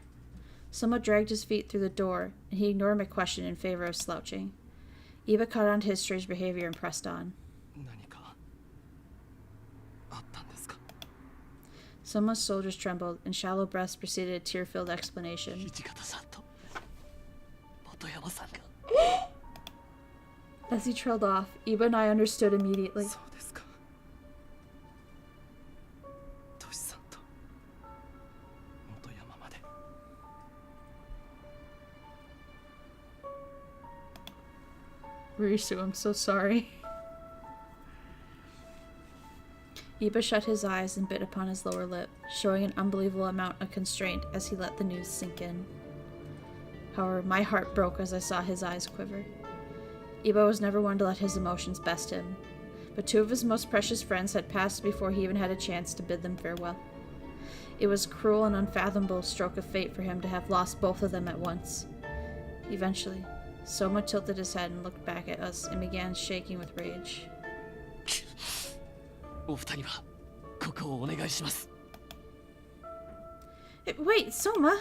Soma dragged his feet through the door, and he ignored my question in favor of slouching. Iba caught on to his strange behavior and pressed on. Soma's shoulders trembled, and shallow breaths preceded a tear-filled explanation. As he trailed off, Iba and I understood immediately. Risu, I'm so sorry. Iba shut his eyes and bit upon his lower lip, showing an unbelievable amount of constraint as he let the news sink in. However, my heart broke as I saw his eyes quiver. Iba was never one to let his emotions best him, but 2 of his most precious friends had passed before he even had a chance to bid them farewell. It was a cruel and unfathomable stroke of fate for him to have lost both of them at once. Eventually, Soma tilted his head and looked back at us and began shaking with rage. お二人はここをお願いします。 Wait, Soma!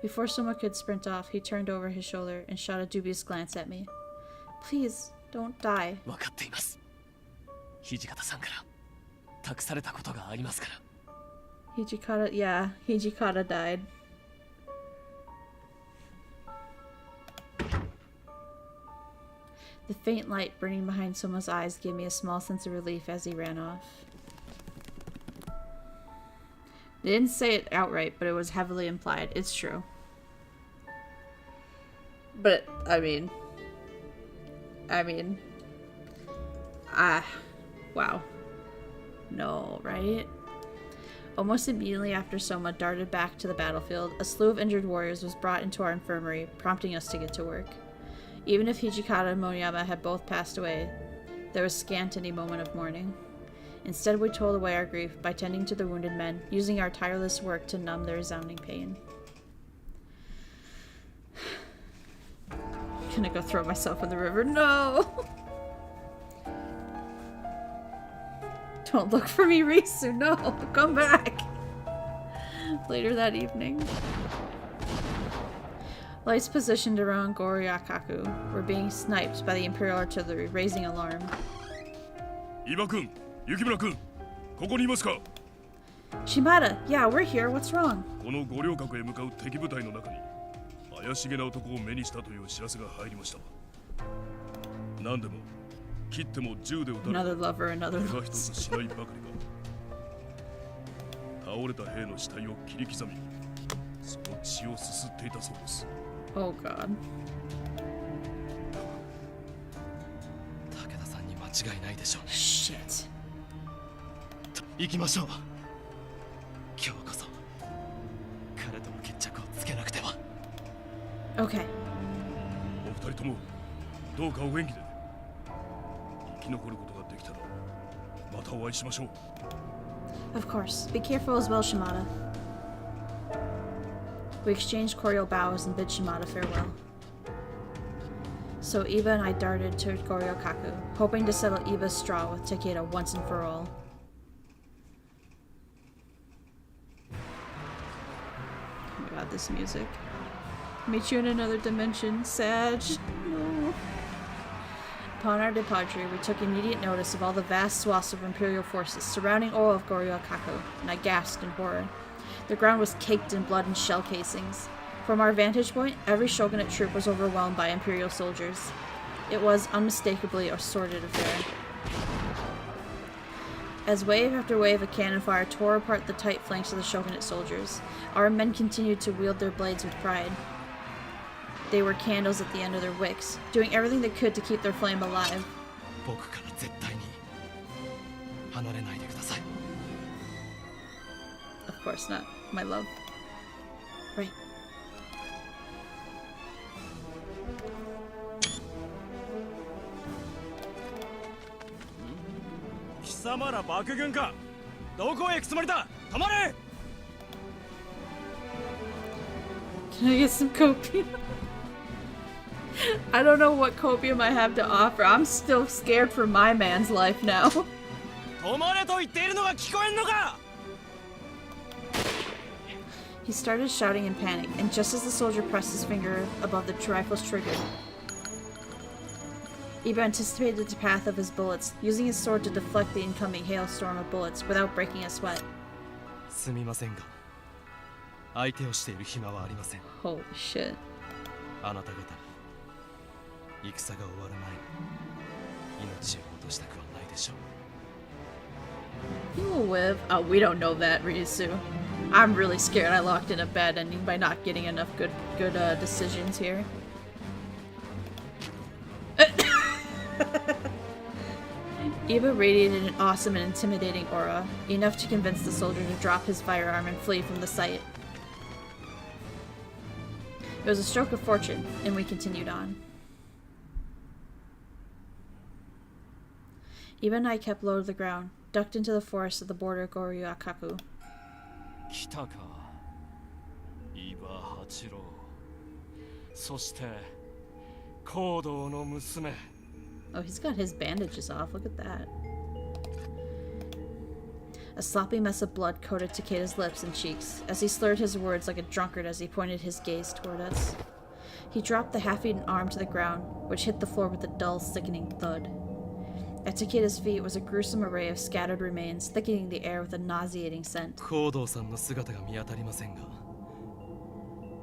Before Soma could sprint off, he turned over his shoulder and shot a dubious glance at me. Please, don't die. 分かっています。土方さんから託されたことがありますから。 Hijikata died. The faint light burning behind Soma's eyes gave me a small sense of relief as he ran off. They didn't say it outright, but it was heavily implied. It's true. But, wow. No, right? Almost immediately after Soma darted back to the battlefield, a slew of injured warriors was brought into our infirmary, prompting us to get to work. Even if Hijikata and Monoyama had both passed away, there was scant any moment of mourning. Instead, we told away our grief by tending to the wounded men, using our tireless work to numb their resounding pain. Gonna go throw myself in the river. No! Don't look for me, Risu. No, come back. Later that evening, lights positioned around Goryakaku were being sniped by the Imperial Artillery, raising alarm. Iba-kun, Yukimura-kun, ここにいますか? Shimada, yeah, we're here. What's wrong? この五稜郭へ向かう敵部隊の中に怪しげな男を目にしたという知らせが入りました。何でも切っても銃で撃たれ Another lover, another 怪我一 lover. つしないばかりか。倒れた兵の死体を切り刻み、その血をすすっていたそうです。 Oh god. 武田さんに間違いないでしょう。 Shit. 行きましょう。今日こそ彼との決着をつけなくては。 Okay. お二人ともどうかお元気で。生き残ることができたらまたお会いしましょう。 Of course. Be careful as well, Shimada. We exchanged cordial bows and bid Shimada farewell. So Iba and I darted to Goryakaku, hoping to settle Iba's straw with Takeda once and for all. Oh my god, this music. Meet you in another dimension, Sag. No. Upon our departure, we took immediate notice of all the vast swaths of Imperial forces surrounding all of Goryakaku, and I gasped in horror. The ground was caked in blood and shell casings. From our vantage point, every shogunate troop was overwhelmed by Imperial soldiers. It was unmistakably a sordid affair. As wave after wave of cannon fire tore apart the tight flanks of the shogunate soldiers, our men continued to wield their blades with pride. They were candles at the end of their wicks, doing everything they could to keep their flame alive. 僕から絶対に離れないでください。 Of course not, my love. Right. 貴様ら幕軍か。どこへ行くつもりだ。止まれ。 Can I get some copium? I don't know what copium I have to offer. I'm still scared for my man's life now. 止まれと言っているのが聞こえんのか。 He started shouting in panic, and just as the soldier pressed his finger above the rifle's trigger, Iba anticipated the path of his bullets, using his sword to deflect the incoming hailstorm of bullets without breaking a sweat. すみませんが、相手をしている暇はありません。 Holy shit. あなた方、戦が終わる前に命を落としたくはないでしょう。 He will live. Oh, we don't know that, Ryusu. I'm really scared I locked in a bad ending by not getting enough good decisions here. Iba radiated an awesome and intimidating aura, enough to convince the soldier to drop his firearm and flee from the site. It was a stroke of fortune, and we continued on. Iba and I kept low to the ground, ducked into the forest at the border of Goryuakaku. 来たか、伊庭八郎。そして行動の娘。 Oh, he's got his bandages off. Look at that. A sloppy mess of blood coated Takeda's lips and cheeks, as he slurred his words like a drunkard as he pointed his gaze toward us. He dropped the half-eaten arm to the ground, which hit the floor with a dull, sickening thud. At Takeda's feet was a gruesome array of scattered remains, thickening the air with a nauseating scent. 行動さんの姿が見当たりませんが、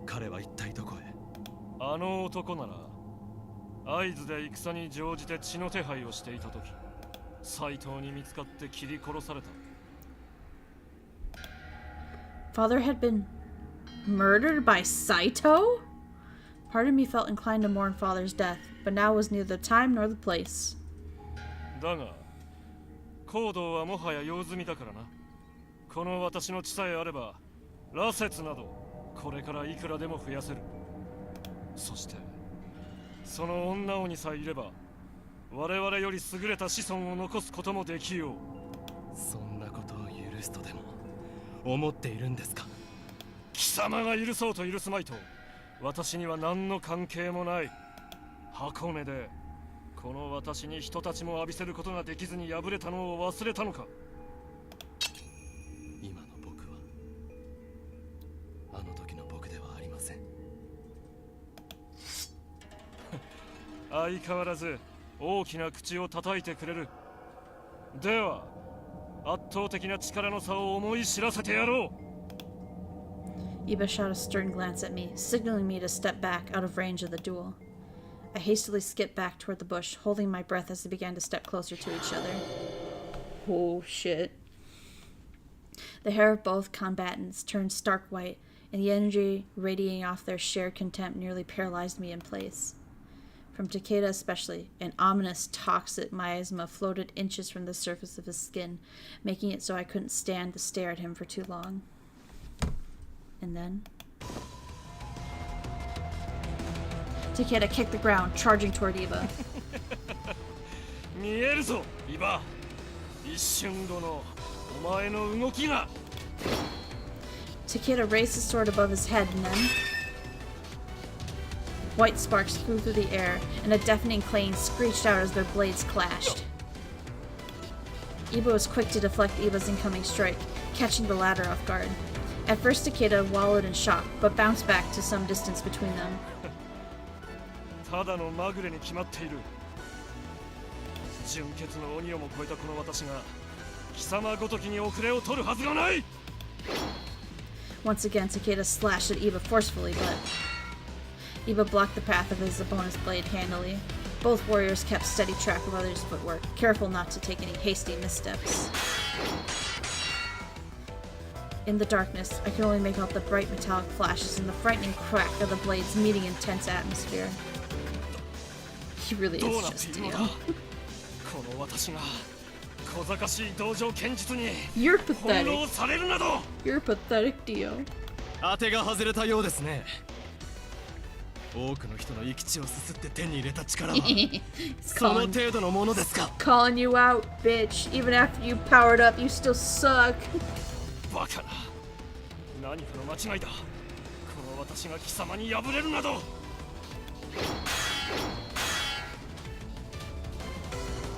彼は一体どこへ？あの男なら会津で戦に乗じて血の手配をしていた時、斎藤に見つかって切り殺された。 Father had been murdered by Saito? Part of me felt inclined to mourn Father's death, but now was neither the time nor the place. だが、行動はもはや用済みだからな。この私の血さえあれば、羅刹などこれからいくらでも増やせる。そして、その女王にさえいれば、我々より優れた子孫を残すこともできよう。そんなことを許すとでも思っているんですか？貴様が許そうと許すまいと、私には何の関係もない。箱根でこの私に人たちも浴びせることができずに敗れたのを忘れたのか？今の僕はあの時の僕ではありません。相変わらず大きな口を叩いてくれる。では圧倒的な力の差を思い知らせてやろう。 Iba shot a stern glance at me, signaling me to step back out of range of the duel. I hastily skipped back toward the bush, holding my breath as they began to step closer to each other. Oh shit. The hair of both combatants turned stark white, and the energy radiating off their shared contempt nearly paralyzed me in place. From Takeda especially, an ominous toxic miasma floated inches from the surface of his skin, making it so I couldn't stand to stare at him for too long. And then... Takeda kicked the ground, charging toward Iba. 見えるぞ、イバ。一瞬後のお前の動きが。 Takeda raised his sword above his head and then... White sparks flew through the air, and a deafening clang screeched out as their blades clashed. Iba was quick to deflect Iba's incoming strike, catching the latter off guard. At first Takeda wallowed in shock, but bounced back to some distance between them. ただのまぐれに決まっている。純血の鬼をも超えたこの私が貴様ごときに遅れを取るはずがない。 Once again, Takeda slashed at Iba forcefully, but Iba blocked the path of his opponent's blade handily. Both warriors kept steady track of others' footwork, careful not to take any hasty missteps. In the darkness, I could only make out the bright metallic flashes and the frightening crack of the blades meeting in tense atmosphere. He really is just Dio. You're pathetic. You're pathetic, Dio. 当てが外れたようですね。多くの人の生き血をすすって手に入れた力はその程度のものですか？ Calling you out, bitch. Even after you powered up, you still suck. バカな。何かの間違いだ。この私が貴様に敗れるなど。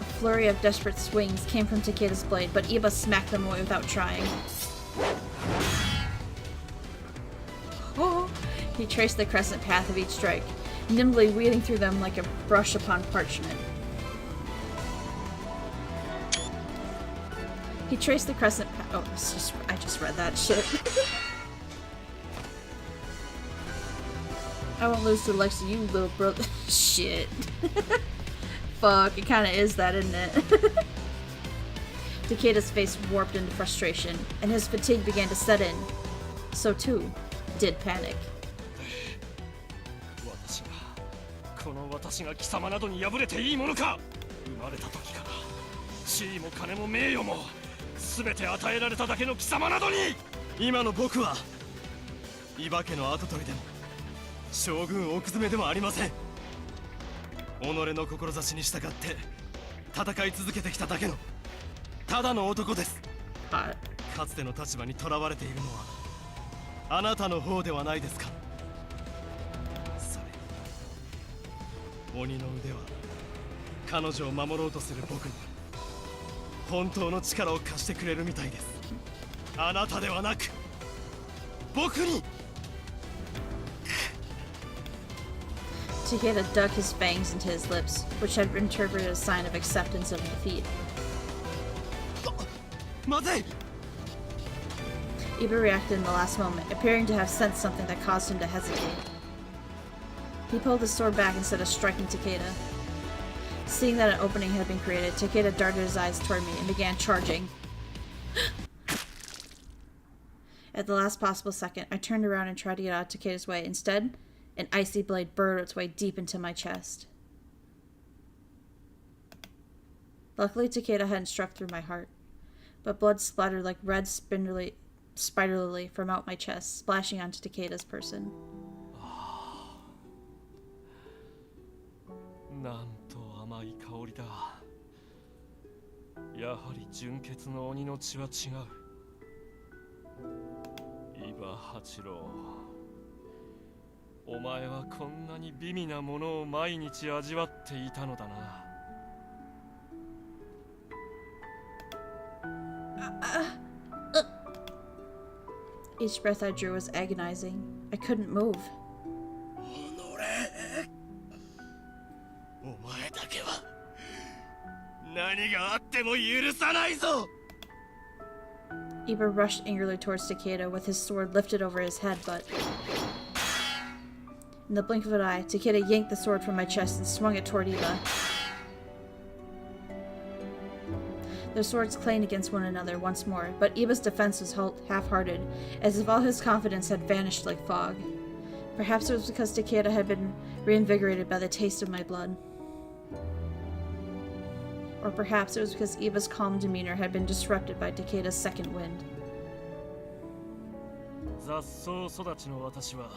A flurry of desperate swings came from Takeda's blade, but Iba smacked them away without trying. Oh! He traced the crescent path of each strike, nimbly wheeling through them like a brush upon parchment. He traced the crescent path. Oh, I just read that shit. I won't lose to the likes of you, little bro. Shit. Fuck, it kinda is that, isn't it? Takeda's face warped into frustration, and his fatigue began to set in. So too did panic. この私が貴様などに敗れていいものか。生まれた時から地位も金も名誉も全て与えられただけの貴様などに、今の僕は伊庭家の跡取りでも将軍奥詰めでもありません。己の志に従って戦い続けてきただけのただの男です。かつての立場にとらわれているのはあなたの方ではないですか。それ鬼の腕は彼女を守ろうとする僕に本当の力を貸してくれるみたいです。あなたではなく僕に。Takeda dug his fangs into his lips, which had been interpreted as a sign of acceptance of defeat. まずい。 Iba reacted in the last moment, appearing to have sensed something that caused him to hesitate. He pulled his sword back instead of striking Takeda. Seeing that an opening had been created, Takeda darted his eyes toward me and began charging. At the last possible second, I turned around and tried to get out of Takeda's way. Instead, an icy blade burrowed its way deep into my chest. Luckily, Takeda hadn't struck through my heart, but blood splattered like red spider lily from out my chest, splashing onto Takeda's person. なんと甘い香りだ。やはり純血の鬼の血は違う。伊庭八郎、お前はこんなに美味なものを毎日味わっていたのだな。Each breath I drew was agonizing. I couldn't move. お前だけは何があっても許さないぞ。 Iba rushed angrily towards Takeda with his sword lifted over his head, but in the blink of an eye, Takeda yanked the sword from my chest and swung it toward Iba. Their swords clanged against one another once more, but Iba's defense was half-hearted, as if all his confidence had vanished like fog. Perhaps it was because Takeda had been reinvigorated by the taste of my blood. Or perhaps it was because Iba's calm demeanor had been disrupted by Takeda's second wind. 雑草育ちの私は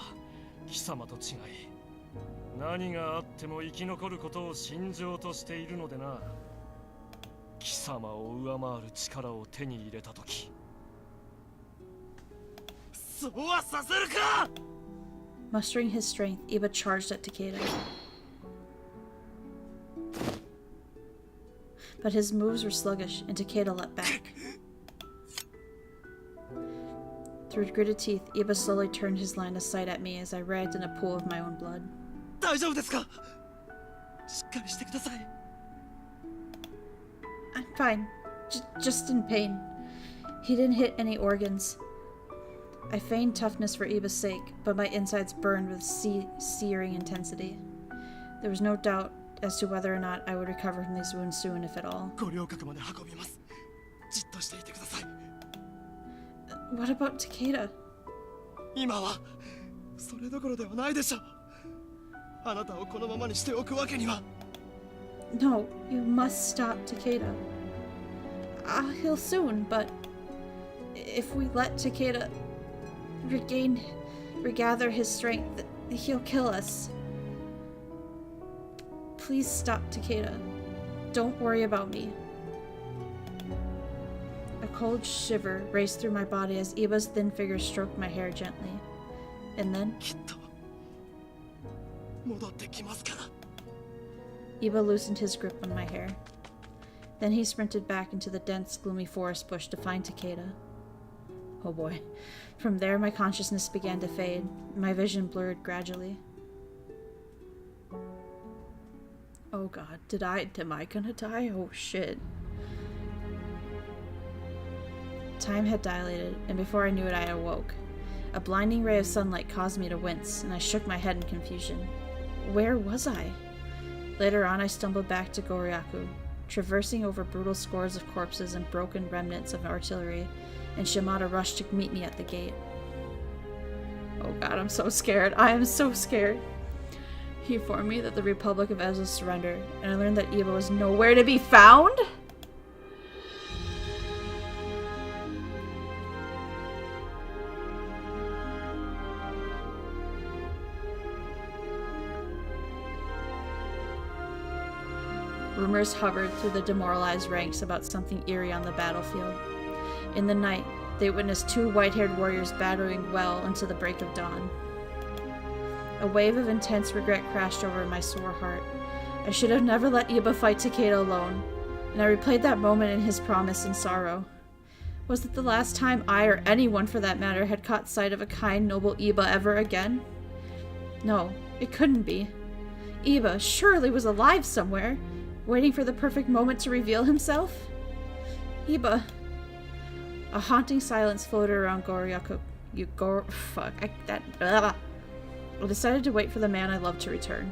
貴様と違い、何があっても生き残ることを信条としているのでな。貴様を上回る力を手に入れたとき、そうはさせるか。 Mustering his strength, Iba charged at Takeda. But his moves were sluggish, and Takeda leapt back. Through gritted teeth, Iba slowly turned his line of sight at me as I writhed in a pool of my own blood. 大丈夫ですか。しっかりしてください。 I'm fine. Just in pain. He didn't hit any organs. I feigned toughness for Iba's sake, but my insides burned with searing intensity. There was no doubt as to whether or not I would recover from these wounds soon, if at all. ご両角まで運びます。じっとしていてください。 What about Takeda? 今はそれどころではないでしょう。あなたをこのままにしておくわけには。 No, you must stop Takeda. I'll heal soon, but if we let Takeda regather his strength, he'll kill us. Please stop Takeda. Don't worry about me. A cold shiver raced through my body as Iba's thin fingers stroked my hair gently. And then きっと戻ってきますから。 Iba loosened his grip on my hair. Then he sprinted back into the dense, gloomy forest bush to find Takeda. Oh boy. From there, my consciousness began to fade. My vision blurred gradually. Oh god, am I gonna die? Oh shit. Time had dilated, and before I knew it, I awoke. A blinding ray of sunlight caused me to wince, and I shook my head in confusion. Where was I? Later on, I stumbled back to Goryaku, traversing over brutal scores of corpses and broken remnants of artillery, and Shimada rushed to meet me at the gate. Oh god, I'm so scared. I am so scared. He informed me that the Republic of Ezo surrendered, and I learned that Iba was nowhere to be found? rumors hovered through the demoralized ranks about something eerie on the battlefield. In the night, they witnessed 2 white-haired warriors battling well into the break of dawn. A wave of intense regret crashed over my sore heart. I should have never let Iba fight Takeda alone, and I replayed that moment in his promise in sorrow. Was it the last time I, or anyone for that matter, had caught sight of a kind, noble Iba ever again? No, it couldn't be. Iba surely was alive somewhere, waiting for the perfect moment to reveal himself. Iba. A haunting silence floated around Goryaku. I decided to wait for the man I loved to return.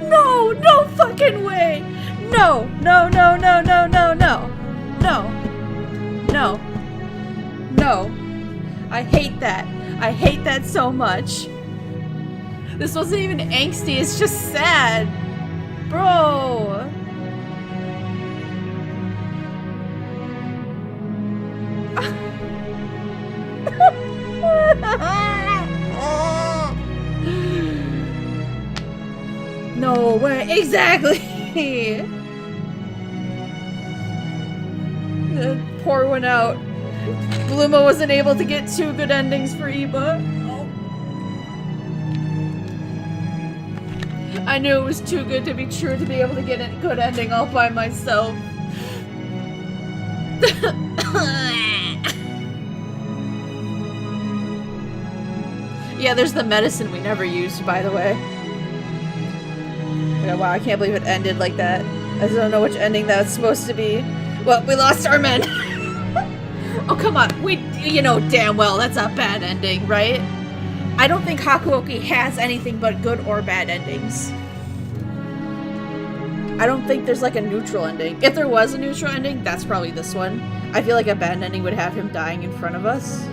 No! No fucking way! No! No, no, no, no, no, no! No! No! No! I hate that. I hate that so much. This wasn't even angsty, it's just sad. Bro! No way, exactly! The poor one out. Bluma wasn't able to get 2 good endings for Iba. I knew it was too good to be true to be able to get a good ending all by myself. Yeah, there's the medicine we never used, by the way. Yeah, wow, I can't believe it ended like that. I just don't know which ending that's supposed to be. Well, we lost our men. Oh, come on. You know damn well that's a bad ending, right? I don't think Hakuoki has anything but good or bad endings. I don't think there's like a neutral ending. If there was a neutral ending, that's probably this one. I feel like a bad ending would have him dying in front of us.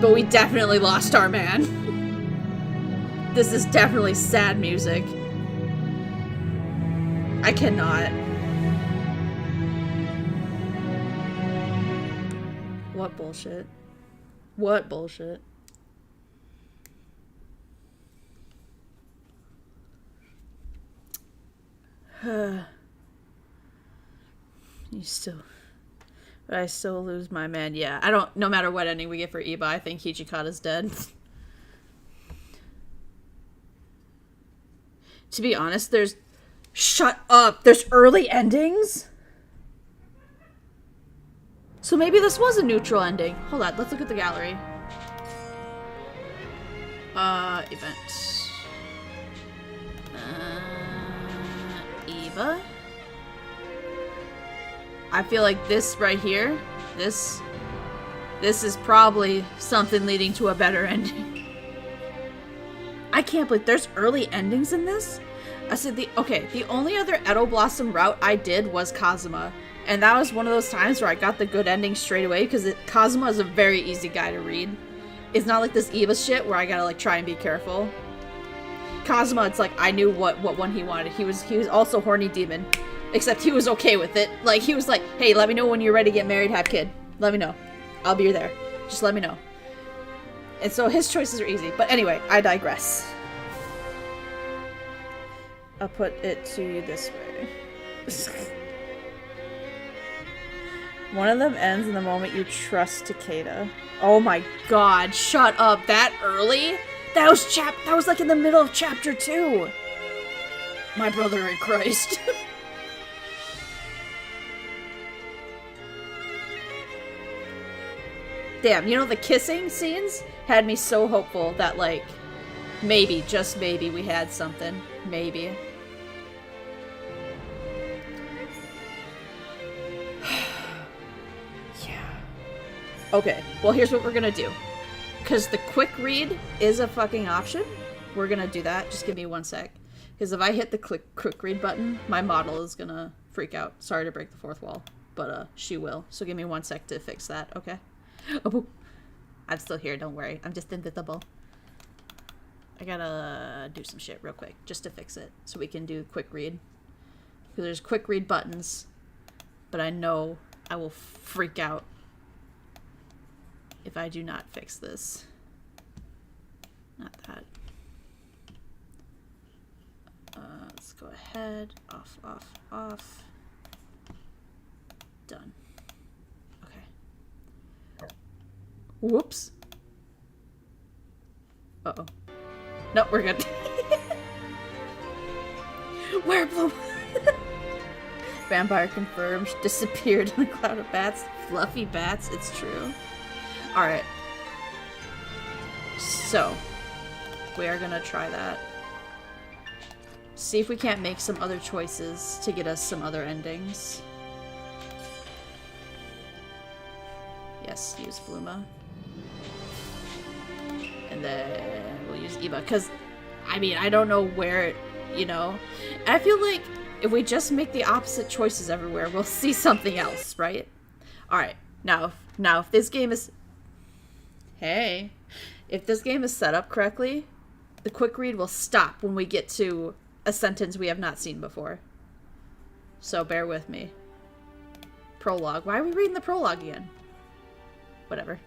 But we definitely lost our man. This is definitely sad music. I cannot. What bullshit? What bullshit? But I still lose my man. Yeah, I don't, no matter what ending we get for Iba, I think Hijikata's dead. To be honest, shut up! There's early endings? So maybe this was a neutral ending. Hold on, let's look at the gallery. Event. Iba? I feel like this right here, this is probably something leading to a better ending. I can't believe there's early endings in this? I said the only other Edo Blossom route I did was Kazuma. And that was one of those times where I got the good ending straight away because Kazuma is a very easy guy to read. It's not like this Iba shit where I gotta like try and be careful. Kazuma, it's like I knew what one he wanted. He was also horny demon. Except he was okay with it. Like, he was like, hey, let me know when you're ready to get married, have kid. Let me know. I'll be there. Just let me know. And so his choices are easy. But anyway, I digress. I'll put it to you this way. One of them ends in the moment you trust Takeda. Oh my god, shut up. That early? That was like in the middle of chapter 2. My brother in Christ. Damn, you know, the kissing scenes had me so hopeful that, like, maybe, just maybe, we had something. Maybe. Yeah. Okay, well, here's what we're gonna do. Because the quick read is a fucking option, we're gonna do that. Just give me 1 sec. Because if I hit the quick read button, my model is gonna freak out. Sorry to break the fourth wall, but she will. So give me 1 sec to fix that, okay? Oh, I'm still here, don't worry. I'm just invisible. I gotta do some shit real quick just to fix it so we can do quick read. Because there's quick read buttons, but I know I will freak out if I do not fix this. Not that. Let's go ahead. Off, off, off. Done. Okay. Whoops. Uh-oh. No, we're good. Where Bloom? Vampire confirmed. Disappeared in a cloud of bats. Fluffy bats. It's true. Alright. So, we are gonna try that. See if we can't make some other choices to get us some other endings. Yes, use Bluma. And then we'll use Eva, because, I mean, I don't know where, you know. I feel like if we just make the opposite choices everywhere, we'll see something else, right? Alright, now if this game is... Hey. If this game is set up correctly, the quick read will stop when we get to a sentence we have not seen before. So bear with me. Prologue. Why are we reading the prologue again? Whatever.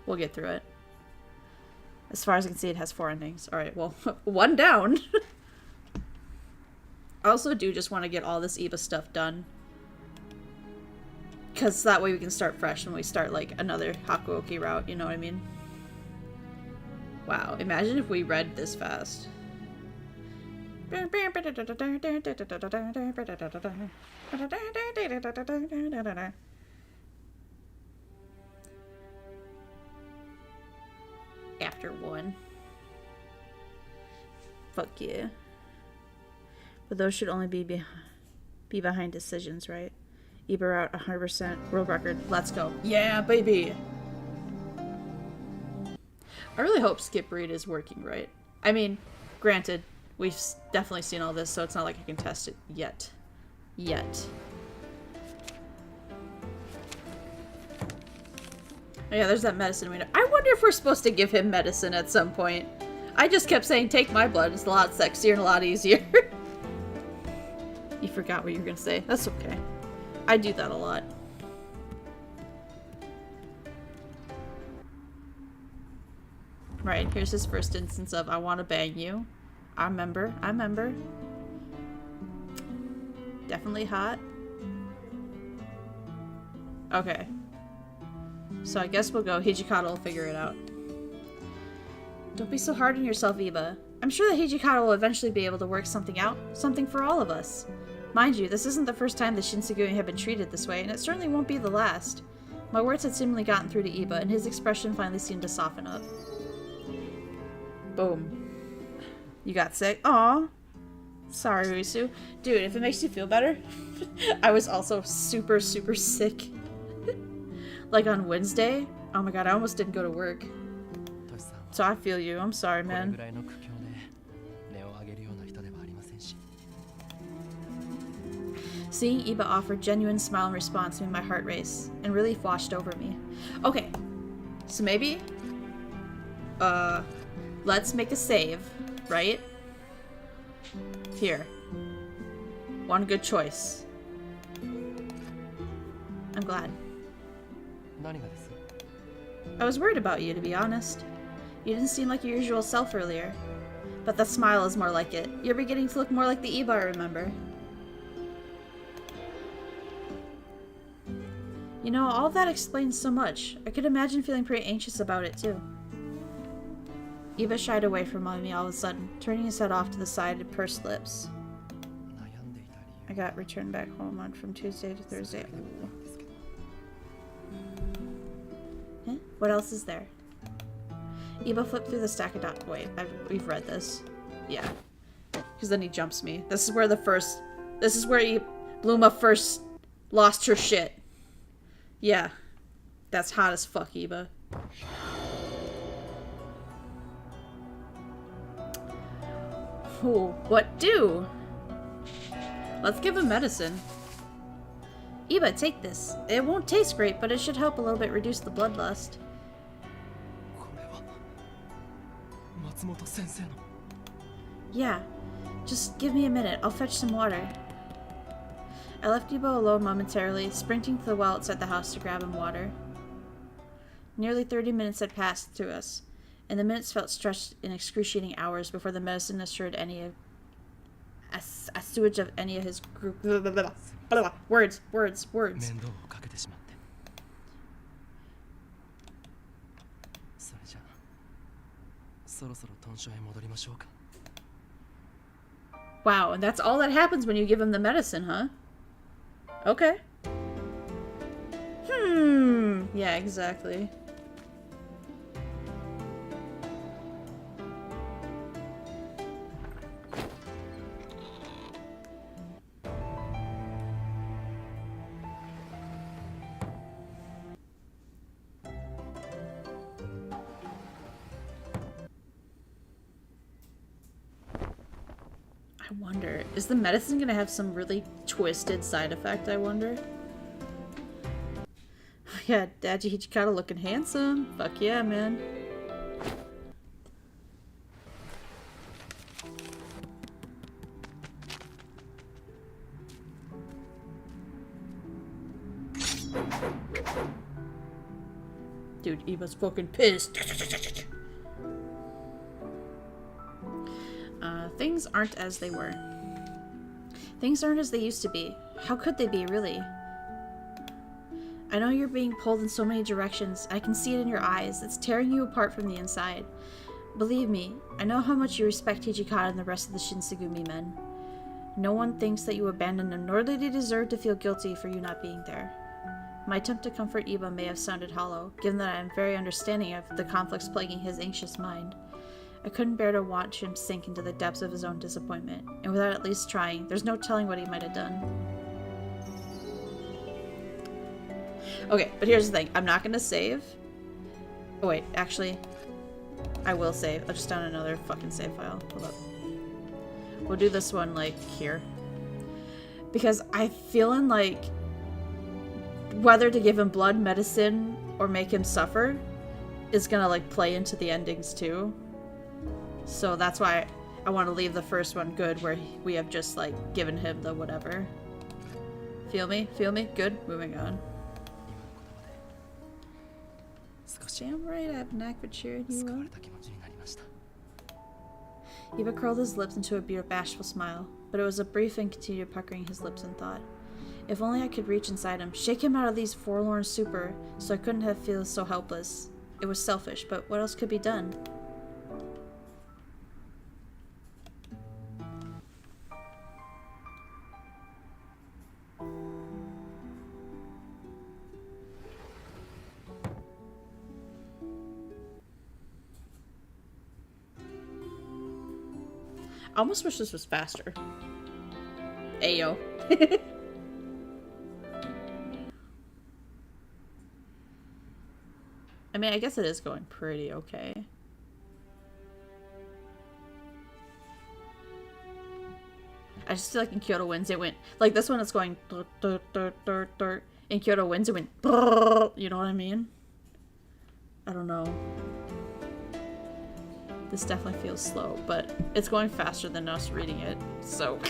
We'll get through it. As far as I can see, it has 4 endings. Alright, well, 1 down. I also do just want to get all this Eva stuff done. Because that way we can start fresh when we start, like, another Hakuoki route, you know what I mean? Wow, imagine if we read this fast. After 1. Fuck yeah. But those should only be behind decisions, right? Eber out 100%. World record. Let's go. Yeah, baby! I really hope skip read is working right. I mean, granted, we've definitely seen all this, so it's not like I can test it yet. Oh yeah, there's that medicine window. I wonder if we're supposed to give him medicine at some point. I just kept saying, take my blood. It's a lot sexier and a lot easier. You forgot what you were gonna say. That's okay. I do that a lot. Right, here's his first instance of I want to bang you. I remember. Definitely hot. Okay. So I guess we'll go. Hijikata will figure it out. Don't be so hard on yourself, Eva. I'm sure that Hijikata will eventually be able to work something out. Something for all of us. Mind you, this isn't the first time the Shinsengumi have been treated this way, and it certainly won't be the last. My words had seemingly gotten through to Eva, and his expression finally seemed to soften up. Boom. You got sick? Aw. Sorry, Risu. Dude, if it makes you feel better, I was also super, super sick. Like on Wednesday. Oh my god, I almost didn't go to work. So I feel you. I'm sorry, man. Seeing Eva offer genuine smile and response made my heart race, and relief washed over me. Okay, so maybe, let's make a save, right? Here. One good choice. I'm glad. I was worried about you, to be honest. You didn't seem like your usual self earlier. But that smile is more like it. You're beginning to look more like the Eva I remember. You know, all of that explains so much. I could imagine feeling pretty anxious about it, too. Eva shied away from me all of a sudden, turning his head off to the side and pursed lips. I got returned back home on from Tuesday to Thursday. Huh? What else is there? Eva flipped through the stack of wait, we've read this. Yeah. Because then he jumps me. This is where Bluma first lost her shit. Yeah. That's hot as fuck, Eva. Oh, what do? Let's give him medicine. Eva, take this. It won't taste great, but it should help a little bit reduce the bloodlust. Yeah. Just give me a minute. I'll fetch some water. I left Ibo alone momentarily, sprinting to the well outside the house to grab him water. Nearly 30 minutes had passed through us, and the minutes felt stretched in excruciating hours before the medicine assured any of a sewage of any of his group. Words. 面倒をかけてしまって。それじゃあそろそろ豚舎へ戻りましょうか。 Wow, and that's all that happens when you give him the medicine, huh? Okay. Yeah, exactly. I wonder, is the medicine gonna have some really twisted side effect, I wonder? Yeah, Daji Hichikata looking handsome. Fuck yeah, man. Dude, Eva's fucking pissed. Things aren't as they were. Things aren't as they used to be. How could they be, really? I know you're being pulled in so many directions. I can see it in your eyes. It's tearing you apart from the inside. Believe me, I know how much you respect Hijikata and the rest of the Shinsegumi men. No one thinks that you abandoned them, nor do they deserve to feel guilty for you not being there. My attempt to comfort Iba may have sounded hollow, given that I am very understanding of the conflicts plaguing his anxious mind. I couldn't bear to watch him sink into the depths of his own disappointment, and without at least trying, there's no telling what he might have done. Okay, but here's the thing. I'm not gonna save. Oh wait, actually, I will save. I'll just down another fucking save file. Hold up. We'll do this one, like, here. Because I'm feeling like whether to give him blood, medicine, or make him suffer is gonna, like, play into the endings, too. So that's why I want to leave the first one good, where we have just, like, given him the whatever. Feel me? Feel me? Good. Moving on. Damn right, I have a knack for cheering you up. Eva curled his lips into a bashful smile, but it was a brief and continued puckering his lips in thought. If only I could reach inside him, shake him out of these forlorn stupor, so I couldn't have feel so helpless. It was selfish, but what else could be done? I almost wish this was faster. Ayo. I mean, I guess it is going pretty okay. I just feel like in Kyoto Winds it went, like this one it's going in Kyoto Winds it went, you know what I mean? I don't know. This definitely feels slow, but it's going faster than us reading it, so.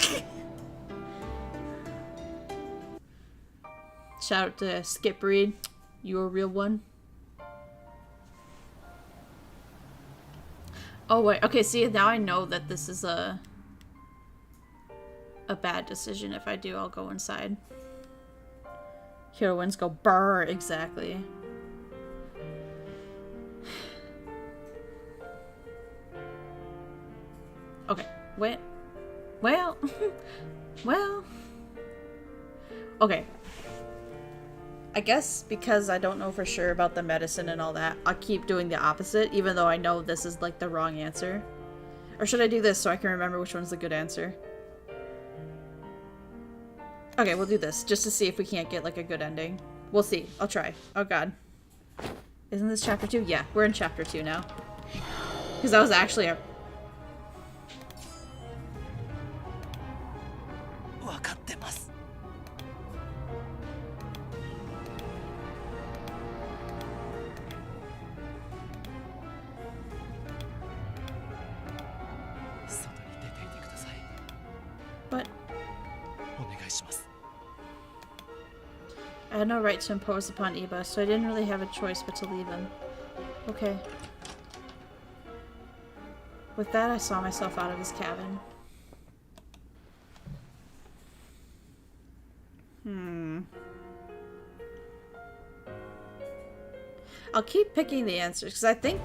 Shout out to Skip Reed. You a real one. Oh wait, okay, see, now I know that this is a bad decision. If I do, I'll go inside. Hero Winds go brr, exactly. Okay, wait. Well, well. Okay. I guess because I don't know for sure about the medicine and all that, I'll keep doing the opposite, even though I know this is like the wrong answer. Or should I do this so I can remember which one's the good answer? Okay, we'll do this, just to see if we can't get like a good ending. We'll see. I'll try. Oh god. Isn't this chapter 2? Yeah, we're in chapter 2 now. Because that was actually a... I had no right to impose upon Iba, so I didn't really have a choice but to leave him. Okay. With that, I saw myself out of his cabin. I'll keep picking the answers, because I think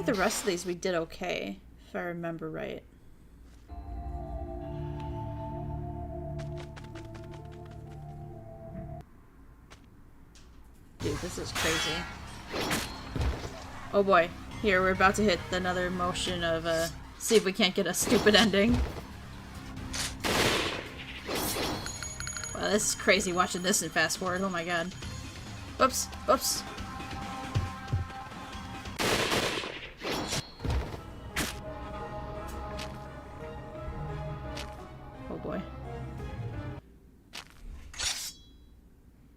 the rest of these we did okay, if I remember right. Dude, this is crazy. Oh boy. Here, we're about to hit another motion of, see if we can't get a stupid ending. Wow, this is crazy watching this and fast forward. Oh my god. Oops. Oops. Oh boy.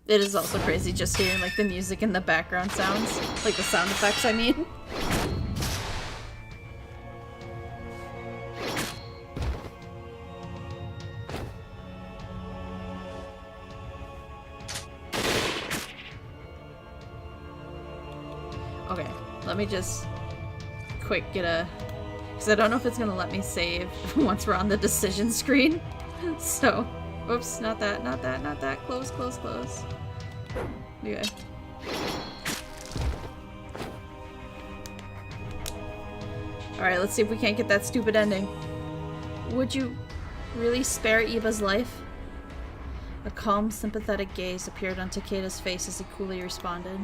It is also crazy just hearing like the music and the background sounds. Like the sound effects, I mean. Okay, let me just quick get a... because I don't know if it's gonna let me save once we're on the decision screen. So, oops, not that, not that, not that. Close, close, close. Okay. Alright, let's see if we can't get that stupid ending. Would you really spare Iba's life? A calm, sympathetic gaze appeared on Takeda's face as he coolly responded.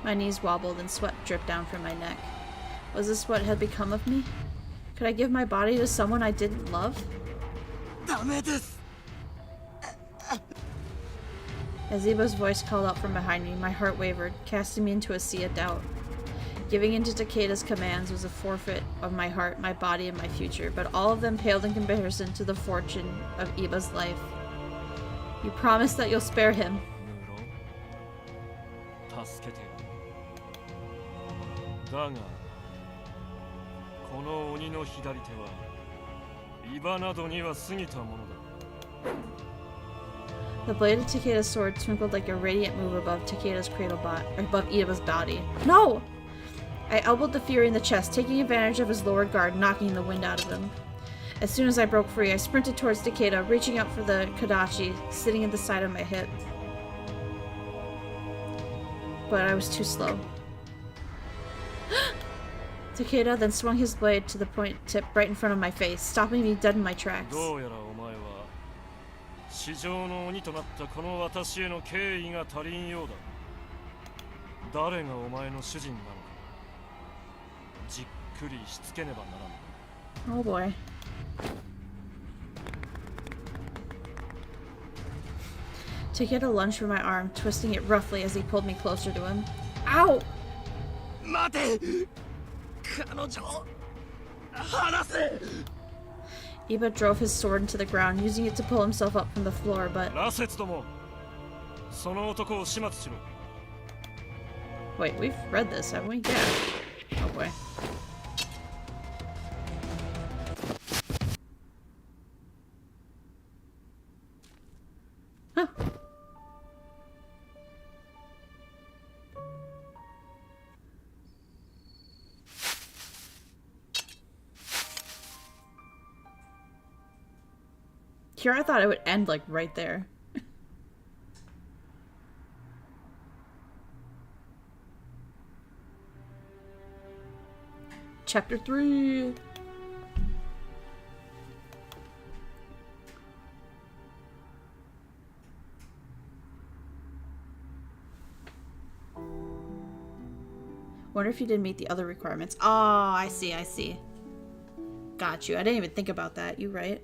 My knees wobbled and sweat dripped down from my neck. Was this what had become of me? Could I give my body to someone I didn't love? As Iba's voice called out from behind me, my heart wavered, casting me into a sea of doubt. Giving in to Takeda's commands was a forfeit of my heart, my body, and my future, but all of them paled in comparison to the fortune of Iba's life. You promise that you'll spare him. The blade of Takeda's sword twinkled like a radiant move above Takeda's cradle above Iba's body. No! I elbowed the Fury in the chest, taking advantage of his lowered guard, knocking the wind out of him. As soon as I broke free, I sprinted towards Takeda, reaching out for the Kodachi, sitting at the side of my hip. But I was too slow. Takeda then swung his blade to the point tip right in front of my face, stopping me dead in my tracks. Oh boy. Takeda lunged for my arm, twisting it roughly as he pulled me closer to him. Ow! Iba drove his sword into the ground, using it to pull himself up from the floor, but... Wait, we've read this, haven't we? Yeah. Oh boy. Huh. Here I thought it would end like right there. Chapter 3. Wonder if you did meet the other requirements. Oh, I see, I see. Got you. I didn't even think about that. You right.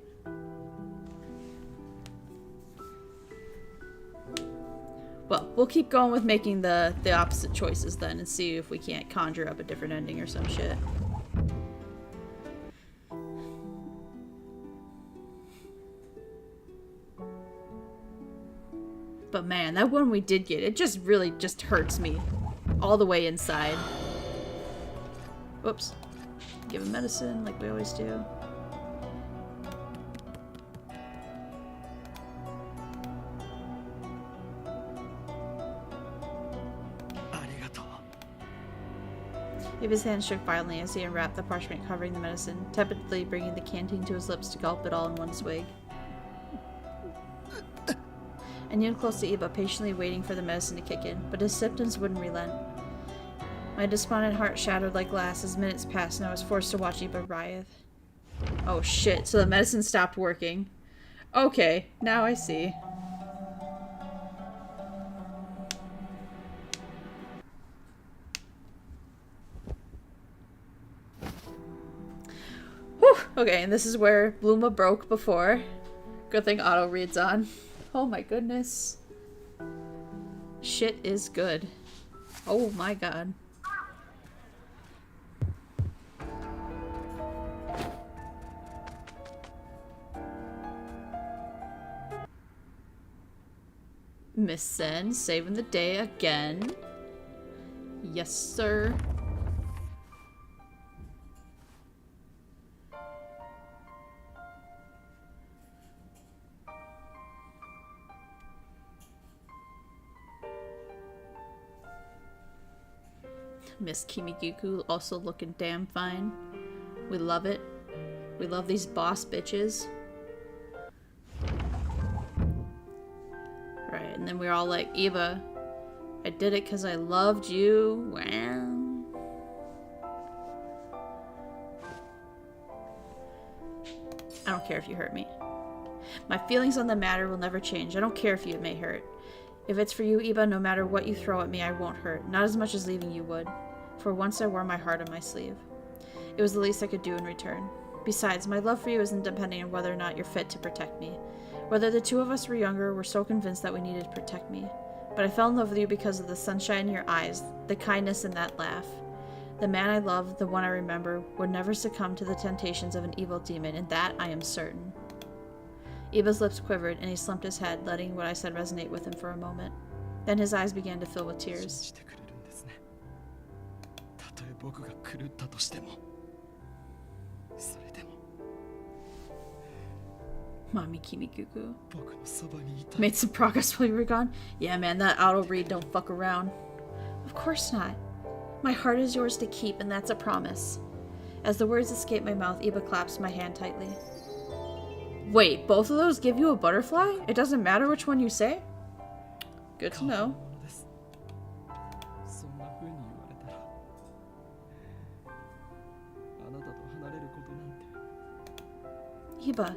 Well, we'll keep going with making the opposite choices then and see if we can't conjure up a different ending or some shit. But man, that one we did get, it just really just hurts me all the way inside. Whoops. Give him medicine like we always do. Iba's hand shook violently as he unwrapped the parchment covering the medicine, tepidly bringing the canteen to his lips to gulp it all in one swig. I kneeled close to Iba, patiently waiting for the medicine to kick in, but his symptoms wouldn't relent. My despondent heart shattered like glass as minutes passed and I was forced to watch Iba writhe. Oh shit, so the medicine stopped working. Okay, now I see. Whew! Okay, and this is where Bluma broke before. Good thing auto reads on. Oh my goodness. Shit is good. Oh my god. Miss Sen saving the day again. Yes, sir. Miss Kimiguku also looking damn fine. We love it. We love these boss bitches. Right, and then we're all like, Eva, I did it because I loved you. Wow. I don't care if you hurt me. My feelings on the matter will never change. I don't care if you may hurt. If it's for you, Iba, no matter what you throw at me, I won't hurt. Not as much as leaving you would. For once I wore my heart on my sleeve. It was the least I could do in return. Besides, my love for you isn't depending on whether or not you're fit to protect me. Whether the two of us were younger, we're so convinced that we needed to protect me. But I fell in love with you because of the sunshine in your eyes, the kindness in that laugh. The man I love, the one I remember, would never succumb to the temptations of an evil demon, and that I am certain. Iba's lips quivered, and he slumped his head, letting what I said resonate with him for a moment. Then his eyes began to fill with tears. Mommy Kimiguku. Made some progress while you were gone? Yeah, man, that auto read don't fuck around. Of course not. My heart is yours to keep, and that's a promise. As the words escaped my mouth, Iba clasped my hand tightly. Wait, both of those give you a butterfly? It doesn't matter which one you say? Good to know. Iba.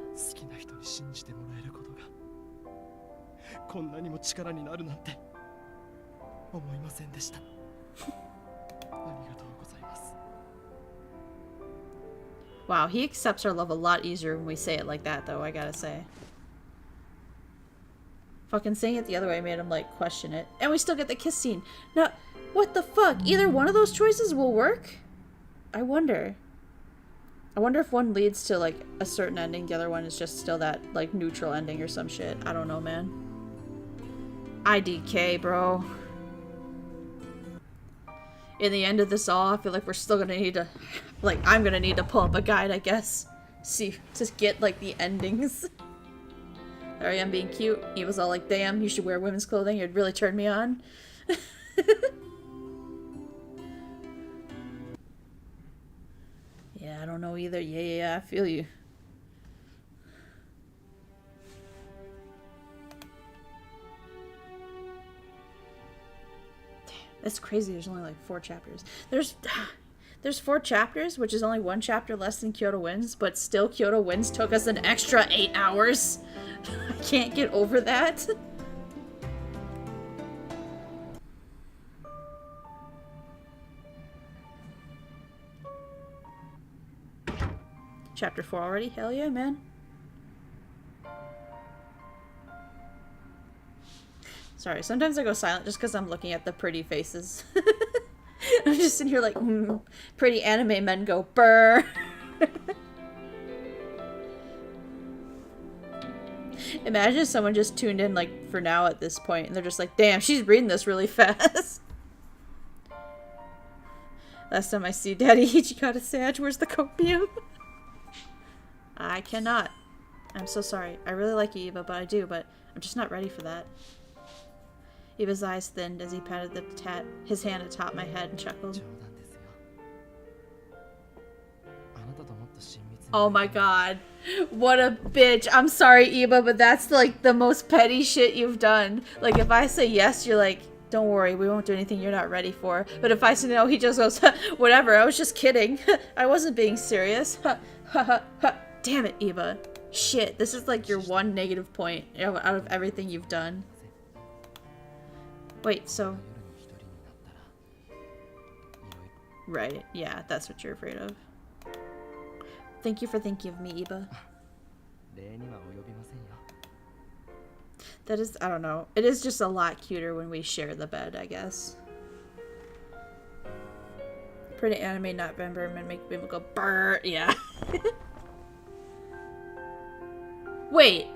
Wow, he accepts our love a lot easier when we say it like that, though, I gotta say. Fucking saying it the other way made him, like, question it. And we still get the kiss scene. Now, what the fuck? Either one of those choices will work? I wonder. I wonder if one leads to, like, a certain ending, the other one is just still that, like, neutral ending or some shit. I don't know, man. IDK, bro. In the end of this all, I feel like we're still gonna need to, like, I'm gonna need to pull up a guide, I guess. See, to get, like, the endings. There I am being cute. He was all like, damn, you should wear women's clothing. It'd really turn me on. Yeah, I don't know either. Yeah, I feel you. Damn, that's crazy. There's only like 4 chapters. There's 4 chapters, which is only 1 chapter less than Kyoto Winds, but still Kyoto Winds took us an extra 8 hours. I can't get over that. Chapter 4 already? Hell yeah, man. Sorry, sometimes I go silent just because I'm looking at the pretty faces. I'm just sitting here like, pretty anime men go, brr. Imagine if someone just tuned in, like, for now at this point, and they're just like, damn, she's reading this really fast. Last time I see Daddy Ichikata Sag, where's the copium? I cannot. I'm so sorry. I really like you, Iba, but I'm just not ready for that. Iba's eyes thinned as he patted his hand atop my head and chuckled. Oh my god. What a bitch. I'm sorry, Iba, but that's like the most petty shit you've done. Like, if I say yes, you're like, don't worry, we won't do anything you're not ready for. But if I say no, he just goes, whatever, I was just kidding. I wasn't being serious. Damn it, Iba. Shit, this is like your one negative point out of everything you've done. Wait, so... Right, yeah, that's what you're afraid of. Thank you for thinking of me, Iba. That is, I don't know. It is just a lot cuter when we share the bed, I guess. Pretty anime, not Vampire Men make people go brrr. Yeah. Wait.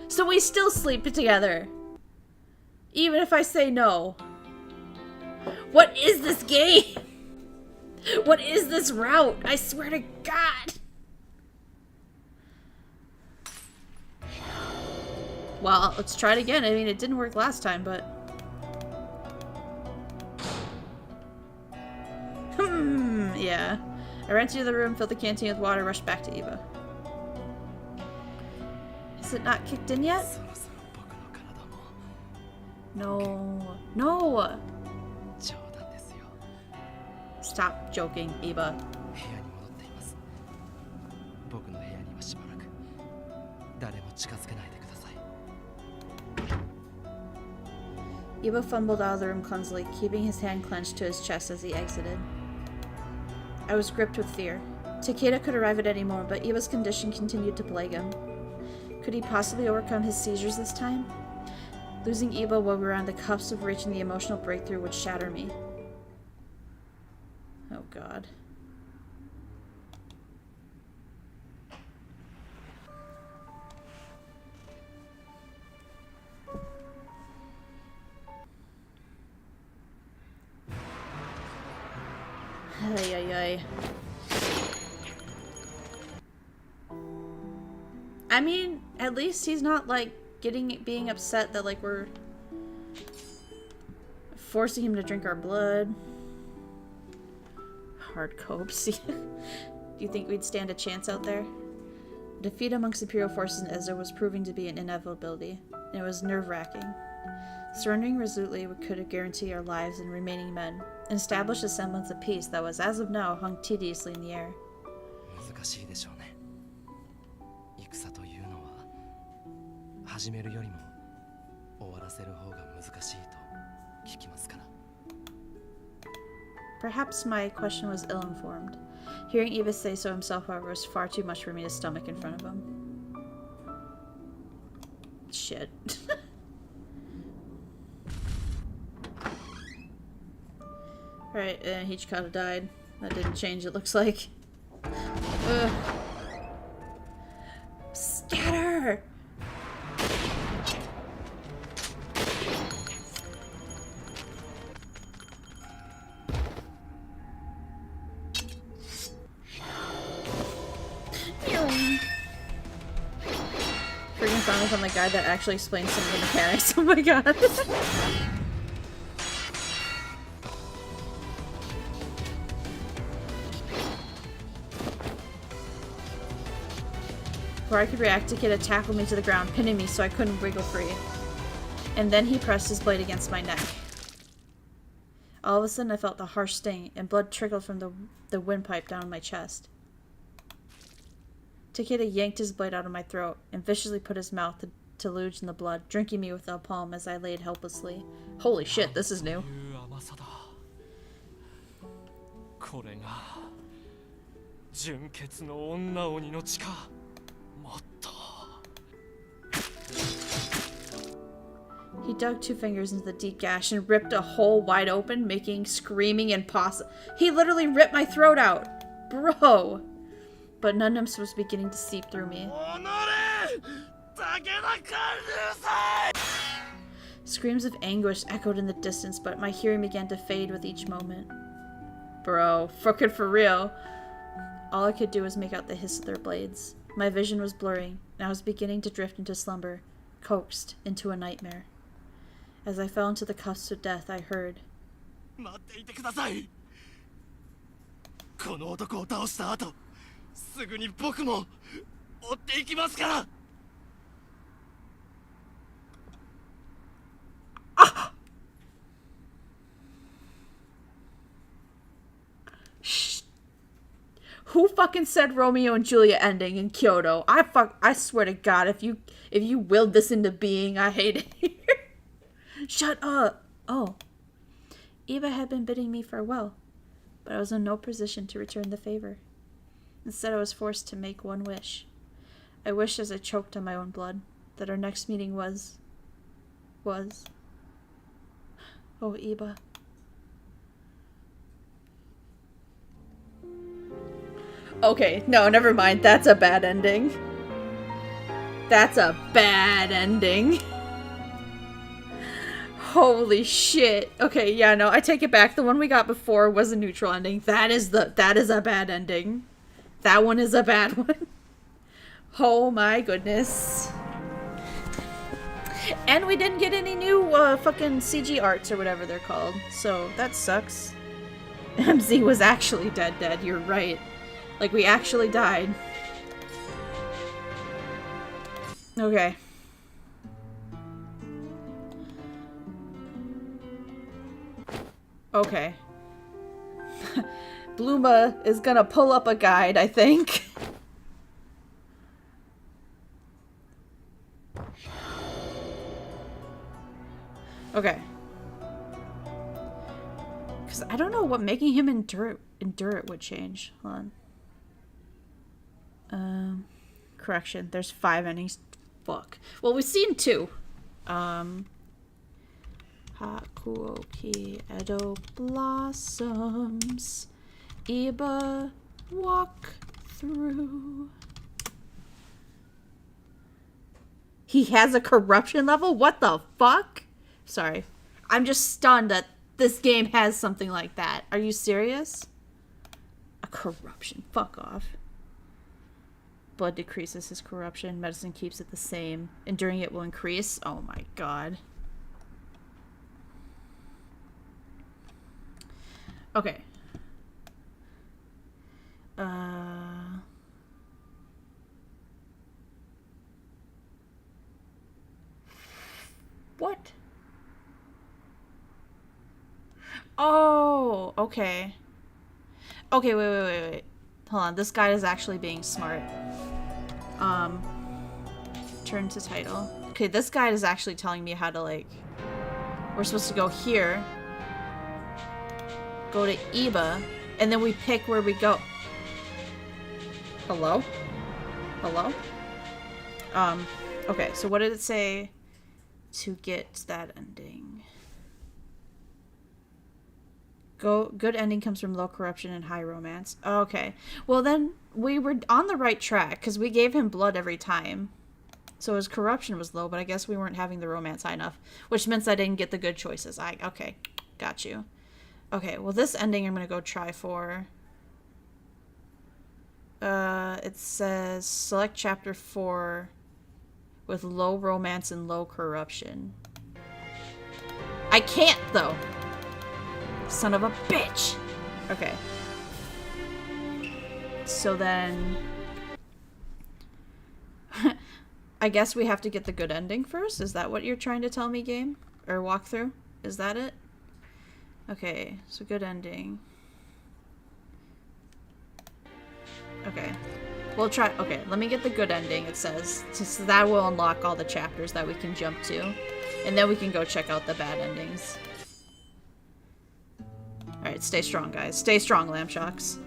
So we still sleep together. Even if I say no. What is this game? What is this route? I swear to God. Well, let's try it again. I mean, it didn't work last time, but... yeah. I ran to the room, filled the canteen with water, rushed back to Iba. Is it not kicked in yet? No. No! Stop joking, Iba. Iba fumbled out of the room clumsily, keeping his hand clenched to his chest as he exited. I was gripped with fear. Takeda could arrive at any moment, but Iba's condition continued to plague him. Could he possibly overcome his seizures this time? Losing Iba while we were on the cusp of reaching the emotional breakthrough would shatter me. Oh god. Ay, ay, ay. I mean, at least he's not like being upset that like we're forcing him to drink our blood. Hard copes. Do you think we'd stand a chance out there? Defeat amongst Imperial forces in Ezo was proving to be an inevitability, and it was nerve-wracking. Surrendering resolutely could guarantee our lives and remaining men, and establish a semblance of peace that was, as of now, hung tediously in the air. Perhaps my question was ill-informed. Hearing Iba say so himself, however, was far too much for me to stomach in front of him. Shit. Alright, Hichikata died. That didn't change, it looks like. Ugh. Scatter! Freaking found us on the guide that actually explains some of the mechanics. Oh my god. Before I could react, Takeda tackled me to the ground, pinning me so I couldn't wiggle free. And then he pressed his blade against my neck. All of a sudden I felt the harsh sting, and blood trickled from the windpipe down my chest. Takeda yanked his blade out of my throat, and viciously put his mouth to loosen the blood, drinking me with a palm as I laid helplessly. Holy shit, this is new. He dug 2 fingers into the deep gash and ripped a hole wide open, making screaming impossible. He literally ripped my throat out! Bro! But numbness was beginning to seep through me. Screams of anguish echoed in the distance, but my hearing began to fade with each moment. Bro, fucking for real. All I could do was make out the hiss of their blades. My vision was blurring, and I was beginning to drift into slumber, coaxed into a nightmare. As I fell into the cuffs of death, I heard, 待っていてください。この男を倒した後、すぐに僕も追っていきますから。Shh. Who fucking said Romeo and Juliet ending in Kyoto? I swear to God, if you willed this into being, I hate it here. Shut up. Oh. Eva had been bidding me farewell, but I was in no position to return the favor. Instead, I was forced to make one wish. I wished as I choked on my own blood that our next meeting was... Oh, Eva. Okay, no, never mind. That's a bad ending. That's a bad ending. Holy shit. Okay, yeah, no, I take it back. The one we got before was a neutral ending. That is a bad ending. That one is a bad one. Oh my goodness. And we didn't get any new fucking CG arts or whatever they're called. So that sucks. MZ was actually dead. You're right. Like, we actually died. Okay. Okay. Bluma is gonna pull up a guide, I think. Okay. Because I don't know what making him endure it would change. Hold on. Correction. There's 5 endings. Fuck. Well, we've seen 2. Hakuoki Edo blossoms. Iba walk through. He has a corruption level? What the fuck? Sorry. I'm just stunned that this game has something like that. Are you serious? A corruption. Fuck off. Blood decreases his corruption. Medicine keeps it the same. Enduring it will increase. Oh my god. Okay. What? Oh, okay. Okay, wait. Hold on, this guy is actually being smart. Turn to title. Okay, this guide is actually telling me how to, like... We're supposed to go here. Go to Iba, and then we pick where we go. Hello? Hello? Okay, so what did it say to get that ending? Good ending comes from low corruption and high romance. Okay. Well, then we were on the right track because we gave him blood every time. So his corruption was low, but I guess we weren't having the romance high enough, which means I didn't get the good choices. Okay. Got you. Okay, well, this ending I'm going to go try for. It says select chapter 4 with low romance and low corruption. I can't, though. Son of a bitch. Okay. So then... I guess we have to get the good ending first? Is that what you're trying to tell me, game? Or walkthrough? Is that it? Okay, so good ending. Okay. We'll try... Okay, let me get the good ending, it says. So that will unlock all the chapters that we can jump to. And then we can go check out the bad endings. Alright, stay strong, guys. Stay strong, lamb shocks.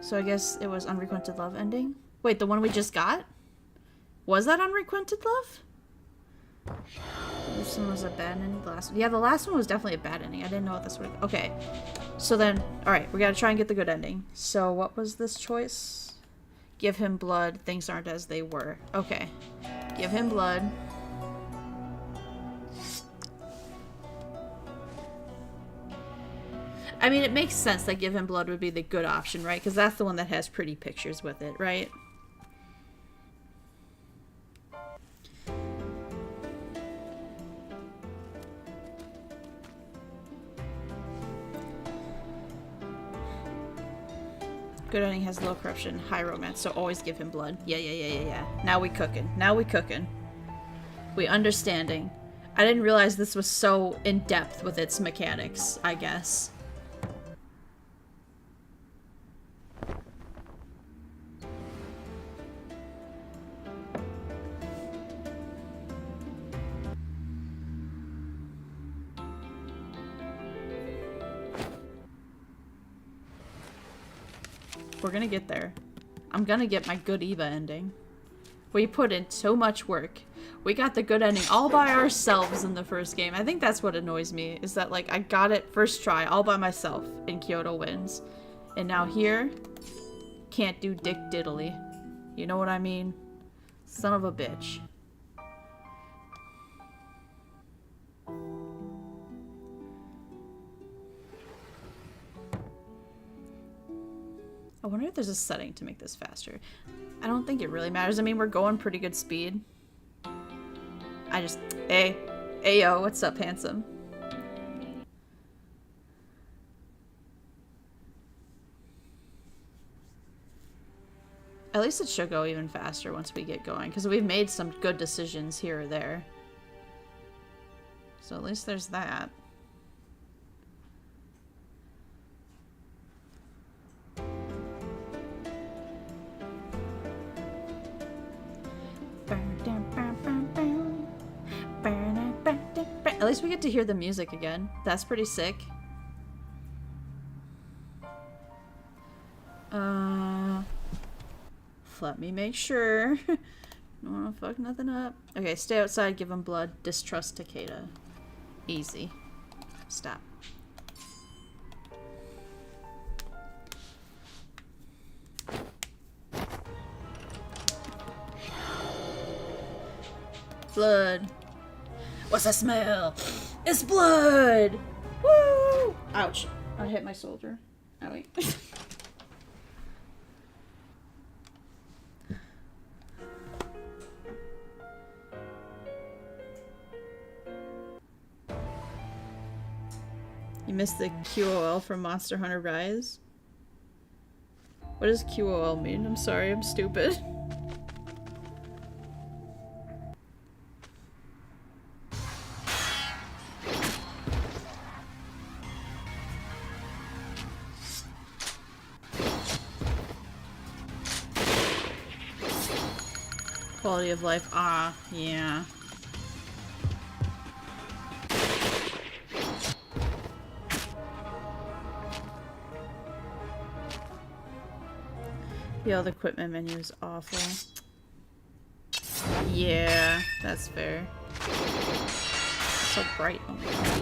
So I guess it was Unrequited Love ending? Wait, the one we just got? Was that Unrequited Love? This one was a bad ending. The last one. Yeah, the last one was definitely a bad ending. I didn't know what this would... Okay. So then, alright, we gotta try and get the good ending. So what was this choice? Give him blood. Things aren't as they were. Okay. Give him blood. I mean, it makes sense that Give Him Blood would be the good option, right? Because that's the one that has pretty pictures with it, right? Good ending has low corruption, high romance, so always give him blood. Yeah. Now we cooking. Now we cooking. We understanding. I didn't realize this was so in-depth with its mechanics, I guess. We're gonna get there. I'm gonna get my good Eva ending. We put in so much work. We got the good ending all by ourselves in the first game. I think that's what annoys me, is that like I got it first try all by myself and Kyoto wins. And now here, can't do dick diddly. You know what I mean? Son of a bitch. I wonder if there's a setting to make this faster. I don't think it really matters. I mean, we're going pretty good speed. Hey yo, what's up, handsome? At least it should go even faster once we get going, because we've made some good decisions here or there. So at least there's that. At least we get to hear the music again. That's pretty sick. Let me make sure. Don't wanna fuck nothing up. Okay, stay outside, give him blood. Distrust Takeda. Easy. Stop. Blood. What's that smell? It's blood! Woo! Ouch. I hit my soldier. Oh, wait. You missed the QOL from Monster Hunter Rise? What does QOL mean? I'm sorry, I'm stupid. Quality of life. Ah, yeah. Yo, the equipment menu is awful. Yeah, that's fair. It's so bright. Oh my god.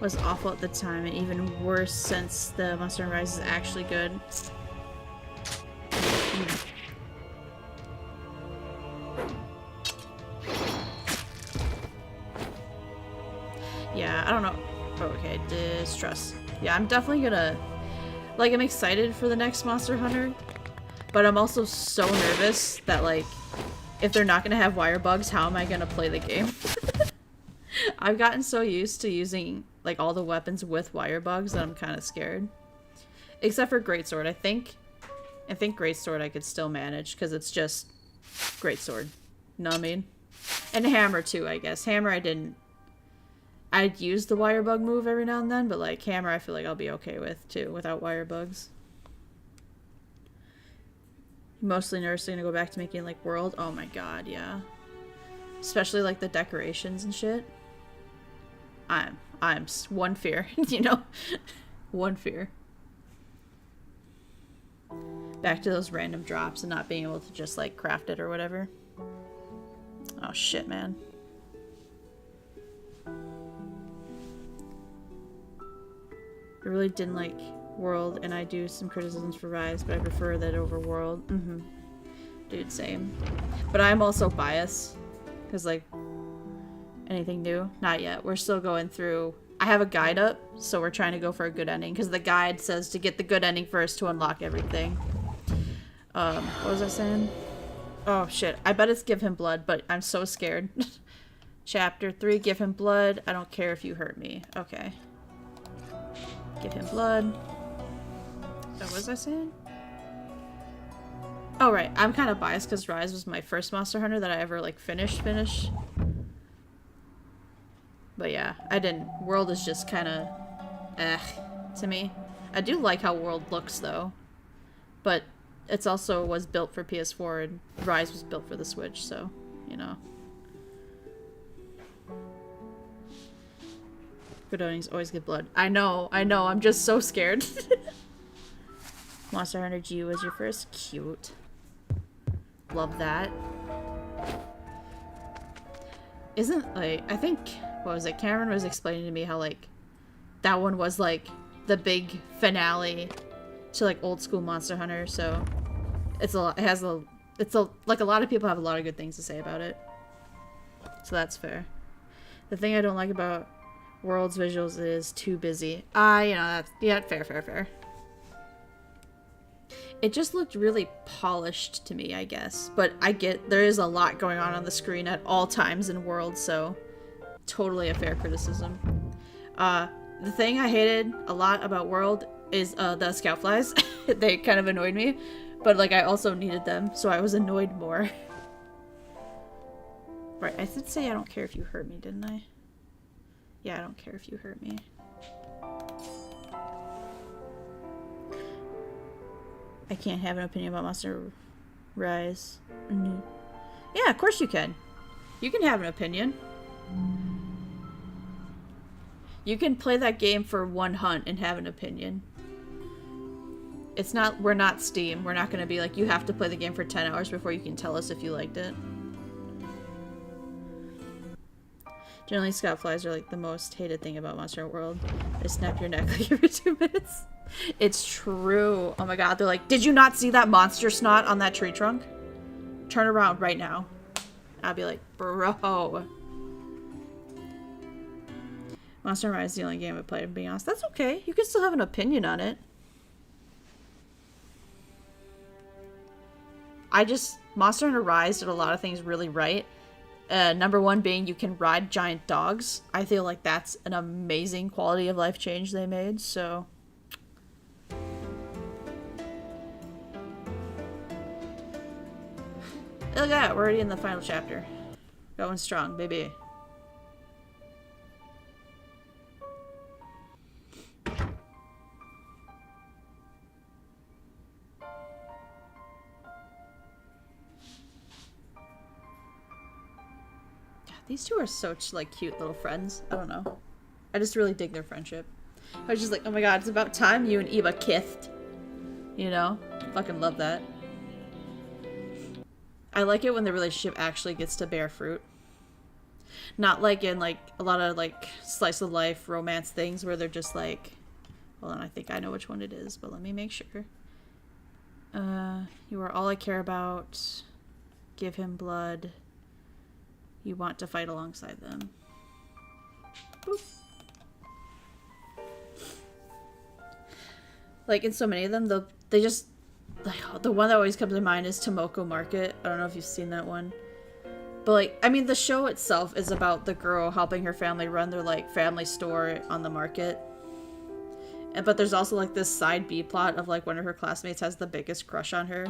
Was awful at the time, and even worse since the Monster Hunter Rise is actually good. Yeah, I don't know. Oh, okay, distrust. Yeah, I'm definitely gonna... Like, I'm excited for the next Monster Hunter, but I'm also so nervous that, like, if they're not gonna have wire bugs, how am I gonna play the game? I've gotten so used to using, like, all the weapons with wire bugs that I'm kind of scared. Except for Greatsword. I think Greatsword I could still manage, because it's just Greatsword. You know what I mean? And Hammer, too, I guess. Hammer I didn't... I'd use the wire bug move every now and then, but like Hammer I feel like I'll be okay with too, without wire bugs. Mostly nervous to go back to making like world. Oh my god, yeah. Especially like the decorations and shit. I'm one fear, you know? One fear. Back to those random drops and not being able to just like craft it or whatever. Oh shit, man. I really didn't like World, and I do some criticisms for Rise, but I prefer that over World. Dude, same. But I'm also biased, because like, Anything new? Not yet. We're still going through. I have a guide up, so we're trying to go for a good ending because the guide says to get the good ending first to unlock everything. What was I saying? Oh shit, I bet it's give him blood, but I'm so scared. Chapter 3, give him blood. I don't care if you hurt me. Okay. Give him blood. Oh, what was I saying? Oh right, I'm kind of biased because Rise was my first Monster Hunter that I ever like finished. But yeah, I didn't. World is just kind of to me. I do like how World looks though, but it's also was built for PS4 and Rise was built for the Switch, so you know. Good endings always get blood. I know, I'm just so scared. Monster Hunter G was your first. Cute. Love that. Isn't, like, I think, what was it? Cameron was explaining to me how, like, that one was, like, the big finale to, like, old school Monster Hunter, so it's a lot, like, a lot of people have a lot of good things to say about it. So that's fair. The thing I don't like about World's visuals is too busy. You know, that's, yeah, fair. It just looked really polished to me, I guess. But I get, there is a lot going on the screen at all times in World, so totally a fair criticism. The thing I hated a lot about World is the scout flies. They kind of annoyed me, but like I also needed them, so I was annoyed more. Right, I did say I don't care if you hurt me, didn't I? Yeah, I don't care if you hurt me. I can't have an opinion about Monster Rise. Yeah, of course you can. You can have an opinion. You can play that game for one hunt and have an opinion. It's not, we're not Steam. We're not going to be like, you have to play the game for 10 hours before you can tell us if you liked it. Generally, scout flies are like the most hated thing about Monster Hunter World. They snap your neck like every 2 minutes. It's true. Oh my god, they're like, did you not see that monster snot on that tree trunk? Turn around right now. I'll be like, bro. Monster Hunter Rise is the only game I played, to be honest. That's okay. You can still have an opinion on it. Monster Hunter Rise did a lot of things really right. Number one being you can ride giant dogs. I feel like that's an amazing quality of life change they made, so... Look at that, we're already in the final chapter. Going strong, baby. These two are such, like, cute little friends. I don't know. I just really dig their friendship. I was just like, oh my god, it's about time you and Eva kissed. You know? Fucking love that. I like it when the relationship actually gets to bear fruit. Not like in, like, a lot of, like, slice of life romance things where they're just like... Hold on, I think I know which one it is, but let me make sure. You are all I care about. Give him blood. You want to fight alongside them. Boop. Like, in so many of them, they just... Like, the one that always comes to mind is Tomoko Market. I don't know if you've seen that one. But, like, I mean, the show itself is about the girl helping her family run their, like, family store on the market. But there's also, like, this side B-plot of, like, one of her classmates has the biggest crush on her.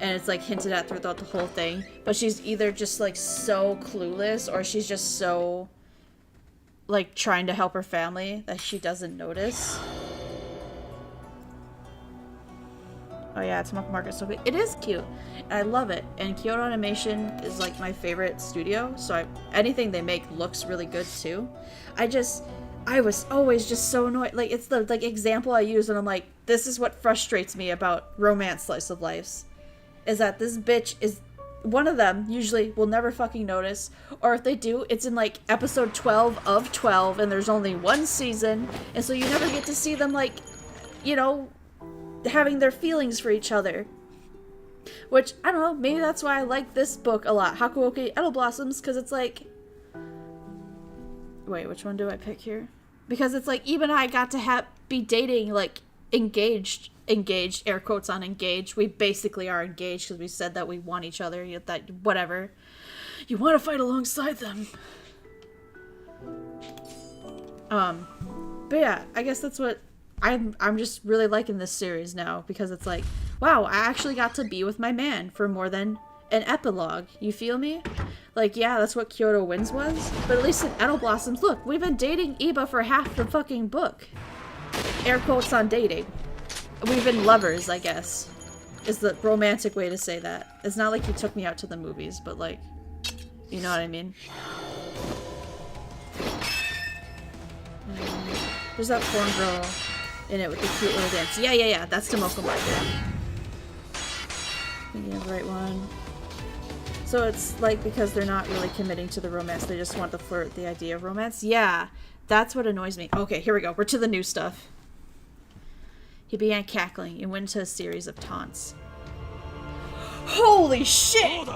And it's, like, hinted at throughout the whole thing. But she's either just, like, so clueless or she's just so, like, trying to help her family that she doesn't notice. Oh yeah, Tomoko Market's so good. It is cute. And I love it. And Kyoto Animation is, like, my favorite studio. So anything they make looks really good, too. I was always just so annoyed. Like, it's the, like, example I use and I'm like, this is what frustrates me about romance slice of lives. Is that this bitch is... One of them, usually, will never fucking notice. Or if they do, it's in, like, episode 12 of 12, and there's only one season. And so you never get to see them, like, you know, having their feelings for each other. Which, I don't know, maybe that's why I like this book a lot. Hakuoki Edo Blossoms, because it's like... Wait, which one do I pick here? Because it's like Eva and I got to be dating, like, engaged, air quotes on engaged. We basically are engaged because we said that we want each other, that whatever. You want to fight alongside them. But yeah, I guess that's what I'm just really liking this series now, because it's like, wow, I actually got to be with my man for more than an epilogue. You feel me? Like, yeah, that's what Kyoto Winds was, but at least in Edo Blossoms, look, we've been dating Iba for half the fucking book. Air quotes on dating. We've been lovers, I guess, is the romantic way to say that. It's not like he took me out to the movies, but like, you know what I mean? There's that foreign girl in it with the cute little dance. Yeah, that's Tomoko Market. Thinking of the right one. So it's like, because they're not really committing to the romance, they just want to flirt the idea of romance. Yeah, that's what annoys me. Okay, here we go. We're to the new stuff. He began cackling and went into a series of taunts. Holy shit!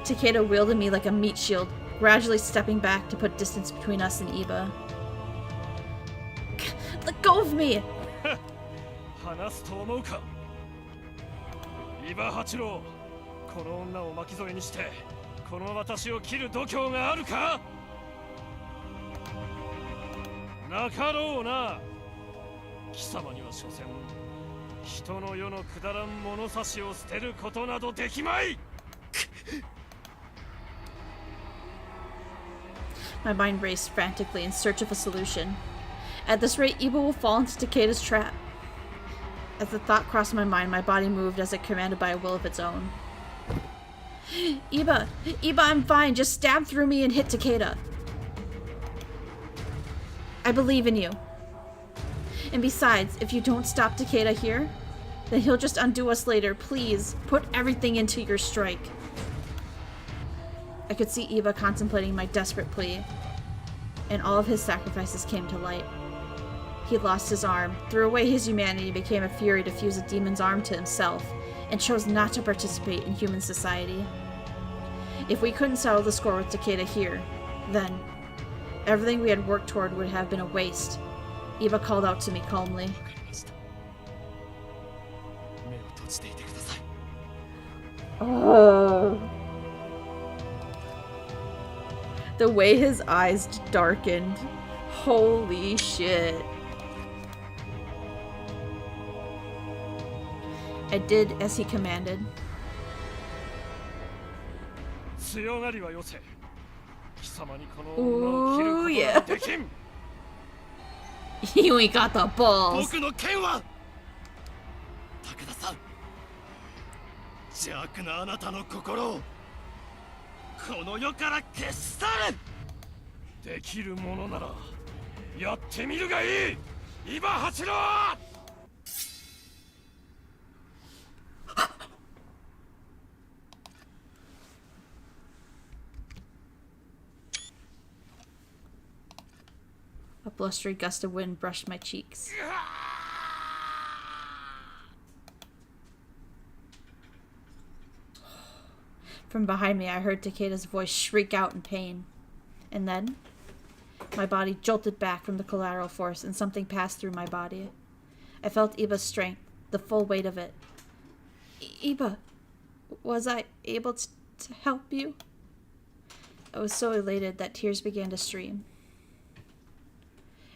Takeda wielded me like a meat shield, gradually stepping back to put distance between us and Iba. Let go of me! My mind raced frantically in search of a solution. At this rate, Iba will fall into Takeda's trap. As the thought crossed my mind, my body moved as if commanded by a will of its own. Iba, I'm fine. Just stab through me and hit Takeda. I believe in you. And besides, if you don't stop Takeda here, then he'll just undo us later. Please, put everything into your strike. I could see Iba contemplating my desperate plea, and all of his sacrifices came to light. He lost his arm, threw away his humanity, became a fury to fuse a demon's arm to himself, and chose not to participate in human society. If we couldn't settle the score with Takeda here, then everything we had worked toward would have been a waste. Iba called out to me calmly. Oh. The way his eyes darkened. Holy shit. I did as he commanded. Ooh, yeah. You ain't got the balls. A blustery gust of wind brushed my cheeks. From behind me, I heard Takeda's voice shriek out in pain. And then, my body jolted back from the collateral force and something passed through my body. I felt Iba's strength, the full weight of it. Iba, was I able to help you? I was so elated that tears began to stream.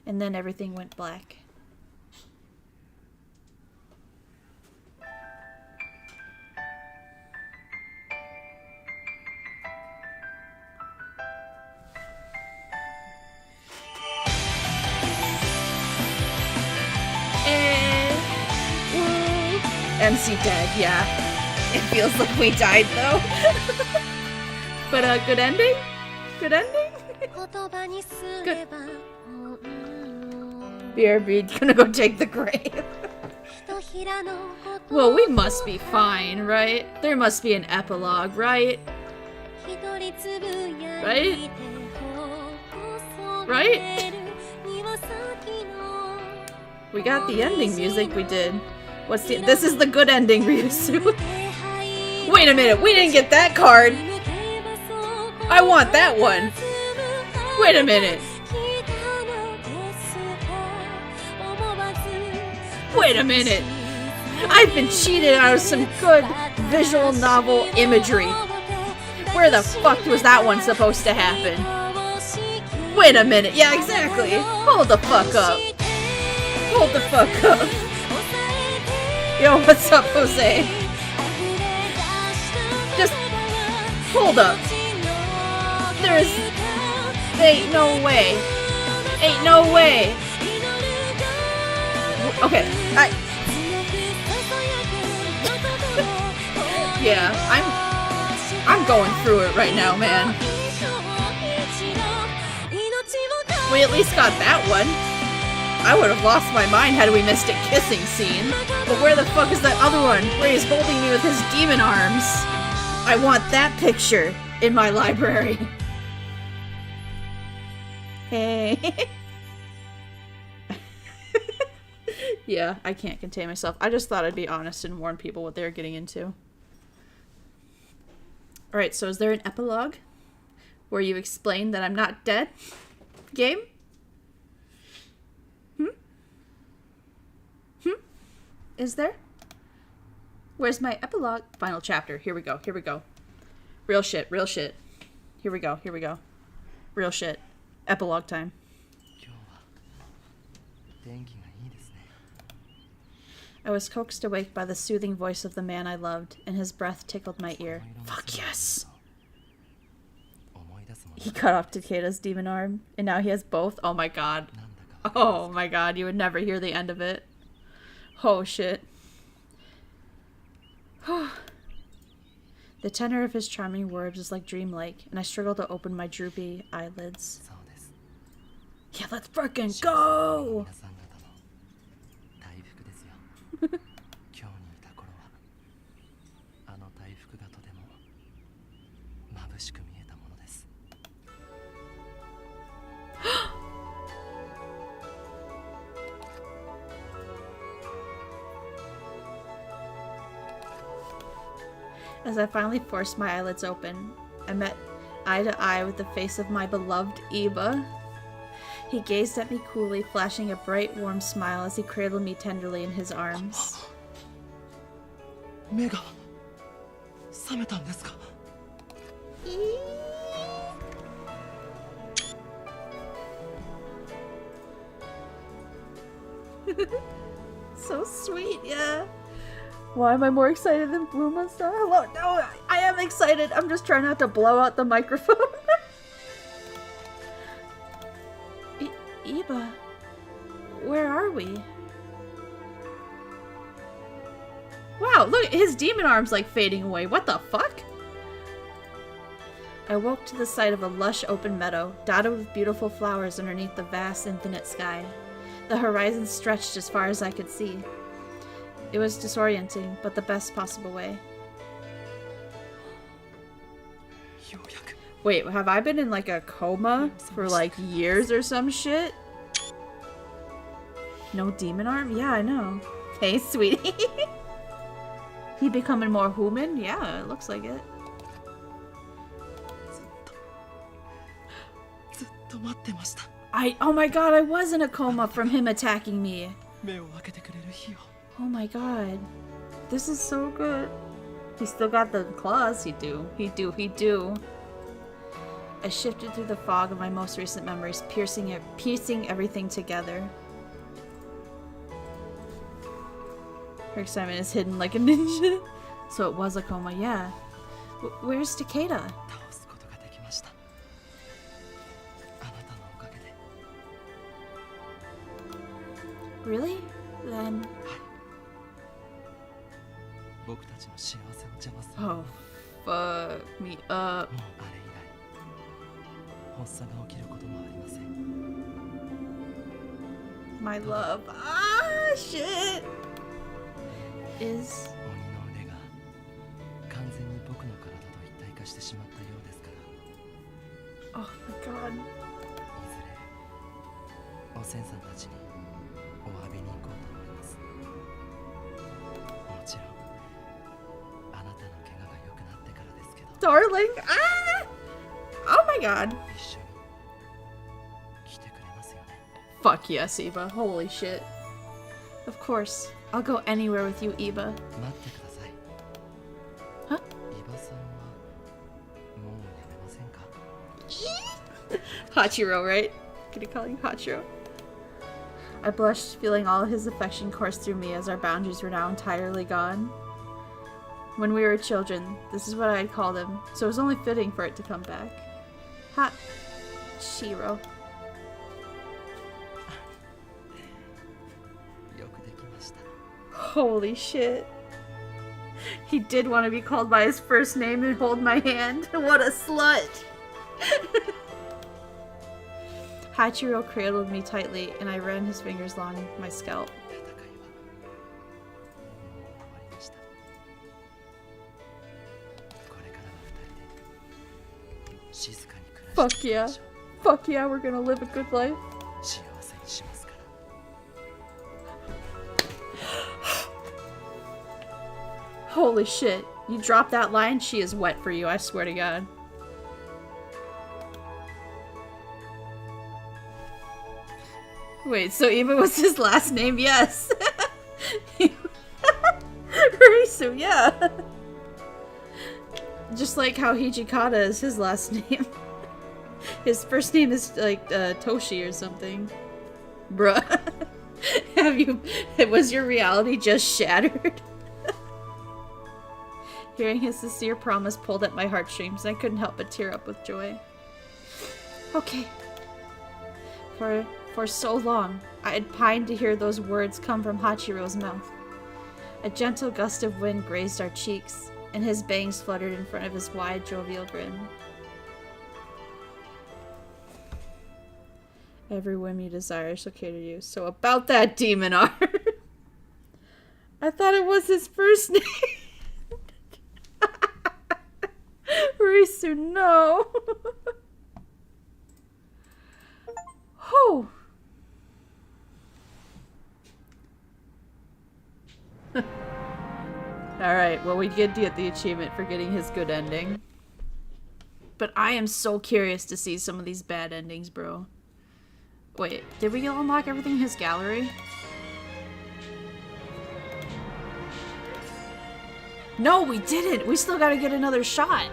And then everything went black. MC dead, yeah. It feels like we died though. But good ending? Good ending? Good. BRB gonna go take the grave. Well, we must be fine, right? There must be an epilogue, right? Right? Right? We got the ending music, we did. This is the good ending, Ryusu. Wait a minute, we didn't get that card. I want that one. Wait a minute. Wait a minute. I've been cheated out of some good visual novel imagery. Where the fuck was that one supposed to happen? Wait a minute. Yeah, exactly. Hold the fuck up. Hold the fuck up. Yo, what's up, Jose? Just hold up. Ain't no way. Ain't no way. Okay, yeah, I'm going through it right now, man. We at least got that one. I would have lost my mind had we missed a kissing scene. But where the fuck is that other one where he's holding me with his demon arms? I want that picture in my library. Hey. Yeah, I can't contain myself. I just thought I'd be honest and warn people what they're getting into. Alright, so is there an epilogue where you explain that I'm not dead? Game? Is there? Where's my epilogue? Final chapter. Here we go. Here we go. Real shit. Real shit. Here we go. Here we go. Real shit. Epilogue time. I was coaxed awake by the soothing voice of the man I loved, and his breath tickled my ear. Fuck yes! He cut off Takeda's demon arm, and now he has both? Oh my god. Oh my god, you would never hear the end of it. Oh shit. The tenor of his charming words is like dreamlike, and I struggle to open my droopy eyelids. Yeah, let's frickin' go! As I finally forced my eyelids open, I met eye to eye with the face of my beloved Iba. He gazed at me coolly, flashing a bright, warm smile as he cradled me tenderly in his arms. So sweet, yeah. Why am I more excited than Blue Monster? Hello? No, I am excited. I'm just trying not to blow out the microphone. Iba, where are we? Wow, look, his demon arm's like fading away. What the fuck? I woke to the sight of a lush open meadow, dotted with beautiful flowers underneath the vast infinite sky. The horizon stretched as far as I could see. It was disorienting, but the best possible way. Wait, have I been in like a coma for like years or some shit? No demon arm? Yeah, I know. Hey, sweetie. He becoming more human? Yeah, it looks like it. Oh my god, I was in a coma from him attacking me. Oh my god. This is so good. He still got the claws. He do. I shifted through the fog of my most recent memories, piecing everything together. Her excitement is hidden like a ninja. So it was a coma, yeah. Where's Takeda? Really? Then... Oh, fuck me up. My love. Ah, shit! Is... Oh my god. darling. Ah! Oh my god. 一緒に来てくれますよね。 Fuck yes, Iba. Holy shit. Of course. I'll go anywhere with you, Iba. 待ってください。 Huh? 伊庭さんはもうやめませんか？ Hachiro, right? Can I call you Hachiro? I blushed, feeling all of his affection course through me as our boundaries were now entirely gone. When we were children, this is what I had called him, so it was only fitting for it to come back. Hachiro. よくできました。 Holy shit. He did want to be called by his first name and hold my hand. What a slut! Hachiro cradled me tightly, and I ran his fingers along my scalp. 戦いはもう終わりました。これからは二人で静かに暮ら Fuck していき yeah. ましょう。 Fuck yeah, we're gonna live a good life. 幸せにしますから。 Holy shit. You drop that line, she is wet for you, I swear to God. Wait, so Eva was his last name? Yes. Risu, yeah. Just like how Hijikata is his last name. His first name is like Toshi or something. Bruh. Was your reality just shattered? Hearing his sincere promise pulled at my heartstrings, and I couldn't help but tear up with joy. Okay. For so long, I had pined to hear those words come from Hachiro's mouth. A gentle gust of wind grazed our cheeks, and his bangs fluttered in front of his wide, jovial grin. Every whim you desire shall cater to you. So about that demon art. I thought it was his first name. Risu, no. Whew. Alright, well we did get the achievement for getting his good ending. But I am so curious to see some of these bad endings, bro. Wait, did we unlock everything in his gallery? No, we didn't! We still gotta get another shot!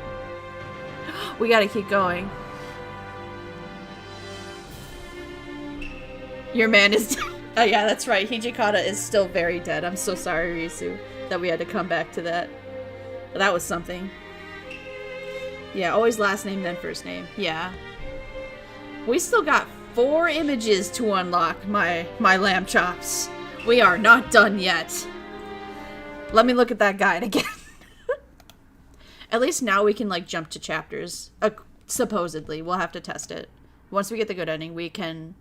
We gotta keep going. Your man is dead. Oh yeah, that's right. Hijikata is still very dead. I'm so sorry, Risu, that we had to come back to that. But that was something. Yeah, always last name, then first name. Yeah. We still got 4 images to unlock, my lamb chops. We are not done yet. Let me look at that guide again. At least now we can, like, jump to chapters. Supposedly. We'll have to test it. Once we get the good ending, we can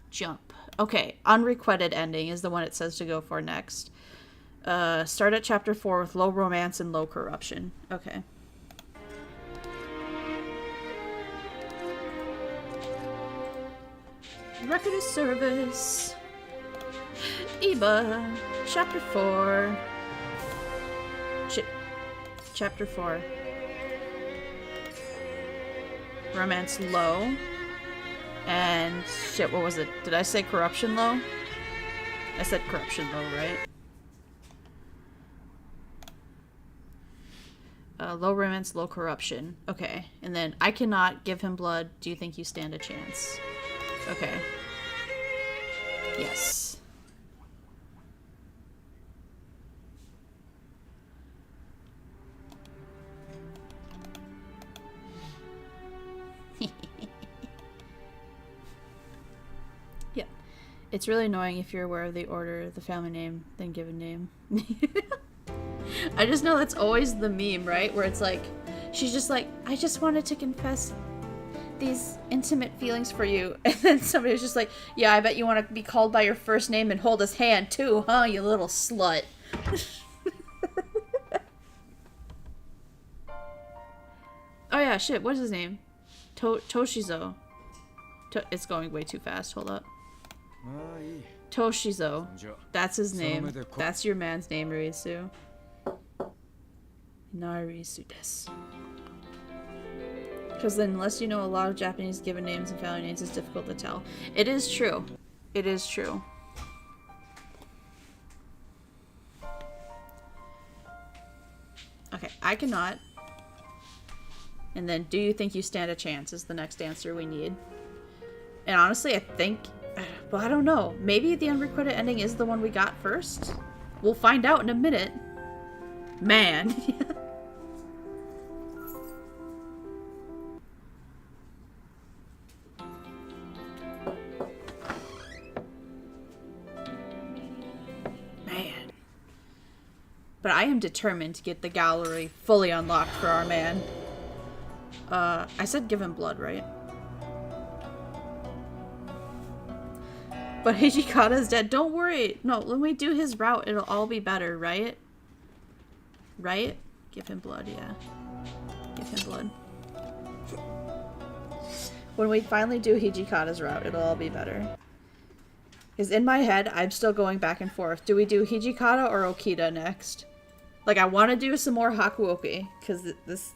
jump. Okay, unrequited ending is the one it says to go for next. Start at chapter 4 with low romance and low corruption. Okay. Record of service. Iba. Chapter 4. Chapter 4. Romance low. And shit, what was it? Did I say corruption low? I said corruption low, right? Low romance, low corruption. Okay. And then I cannot give him blood. Do you think you stand a chance? Okay. Yes. Yep. It's really annoying if you're aware of the order, the family name, then given name. I just know that's always the meme, right? Where it's like, she's just like, I just wanted to confess these intimate feelings for you. And then somebody's just like, yeah, I bet you want to be called by your first name and hold his hand too, huh, you little slut. Oh yeah, shit, what is his name? Toshizo. It's going way too fast, hold up. Toshizo. That's his name. That's your man's name, Risu. Narisu desu. Because unless you know a lot of Japanese given names and family names, it's difficult to tell. It is true. It is true. Okay, I cannot. And then, do you think you stand a chance is the next answer we need. And honestly, I think... Well, I don't know. Maybe the unrequited ending is the one we got first? We'll find out in a minute. Man. Man. But I am determined to get the gallery fully unlocked for our man. I said give him blood, right? But Hijikata's dead. Don't worry. No, when we do his route, it'll all be better, right? Right? Give him blood, yeah. Give him blood. When we finally do Hijikata's route, it'll all be better. Because in my head, I'm still going back and forth. Do we do Hijikata or Okita next? Like, I want to do some more Hakuoki. Because this...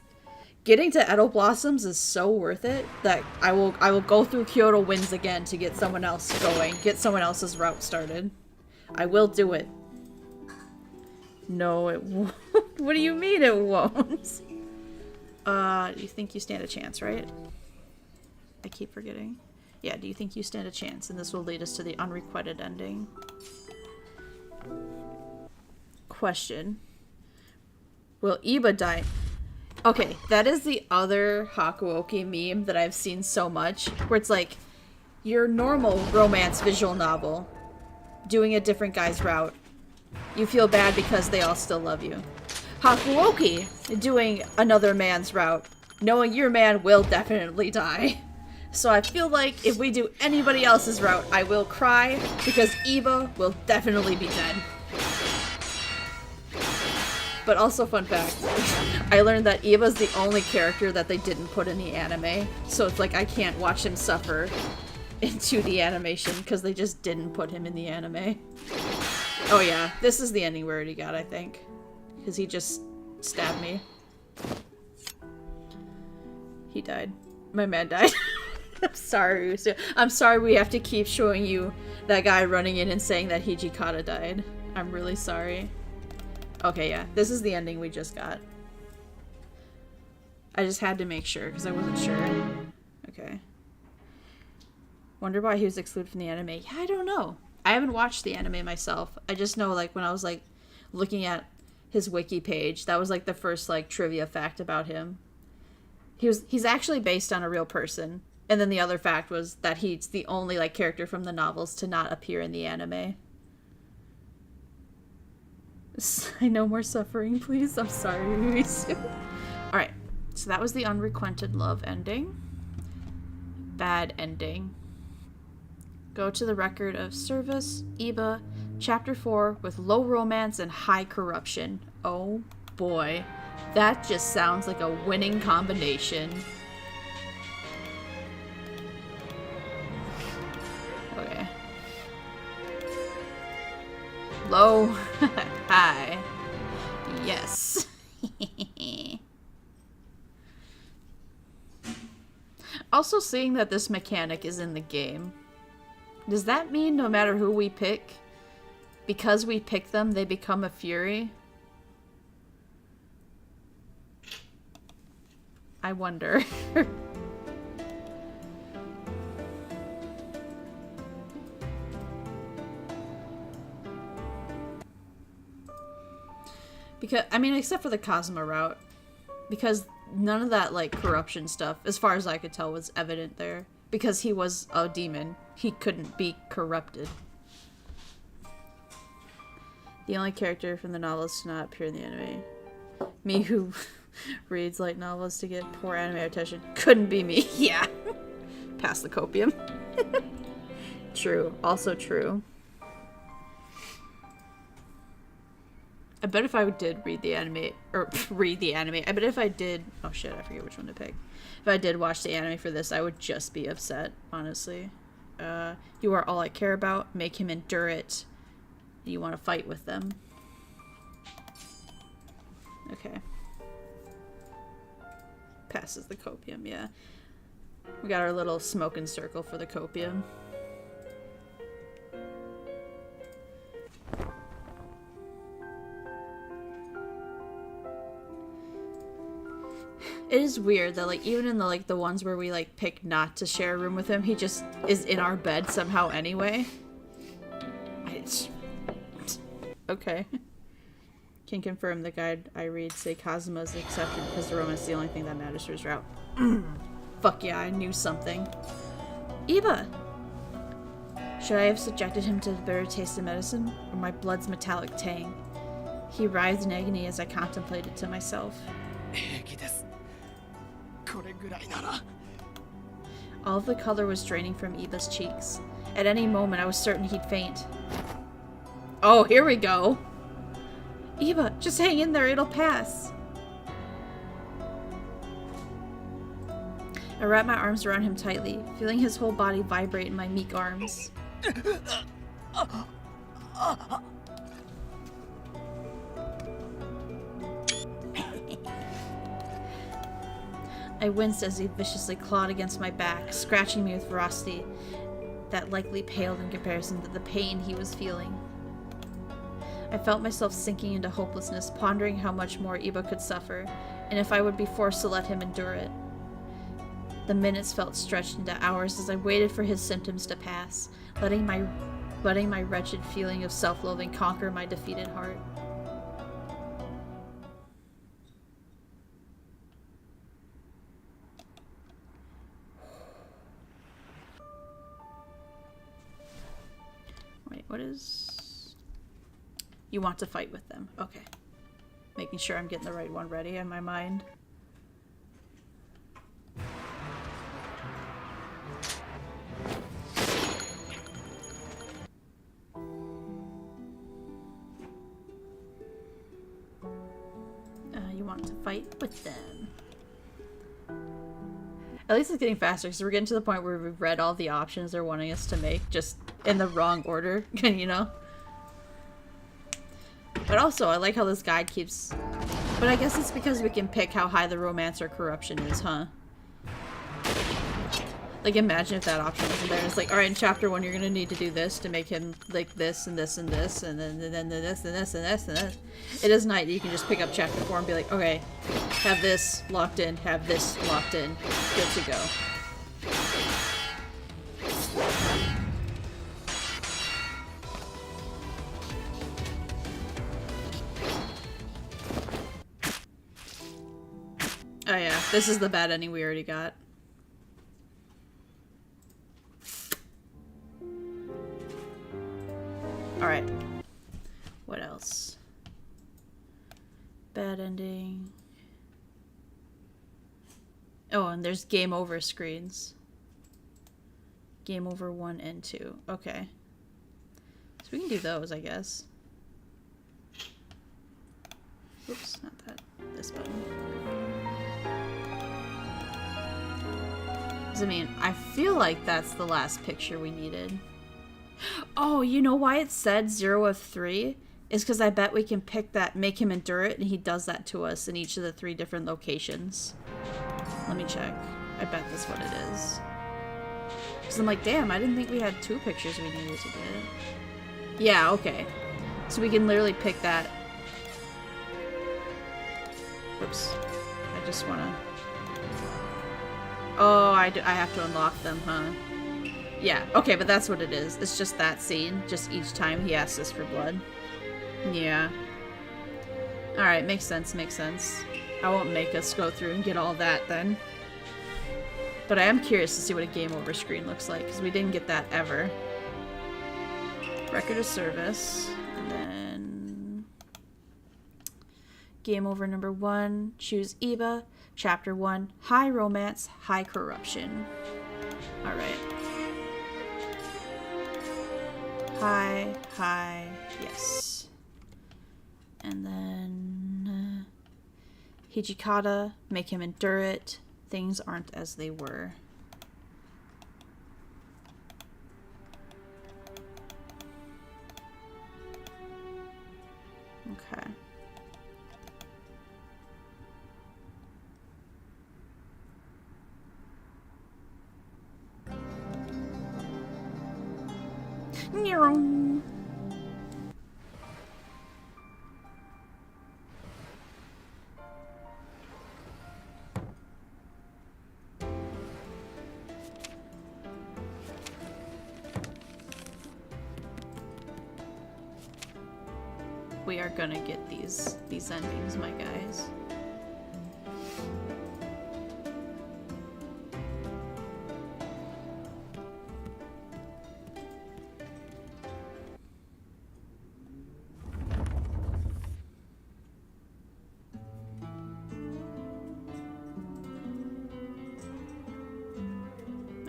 Getting to Edo Blossoms is so worth it that I will go through Kyoto Winds again to get someone else going. Get someone else's route started. I will do it. No, it won't. What do you mean it won't? You think you stand a chance, right? I keep forgetting. Yeah, do you think you stand a chance? And this will lead us to the unrequited ending. Question. Will Iba die? Okay, that is the other Hakuoki meme that I've seen so much, where it's like, your normal romance visual novel, doing a different guy's route. You feel bad because they all still love you. Hakuoki, doing another man's route, knowing your man will definitely die. So I feel like if we do anybody else's route, I will cry, because Iba will definitely be dead. But also, fun fact, I learned that Eva's the only character that they didn't put in the anime. So it's like I can't watch him suffer in 2D animation because they just didn't put him in the anime. Oh yeah, this is the ending we already got, I think. Because he just stabbed me. He died. My man died. I'm sorry. I'm sorry we have to keep showing you that guy running in and saying that Hijikata died. I'm really sorry. Okay, yeah. This is the ending we just got. I just had to make sure, because I wasn't sure. Okay. Wonder why he was excluded from the anime. Yeah, I don't know. I haven't watched the anime myself. I just know, like, when I was, like, looking at his wiki page, that was, like, the first, like, trivia fact about him. He's actually based on a real person. And then the other fact was that he's the only, like, character from the novels to not appear in the anime. I know more suffering, please. I'm sorry, Mimisu. Alright, so that was the unrequited love ending. Bad ending. Go to the record of service, Iba, chapter 4, with low romance and high corruption. Oh boy, that just sounds like a winning combination. Okay. Low, high. Yes. Also, seeing that this mechanic is in the game, does that mean no matter who we pick, because we pick them, they become a Fury? I wonder. Because, I mean, except for the Kazuma route. Because none of that, like, corruption stuff, as far as I could tell, was evident there. Because he was a demon. He couldn't be corrupted. The only character from the novels to not appear in the anime. Me who reads light novels to get poor anime attention. Couldn't be me. Yeah. Pass the copium. True. Also true. I bet if I did read the anime, I bet if I did, oh shit, I forget which one to pick. If I did watch the anime for this, I would just be upset, honestly. You are all I care about, make him endure it. You want to fight with them. Okay. Passes the copium, yeah. We got our little smoking circle for the copium. It is weird that, like, even in the, like, the ones where we, like, pick not to share a room with him, he just is in our bed somehow anyway. Okay. Can confirm the guide I read say Kazuma's the exception because the romance is the only thing that matters for his route. Fuck yeah, I knew something. Iba! Should I have subjected him to the bitter taste of medicine, or my blood's metallic tang? He writhed in agony as I contemplated to myself. All of the color was draining from Iba's cheeks. At any moment, I was certain he'd faint. Oh, here we go! Iba, just hang in there, it'll pass! I wrapped my arms around him tightly, feeling his whole body vibrate in my meek arms. I winced as he viciously clawed against my back, scratching me with ferocity that likely paled in comparison to the pain he was feeling. I felt myself sinking into hopelessness, pondering how much more Iba could suffer, and if I would be forced to let him endure it. The minutes felt stretched into hours as I waited for his symptoms to pass, letting my wretched feeling of self-loathing conquer my defeated heart. Wait, what is... You want to fight with them. Okay. Making sure I'm getting the right one ready in my mind. You want to fight with them. At least it's getting faster, because we're getting to the point where we've read all the options they're wanting us to make, just in the wrong order, you know? But also, I like how this guide keeps... But I guess it's because we can pick how high the romance or corruption is, huh? Like, imagine if that option wasn't there. It's like, alright, in chapter 1 you're gonna need to do this to make him, like, this and this and this, and then this and this and this and this. It is nice that you can just pick up chapter 4 and be like, okay, have this locked in, have this locked in, good to go. Oh yeah, this is the bad ending we already got. Alright. What else? Bad ending. Oh, and there's game over screens. Game over 1 and 2. Okay. So we can do those, I guess. Oops, not that. This button. I mean, I feel like that's the last picture we needed. Oh, you know why it said 0 of 3? Is because I bet we can pick that, make him endure it, and he does that to us in each of the 3 different locations. Let me check. I bet that's what it is. Because I'm like, damn, I didn't think we had 2 pictures we needed to get. Yeah, okay. So we can literally pick that. Oops. I just want to... Oh, I have to unlock them, huh? Yeah, okay, but that's what it is. It's just that scene. Just each time he asks us for blood. Yeah. Alright, makes sense, makes sense. I won't make us go through and get all that then. But I am curious to see what a game over screen looks like, because we didn't get that ever. Record of service. And then... Game over number 1. Choose Iba. Chapter 1. High romance, high corruption. Alright. High, yes. And then Hijikata, make him endure it. Things aren't as they were. Okay. We are gonna get these endings, my guys.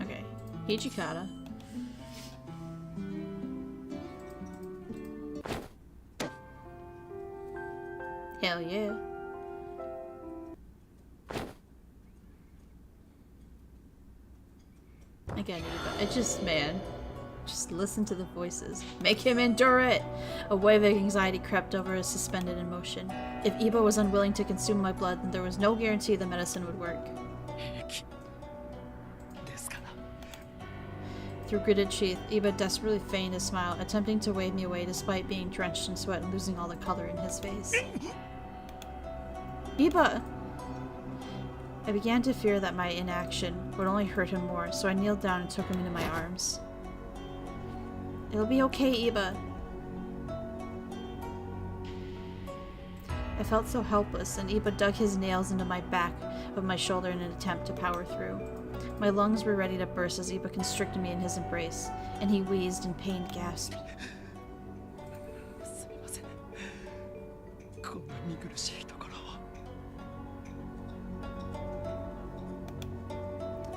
Okay, Hijikata. Hell yeah. Again, Eva. It just, man. Just listen to the voices. Make him endure it! A wave of anxiety crept over his suspended emotion. If Iba was unwilling to consume my blood, then there was no guarantee the medicine would work. Through gritted teeth, Iba desperately feigned a smile, attempting to wave me away despite being drenched in sweat and losing all the color in his face. Iba! I began to fear that my inaction would only hurt him more, so I kneeled down and took him into my arms. It'll be okay, Iba. I felt so helpless, and Iba dug his nails into my back of my shoulder in an attempt to power through. My lungs were ready to burst as Iba constricted me in his embrace, and he wheezed and pain gasped.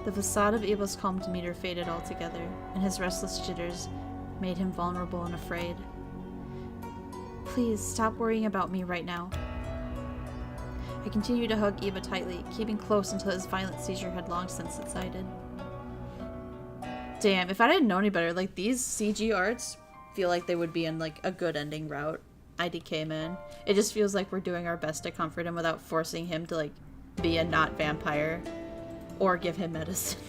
The facade of Iba's calm demeanor faded altogether, and his restless jitters made him vulnerable and afraid. Please, stop worrying about me right now. I continued to hug Iba tightly, keeping close until his violent seizure had long since subsided. Damn, if I didn't know any better, like, these CG arts feel like they would be in, like, a good ending route. IDK, man. It just feels like we're doing our best to comfort him without forcing him to, like, be a not vampire. Or give him medicine.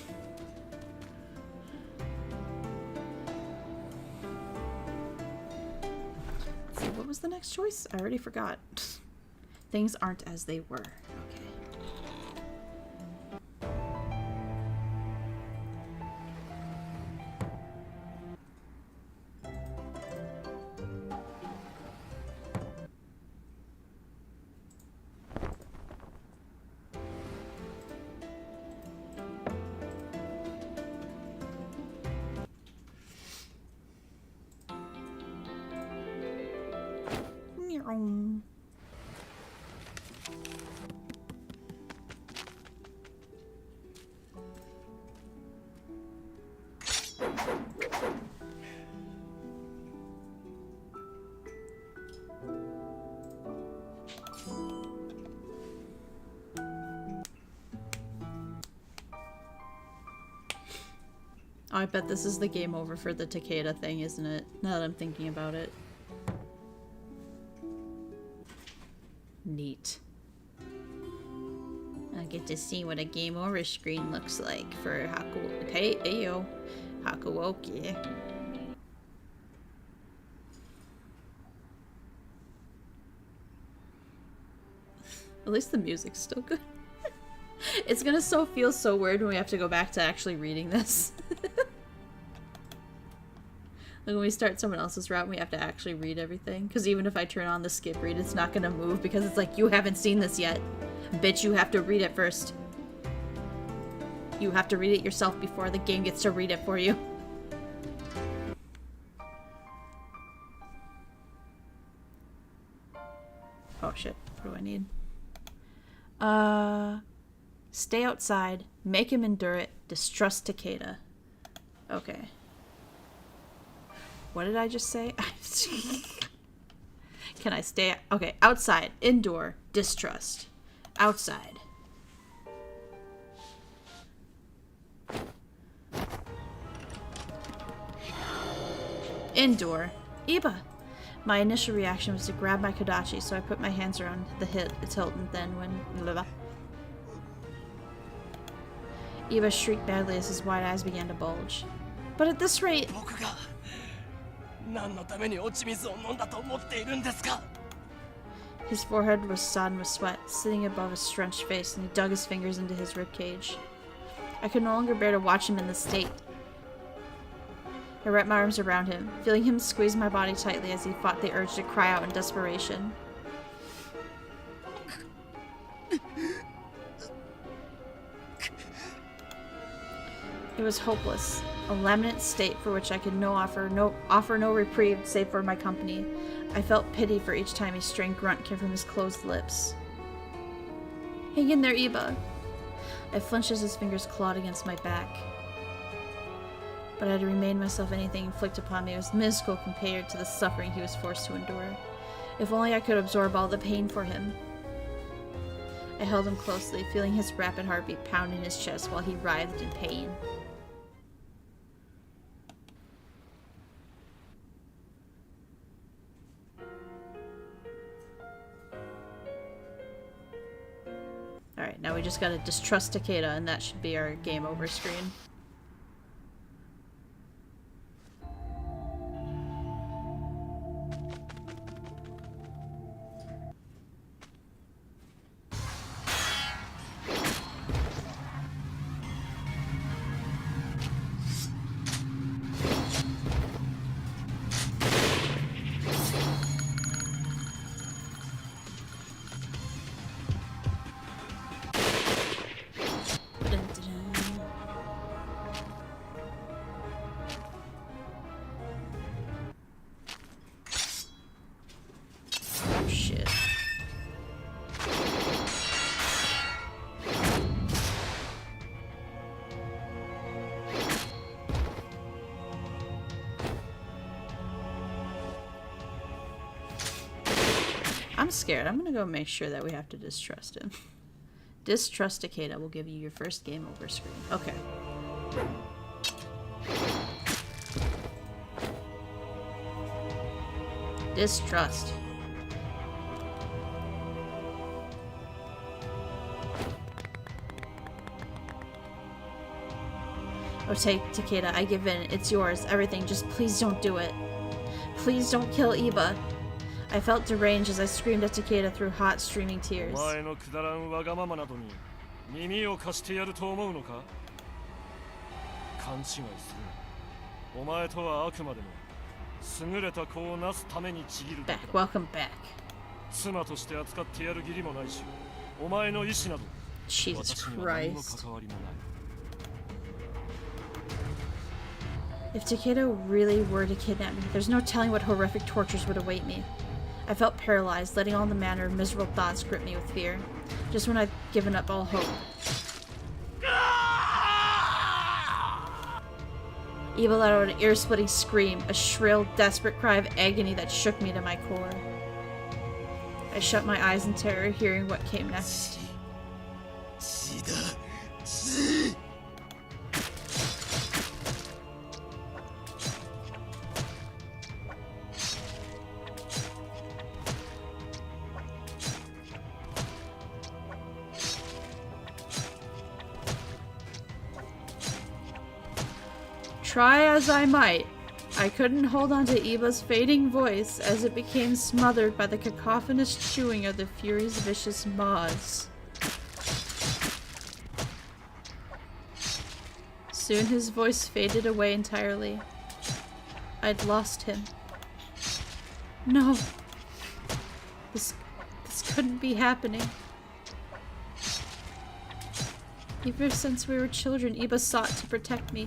Let's see, what was the next choice? I already forgot. Things aren't as they were. Okay. Oh, I bet this is the game over for the Takeda thing, isn't it? Now that I'm thinking about it. Neat. I get to see what a game over screen looks like for Hakuoki. At least the music's still good. It's gonna feel so weird when we have to go back to actually reading this. Like when we start someone else's route and we have to actually read everything. Because even if I turn on the skip read, it's not gonna move because it's like, you haven't seen this yet. Bitch, you have to read it first. You have to read it yourself before the game gets to read it for you. Oh shit, what do I need? Stay outside, make him endure it, distrust Takeda. Okay. What did I just say? Can I stay? Okay, outside, indoor, distrust. Outside. Indoor. Iba! My initial reaction was to grab my Kodachi, so I put my hands around its hilt, and then when... Iba shrieked badly as his wide eyes began to bulge. But at this rate... 何のために落ち水を飲んだと思っているんですか。 His forehead was sodden with sweat, sitting above his drenched face, and he dug his fingers into his ribcage. I could no longer bear to watch him in this state. I wrapped my arms around him, feeling him squeeze my body tightly as he fought the urge to cry out in desperation. It was hopeless, a laminate state for which I could offer no reprieve save for my company. I felt pity for each time a strained grunt came from his closed lips. Hang in there, Iba. I flinched as his fingers clawed against my back. But I had to remain myself. Anything inflicted upon me was minuscule compared to the suffering he was forced to endure. If only I could absorb all the pain for him. I held him closely, feeling his rapid heartbeat pound in his chest while he writhed in pain. Alright, now we just gotta distrust Takeda, and that should be our game over screen. Shit. I'm scared. I'm gonna go make sure that we have to distrust him. Distrust Takeda will give you your first game over screen. Okay. Distrust. Oh, take Takeda, I give in. It's yours. Everything. Just please don't do it. Please don't kill Iba. I felt deranged as I screamed at Takeda through hot, streaming tears. お前のくだらんわがままなどに耳を貸してやると思うのか。勘違いするな。お前とはあくまでも優れた子をなすためにちぎるだけだ。Welcome back. 妻として扱ってやる義理もないし、お前の意志など Jesus 私には何の Christ. 関わりもない。 If Takeda really were to kidnap me, there's no telling what horrific tortures would await me. I felt paralyzed, letting all the manner of miserable thoughts grip me with fear. Just when I'd given up all hope. Eva let out an ear-splitting scream, a shrill, desperate cry of agony that shook me to my core. I shut my eyes in terror, hearing what came next. Try as I might, I couldn't hold on to Iba's fading voice as it became smothered by the cacophonous chewing of the Fury's vicious maws. Soon his voice faded away entirely. I'd lost him. No. This couldn't be happening. Ever since we were children, Iba sought to protect me.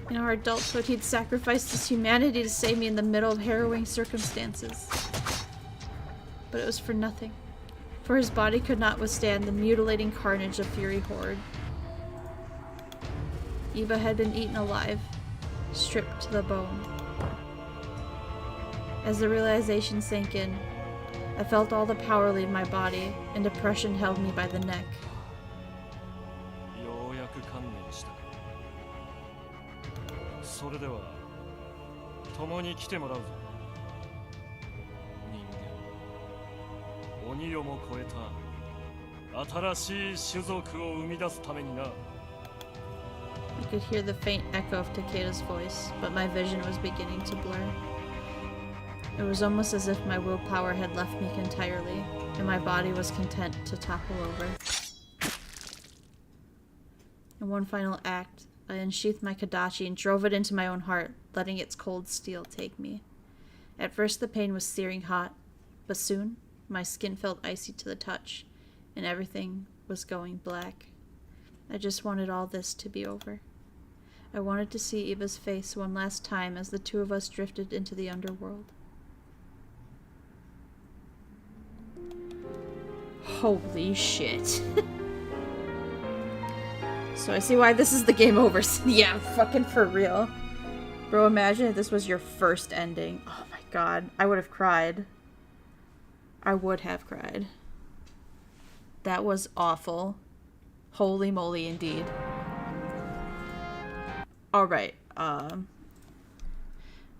In our adulthood, he'd sacrificed his humanity to save me in the middle of harrowing circumstances. But it was for nothing, for his body could not withstand the mutilating carnage of Fury Horde. Iba had been eaten alive, stripped to the bone. As the realization sank in, I felt all the power leave my body, and depression held me by the neck. ようやく観念したか。それでは共に来てもらうぞ。人間、鬼をも超えた新しい種族を生み出すためにな。I could hear the faint echo of Takeda's voice, but my vision was beginning to blur. It was almost as if my willpower had left me entirely, and my body was content to topple over. In one final act, I unsheathed my Kadachi and drove it into my own heart, letting its cold steel take me. At first the pain was searing hot, but soon my skin felt icy to the touch, and everything was going black. I just wanted all this to be over. I wanted to see Eva's face one last time as the two of us drifted into the underworld. Holy shit. So I see why this is the game over. Yeah, fucking for real. Bro, imagine if this was your first ending. Oh my god. I would have cried. I would have cried. That was awful. Holy moly indeed. Alright,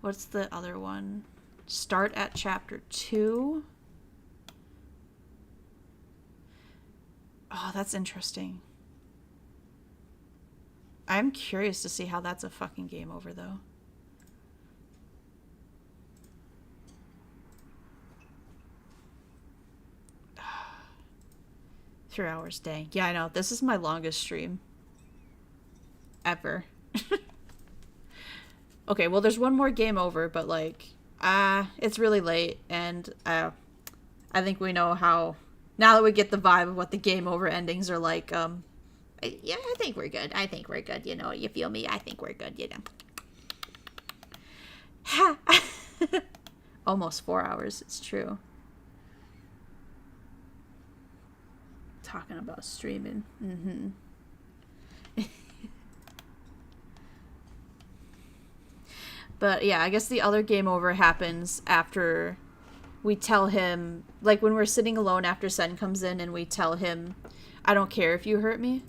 what's the other one? Start at chapter 2? Oh, that's interesting. I'm curious to see how that's a fucking game over, though. Three hours, dang. Yeah, I know. This is my longest stream. Ever. Okay, well, there's one more game over, but, like, it's really late, and, I think we know how... Now that we get the vibe of what the game over endings are like, yeah, I think we're good. I think we're good, you know. You feel me? I think we're good, you know. Almost 4 hours, it's true. Talking about streaming. But yeah, I guess the other game over happens after we tell him, like when we're sitting alone after Sen comes in and we tell him, I don't care if you hurt me.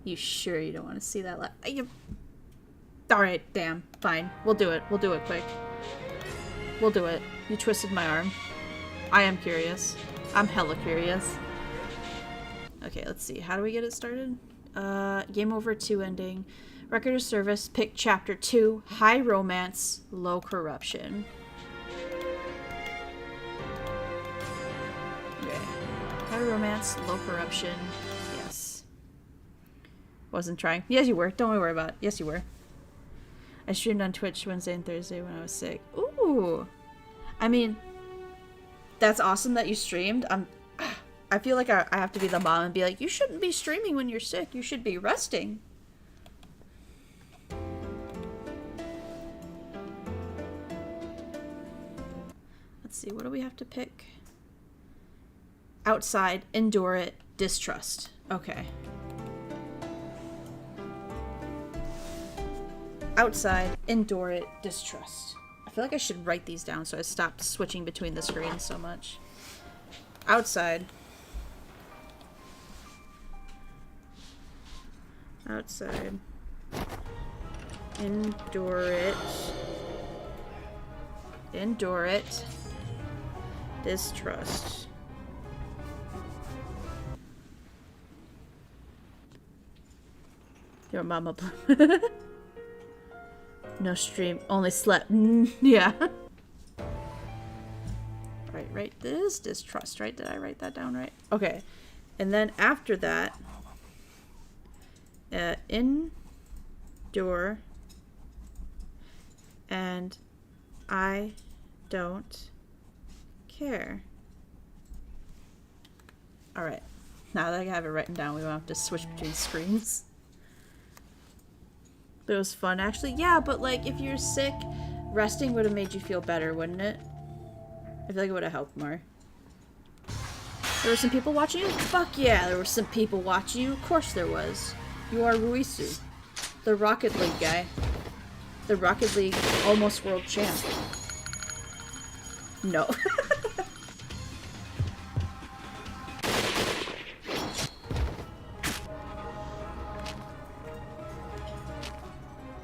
You sure you don't want to see that? Alright, damn. Fine. We'll do it. We'll do it quick. We'll do it. You twisted my arm. I am curious. I'm hella curious. Okay, let's see. How do we get it started? Game over 2 ending. Record of service. Pick chapter 2. High romance. Low corruption. Okay. High romance. Low corruption. Yes. Wasn't trying. Yes, you were. Don't worry about it. Yes, you were. I streamed on Twitch Wednesday and Thursday when I was sick. Ooh. I mean, that's awesome that you streamed. I feel like I have to be the mom and be like, you shouldn't be streaming when you're sick. You should be resting. Let's see. What do we have to pick? Outside. Endure it. Distrust. Okay. Outside. Endure it. Distrust. I feel like I should write these down so I stopped switching between the screens so much. Outside. Outside. Endure it. Endure it. Distrust. Your mama. No stream. Only slept. Yeah. Right. This distrust, right? Did I write that down right? Okay. And then after that, endure, and I don't care. Alright. Now that I have it written down, we won't have to switch between screens. But it was fun, actually. Yeah, but like, if you're sick, resting would have made you feel better, wouldn't it? I feel like it would have helped more. There were some people watching you? Fuck yeah, there were some people watching you. Of course there was. You are Ruisu, the Rocket League guy. The Rocket League almost world champ. No.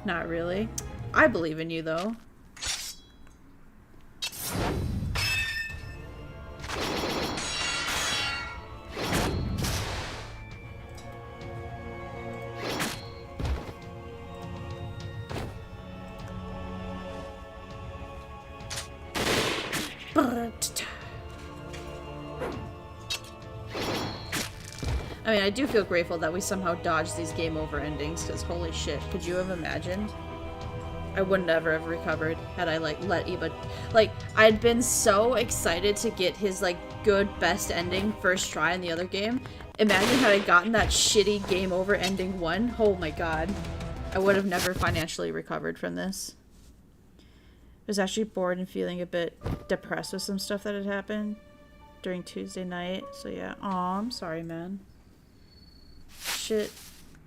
Not really. I believe in you, though. I mean, I do feel grateful that we somehow dodged these game over endings, because holy shit, could you have imagined? I would never have recovered had I, like, let Iba... Like, I had been so excited to get his, like, good, best ending first try in the other game. Imagine had I gotten that shitty game over ending one. Oh my god. I would have never financially recovered from this. I was actually bored and feeling a bit depressed with some stuff that had happened during Tuesday night. So yeah. Aw, I'm sorry, man. Shit.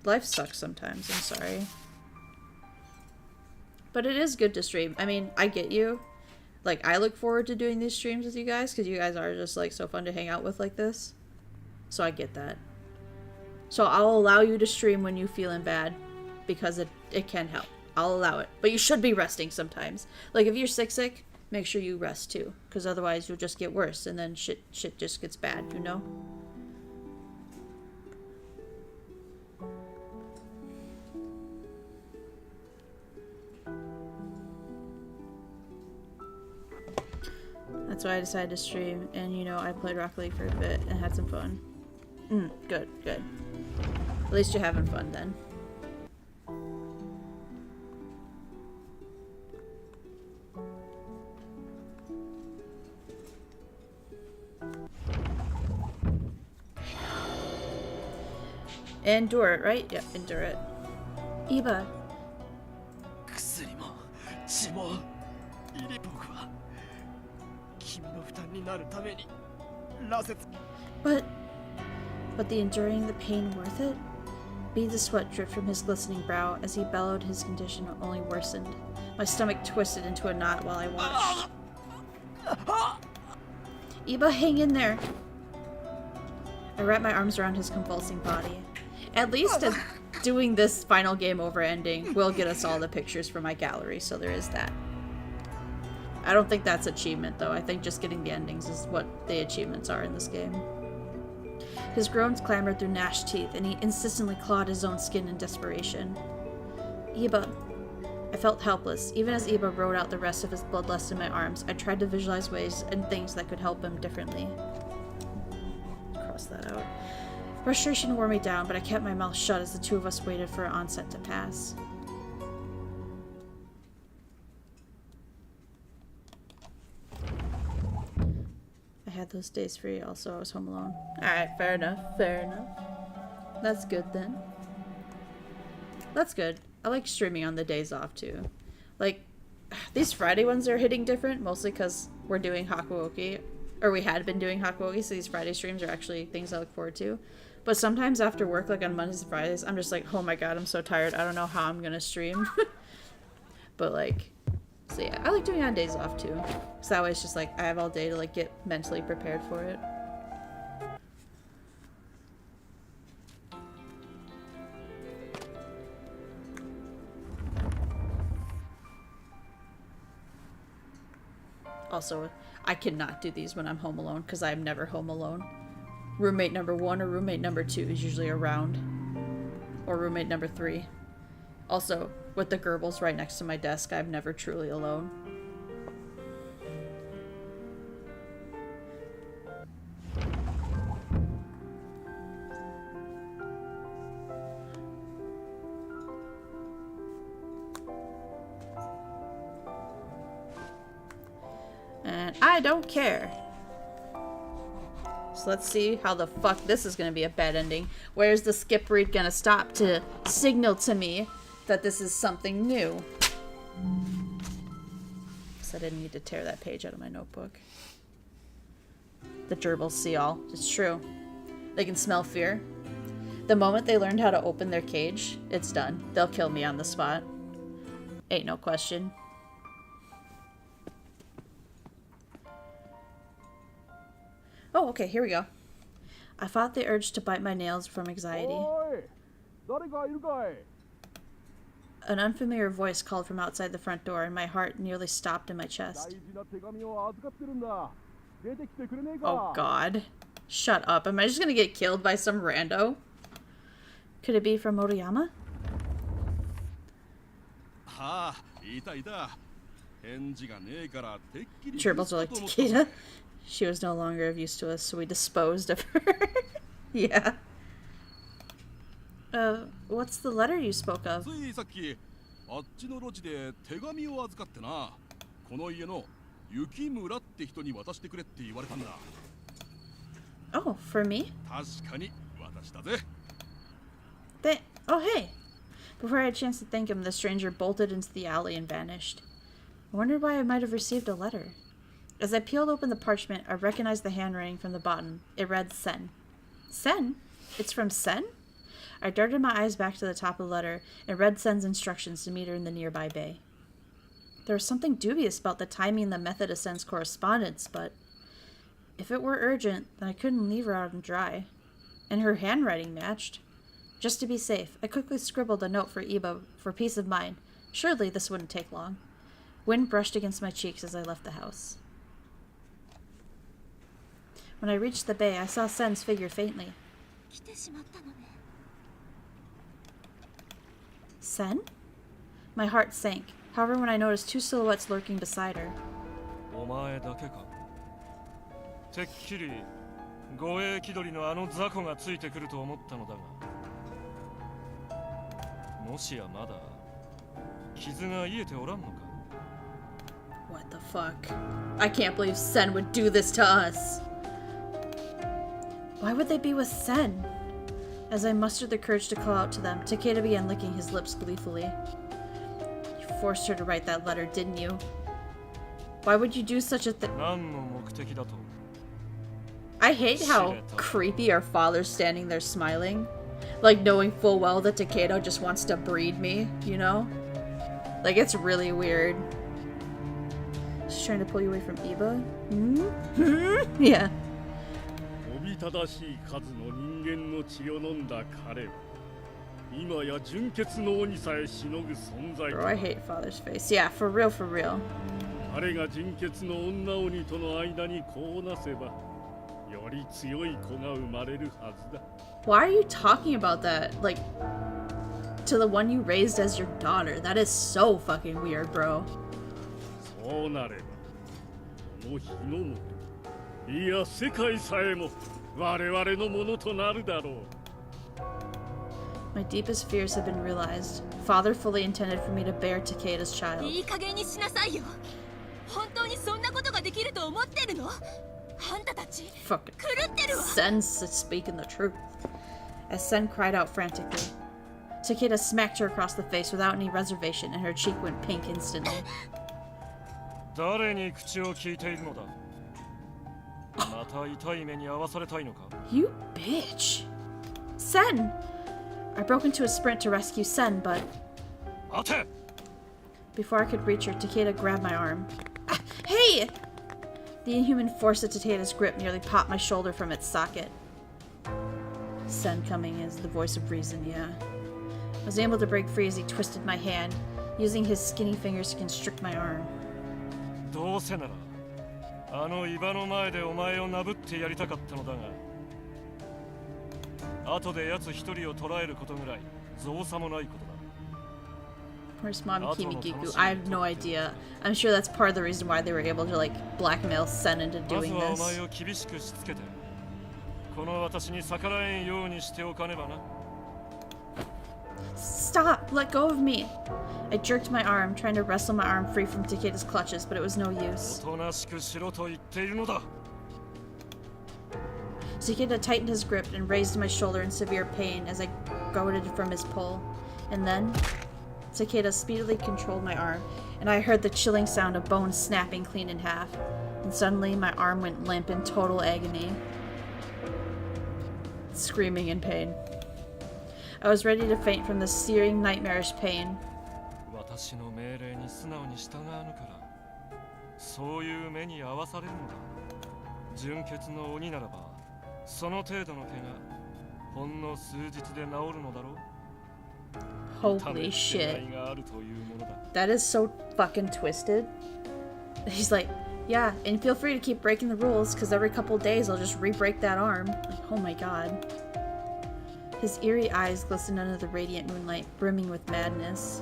Life sucks sometimes. I'm sorry. But it is good to stream. I mean, I get you. Like, I look forward to doing these streams with you guys because you guys are just, like, so fun to hang out with like this. So I get that. So I'll allow you to stream when you're feeling bad because it can help. I'll allow it. But you should be resting sometimes. Like, if you're sick, make sure you rest too. Because otherwise you'll just get worse and then shit just gets bad, you know? That's why I decided to stream, and you know, I played Rocket League for a bit and had some fun. Good, good. At least you're having fun then. Endure it, right? Yep, endure it. Iba. 薬も血もイリ僕は君の負担になるために羅刹 But the enduring the pain worth it? Beads of sweat dripped from his glistening brow as he bellowed. His condition only worsened. My stomach twisted into a knot while I watched. Iba, hang in there! I wrapped my arms around his convulsing body. At least doing this final game over ending will get us all the pictures from my gallery, so there is that. I don't think that's achievement, though. I think just getting the endings is what the achievements are in this game. His groans clamored through gnashed teeth, and he insistently clawed his own skin in desperation. Iba. I felt helpless. Even as Iba rode out the rest of his bloodlust in my arms, I tried to visualize ways and things that could help him differently. Cross that out. Frustration wore me down, but I kept my mouth shut as the two of us waited for our onset to pass. I had those days free, also I was home alone. Alright, fair enough, fair enough. That's good then. That's good. I like streaming on the days off too. Like, these Friday ones are hitting different, mostly because we're doing Hakuoki, or we had been doing Hakuoki, so these Friday streams are actually things I look forward to. But sometimes after work, like on Mondays and Fridays, I'm just like, oh my god, I'm so tired. I don't know how I'm gonna stream. But like, so yeah, I like doing it on days off too. So that way it's just like, I have all day to like get mentally prepared for it. Also, I cannot do these when I'm home alone because I'm never home alone. Roommate number 1 or roommate number 2 is usually around. Or roommate number 3. Also, with the Goebbels right next to my desk, I'm never truly alone. And I don't care. So let's see how the fuck this is gonna be a bad ending. Where's the skip read gonna stop to signal to me that this is something new? So I didn't need to tear that page out of my notebook. The gerbils see all. It's true. They can smell fear. The moment they learned how to open their cage, it's done. They'll kill me on the spot. Ain't no question. Oh, okay, here we go. I fought the urge to bite my nails from anxiety. An unfamiliar voice called from outside the front door, and my heart nearly stopped in my chest. Oh god. Shut up. Am I just gonna get killed by some rando? Could it be from Moriyama? Gerbils are like, Takeda? She was no longer of use to us, so we disposed of her. Yeah. What's the letter you spoke of? ついさっきあっちの路地で手紙を預かってな。この家の雪村って人に渡してくれって言われたんだ。 Oh, for me? 確かに渡したぜ。 Oh, hey! Before I had a chance to thank him, the stranger bolted into the alley and vanished. I wondered why I might have received a letter. As I peeled open the parchment, I recognized the handwriting from the bottom. It read Sen. Sen? It's from Sen? I darted my eyes back to the top of the letter and read Sen's instructions to meet her in the nearby bay. There was something dubious about the timing and the method of Sen's correspondence, but if it were urgent, then I couldn't leave her out and dry. And her handwriting matched. Just to be safe, I quickly scribbled a note for Iba for peace of mind. Surely this wouldn't take long. Wind brushed against my cheeks as I left the house. When I reached the bay, I saw Sen's figure faintly. Sen? My heart sank. However, when I noticed two silhouettes lurking beside her. お前だけか。てっきり護衛気取りのあの雑魚がついてくると思ったのだが。もしやまだ傷が癒えておらんのか。 What the fuck? I can't believe Sen would do this to us. Why would they be with Sen? As I mustered the courage to call out to them, Takeda began licking his lips gleefully. You forced her to write that letter, didn't you? Why would you do such a thing? I hate how creepy our father's standing there smiling. Like knowing full well that Takeda just wants to breed me, you know? Like it's really weird. She's trying to pull you away from Iba? Hmm? Yeah. おびただしい数の人間の血を飲んだ彼は今や純血の鬼さえしのぐ存在 Bro, I hate father's face. Yeah, for real, for real. 彼が純血の女鬼との間にこうなせばより強い子が生まれるはずだ Why are you talking about that? Like, to the one you raised as your daughter? That is so fucking weird, bro. そうなればこの日のもいや世界さえも我々のものとなるだろう My deepest fears have been realized. Father fully intended for me to bear Takeda's child. いい加減にしなさいよ。本当にそんなことができると思ってるの？あんたたち Fucking 狂ってるわ。 Sen's speaking the truth. As Sen cried out frantically, Takeda smacked her across the face without any reservation, and her cheek went pink instantly. 誰に口を聞いているのだ。また痛い目に遭わされたいのか。 You bitch! Sen! I broke into a sprint to rescue Sen, but 待て! Before I could reach her, Takeda grabbed my arm. Ah, hey! The inhuman force of Takeda's grip nearly popped my shoulder from its socket. Sen coming is the voice of reason, yeah. I was able to break free as he twisted my hand, using his skinny fingers to constrict my arm. どうせならあのイバの前でお前をなぶってやりたかったのだが後で奴一人を捕らえることぐらい造作もないことだ Where's Mommy Kimikiku? I have no idea. I'm sure that's part of the reason why they were able to, like, blackmail Sen into まず doing はお this. 前を厳しくしつけてこの私に逆らえんようにしておかねばな Stop! Let go of me! I jerked my arm, trying to wrestle my arm free from Takeda's clutches, but it was no use. おとなしくしろと言っているのだ Takeda tightened his grip and raised my shoulder in severe pain as I goaded from his pull. And then, Takeda speedily controlled my arm, and I heard the chilling sound of bones snapping clean in half. And suddenly, my arm went limp in total agony. Screaming in pain. I was ready to faint from the searing, nightmarish pain. 私の命令に素直に従わぬからそういう目に遭わされるのだ純血の鬼ならばその程度の怪我ほんの数日で治るのだろう Holy shit. があるというものだ That is so fucking twisted. He's like, yeah, and feel free to keep breaking the rules, because every couple days I'll just re-break that arm. Like, oh my god. His eerie eyes glistened under the radiant moonlight, brimming with madness.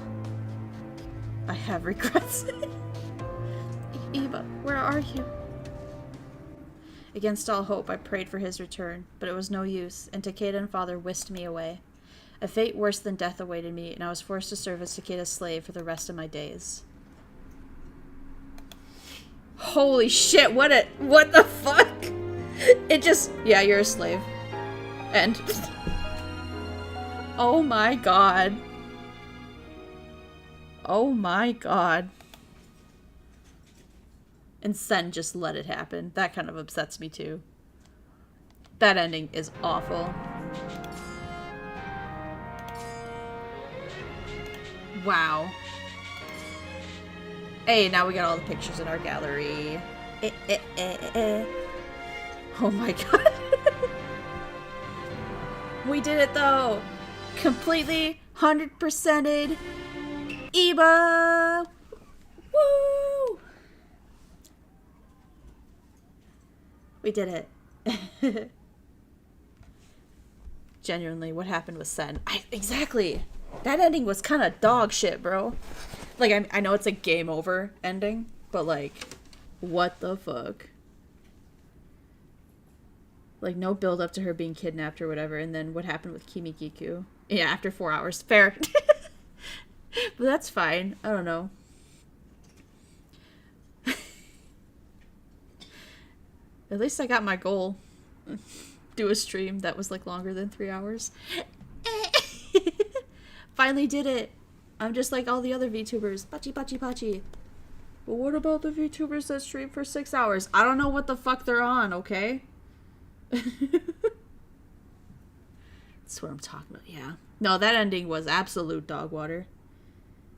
I have regrets. Eva, where are you? Against all hope, I prayed for his return, but it was no use, and Takeda and Father whisked me away. A fate worse than death awaited me, and I was forced to serve as Takeda's slave for the rest of my days. Holy shit, what the fuck? It just, yeah, you're a slave. And, oh my god. Oh my god. And Sen just let it happen. That kind of upsets me too. That ending is awful. Wow. Hey, now we got all the pictures in our gallery. Oh my god. We did it though. Completely 100%ed Iba. Woo! We did it. Genuinely, what happened with Sen? Exactly. That ending was kind of dog shit, bro. Like, I know it's a game over ending, but like, what the fuck? Like, no build up to her being kidnapped or whatever, and then what happened with Kimikiku? Yeah, after 4 hours. Fair. But that's fine. I don't know. At least I got my goal. Do a stream that was like longer than 3 hours. Finally did it. I'm just like all the other VTubers. Pachi, pachi, pachi. But what about the VTubers that stream for 6 hours? I don't know what the fuck they're on, okay? That's what I'm talking about, yeah. No, that ending was absolute dog water.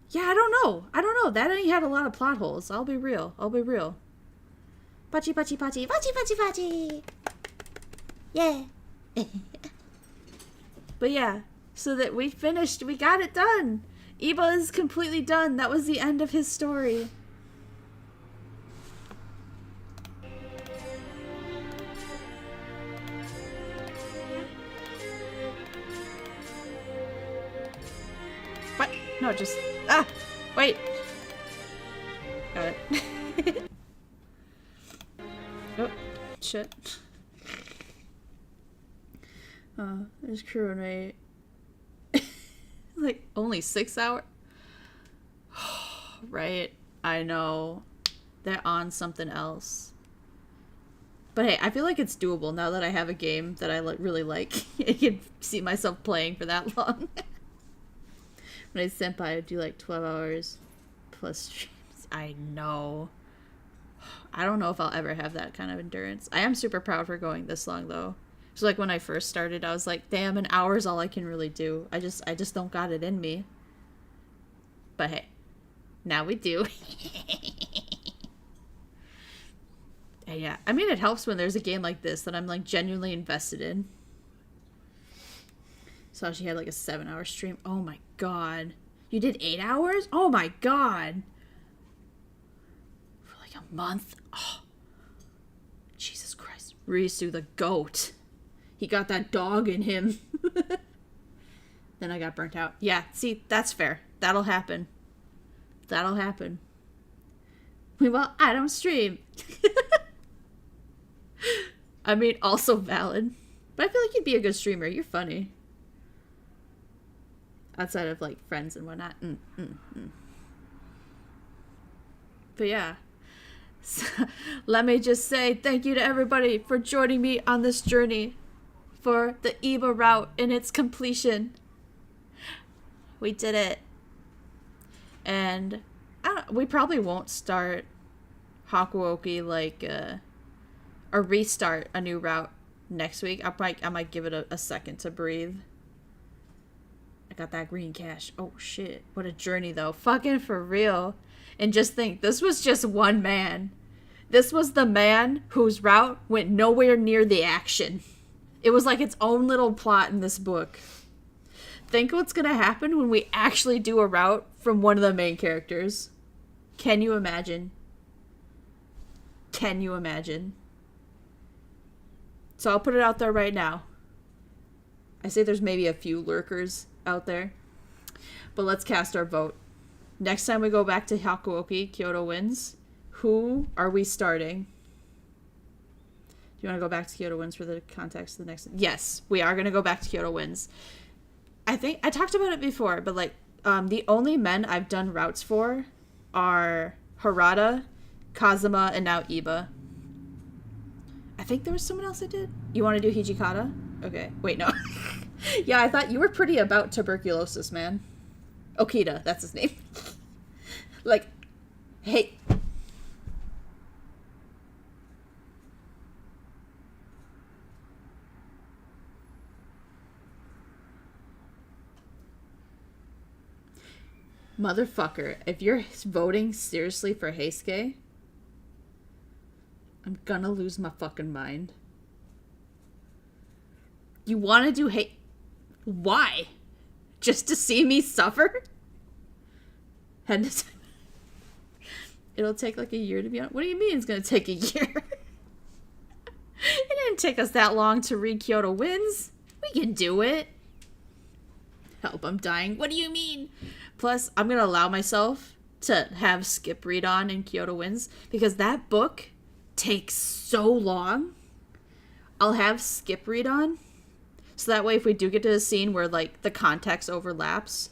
Yeah, I don't know. That ending had a lot of plot holes. I'll be real. Pachi, pachi, pachi. Pachi, pachi, pachi. Yeah. But yeah, so that we finished. We got it done. Iba is completely done. That was the end of his story. What? No, just... Ah! Wait! Got it. Oh, shit. There's crewmate. Like, only 6 hours? Right. I know. They're on something else. But hey, I feel like it's doable now that I have a game that I really like. I can see myself playing for that long. When I senpai, I do like 12 hours plus streams. I know. I don't know if I'll ever have that kind of endurance. I am super proud for going this long though. So like when I first started, I was like, damn, an hour is all I can really do. I just don't got it in me. But hey, now we do. And yeah, I mean, it helps when there's a game like this that I'm like genuinely invested in. So she had like a 7-hour stream. Oh my god. You did 8 hours? Oh my god. For like a month? Oh. Jesus Christ. Risu the goat. He got that dog in him. Then I got burnt out. Yeah, see, that's fair. That'll happen. That'll happen. Well, I don't stream. I mean, also valid. But I feel like you'd be a good streamer. You're funny. Outside of, like, friends and whatnot. But yeah. So, let me just say thank you to everybody for joining me on this journey for the Iba route in its completion. We did it. And we probably won't start Hakuoki like or restart a new route next week. I might give it a second to breathe. I got that green cash. Oh shit. What a journey though. Fucking for real. And just think, this was just one man. This was the man whose route went nowhere near the action. It was like its own little plot in this book. Think what's gonna happen when we actually do a route from one of the main characters. Can you imagine? Can you imagine? So I'll put it out there right now. I say there's maybe a few lurkers out there. But let's cast our vote. Next time we go back to Hakuoki, Kyoto wins. Who are we starting? Do you want to go back to Kyoto wins for the context of the next? Yes, we are going to go back to Kyoto wins. I think I talked about it before, but like the only men I've done routes for are Harada, Kazuma, and now Iba. I think there was someone else I did. You want to do Hijikata? Okay. Wait, no. Yeah, I thought you were pretty about tuberculosis, man. Okita, that's his name. Like, hey. Motherfucker, if you're voting seriously for Heisuke, I'm gonna lose my fucking mind. You want to do Why? Just to see me suffer? And it'll take like a year to be on. What do you mean it's gonna take a year? It didn't take us that long to read Kyoto Wins. We can do it. Help, I'm dying. What do you mean? Plus, I'm gonna allow myself to have skip read on in Kyoto Wins because that book takes so long. I'll have skip read on. So that way, if we do get to a scene where, like, the context overlaps,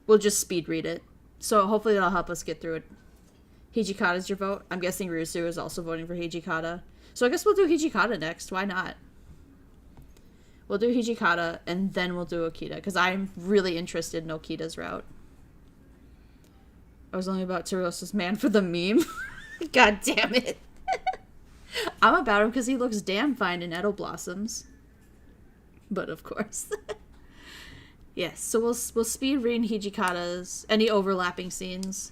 we'll just speed read it. So hopefully that'll help us get through it. Hijikata's your vote? I'm guessing Rusu is also voting for Hijikata. So I guess we'll do Hijikata next. Why not? We'll do Hijikata, and then we'll do Okita, because I'm really interested in Okita's route. I was only about to roast this man for the meme. God damn it. I'm about him because he looks damn fine in Edo Blossoms. But of course. Yes, so we'll speed read Hijikata's, any overlapping scenes.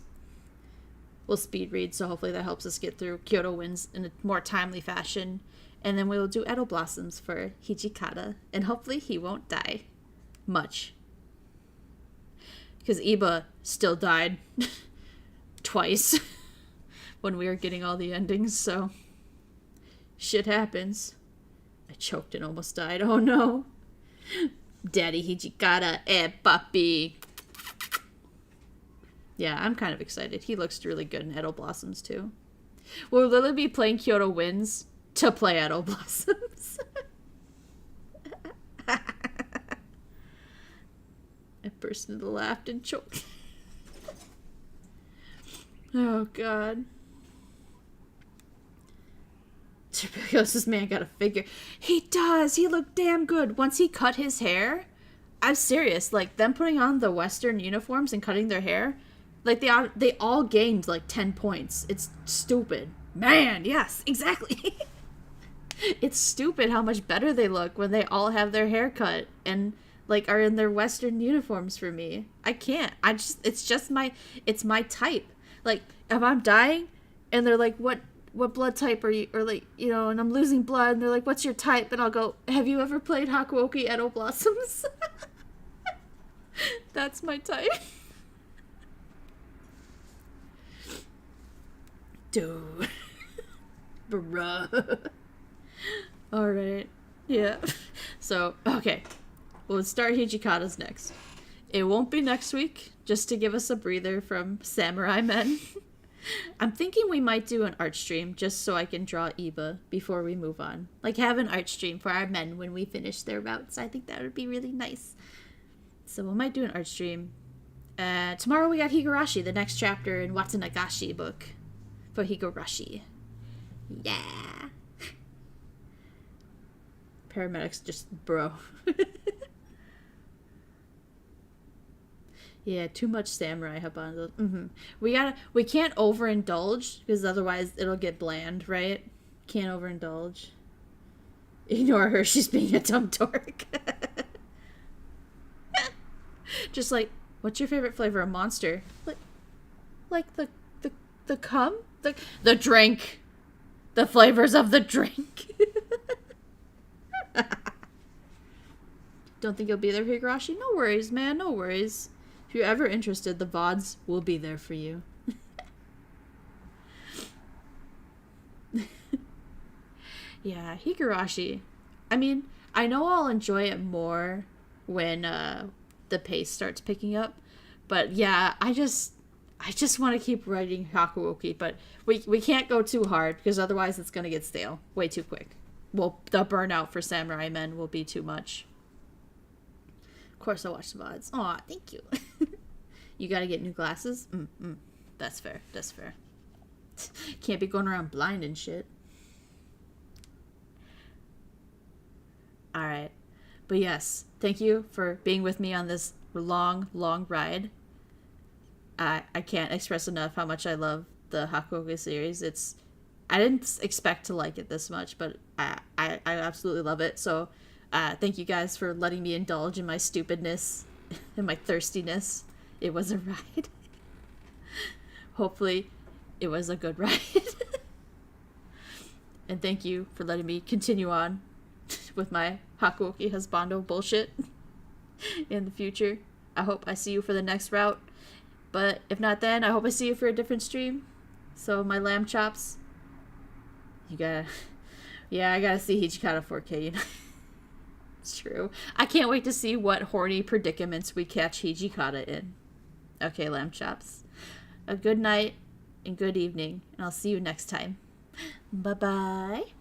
We'll speed read, so hopefully that helps us get through Kyoto Wins in a more timely fashion. And then we'll do Edo Blossoms for Hijikata, and hopefully he won't die much. Because Iba still died twice when we were getting all the endings, so shit happens. I choked and almost died. Oh no. Daddy Hijikata, papi. Yeah, I'm kind of excited. He looks really good in Edo Blossoms too. We'll literally be playing Kyoto Wins to play Edo Blossoms. I burst into laughed and choked. Oh god. Tuberculosis man got a figure. He does. He looked damn good. Once he cut his hair, I'm serious. Like, them putting on the Western uniforms and cutting their hair, like, they all gained, like, 10 points. It's stupid. Man, yes, exactly. It's stupid how much better they look when they all have their hair cut and, like, are in their Western uniforms for me. I can't. It's my type. Like, if I'm dying and they're like, what blood type are you, or like, you know, and I'm losing blood, and they're like, what's your type? And I'll go, have you ever played Hakuoki Edo Blossoms? That's my type. Dude. Bruh. Alright. Yeah. So, okay. We'll start Hijikata's next. It won't be next week, just to give us a breather from Samurai Men. I'm thinking we might do an art stream just so I can draw Iba before we move on. Like, have an art stream for our men when we finish their routes. I think that would be really nice. So we might do an art stream. Tomorrow we got Higurashi, the next chapter in Watanagashi book for Higurashi. Yeah. Paramedics just bro. Yeah, too much samurai Habanzo. We can't overindulge because otherwise it'll get bland, right? Can't overindulge. Ignore her, she's being a dumb dork. Just like, what's your favorite flavor of Monster? Like the cum? The drink. The flavors of the drink. Don't think you'll be there, Higurashi? No worries, man, no worries. If you're ever interested, the VODs will be there for you. Yeah, Higurashi. I mean, I know I'll enjoy it more when the pace starts picking up. But yeah, I just want to keep writing Hakuoki. But we can't go too hard because otherwise it's going to get stale way too quick. Well, the burnout for Samurai Men will be too much. course I watched the VODs. Aw, thank you. You gotta get new glasses? That's fair. That's fair. Can't be going around blind and shit. Alright. But yes, thank you for being with me on this long, long ride. I can't express enough how much I love the Hakuoki series. I didn't expect to like it this much, but I absolutely love it. So thank you guys for letting me indulge in my stupidness and my thirstiness. It was a ride. Hopefully it was a good ride. And thank you for letting me continue on with my Hakuoki husbando bullshit in the future. I hope I see you for the next route. But if not then, I hope I see you for a different stream. So my lamb chops. You gotta... Yeah, I gotta see Hijikata 4K, you know. It's true. I can't wait to see what horny predicaments we catch Hijikata in. Okay, lamb chops. A good night and good evening. And I'll see you next time. Bye-bye.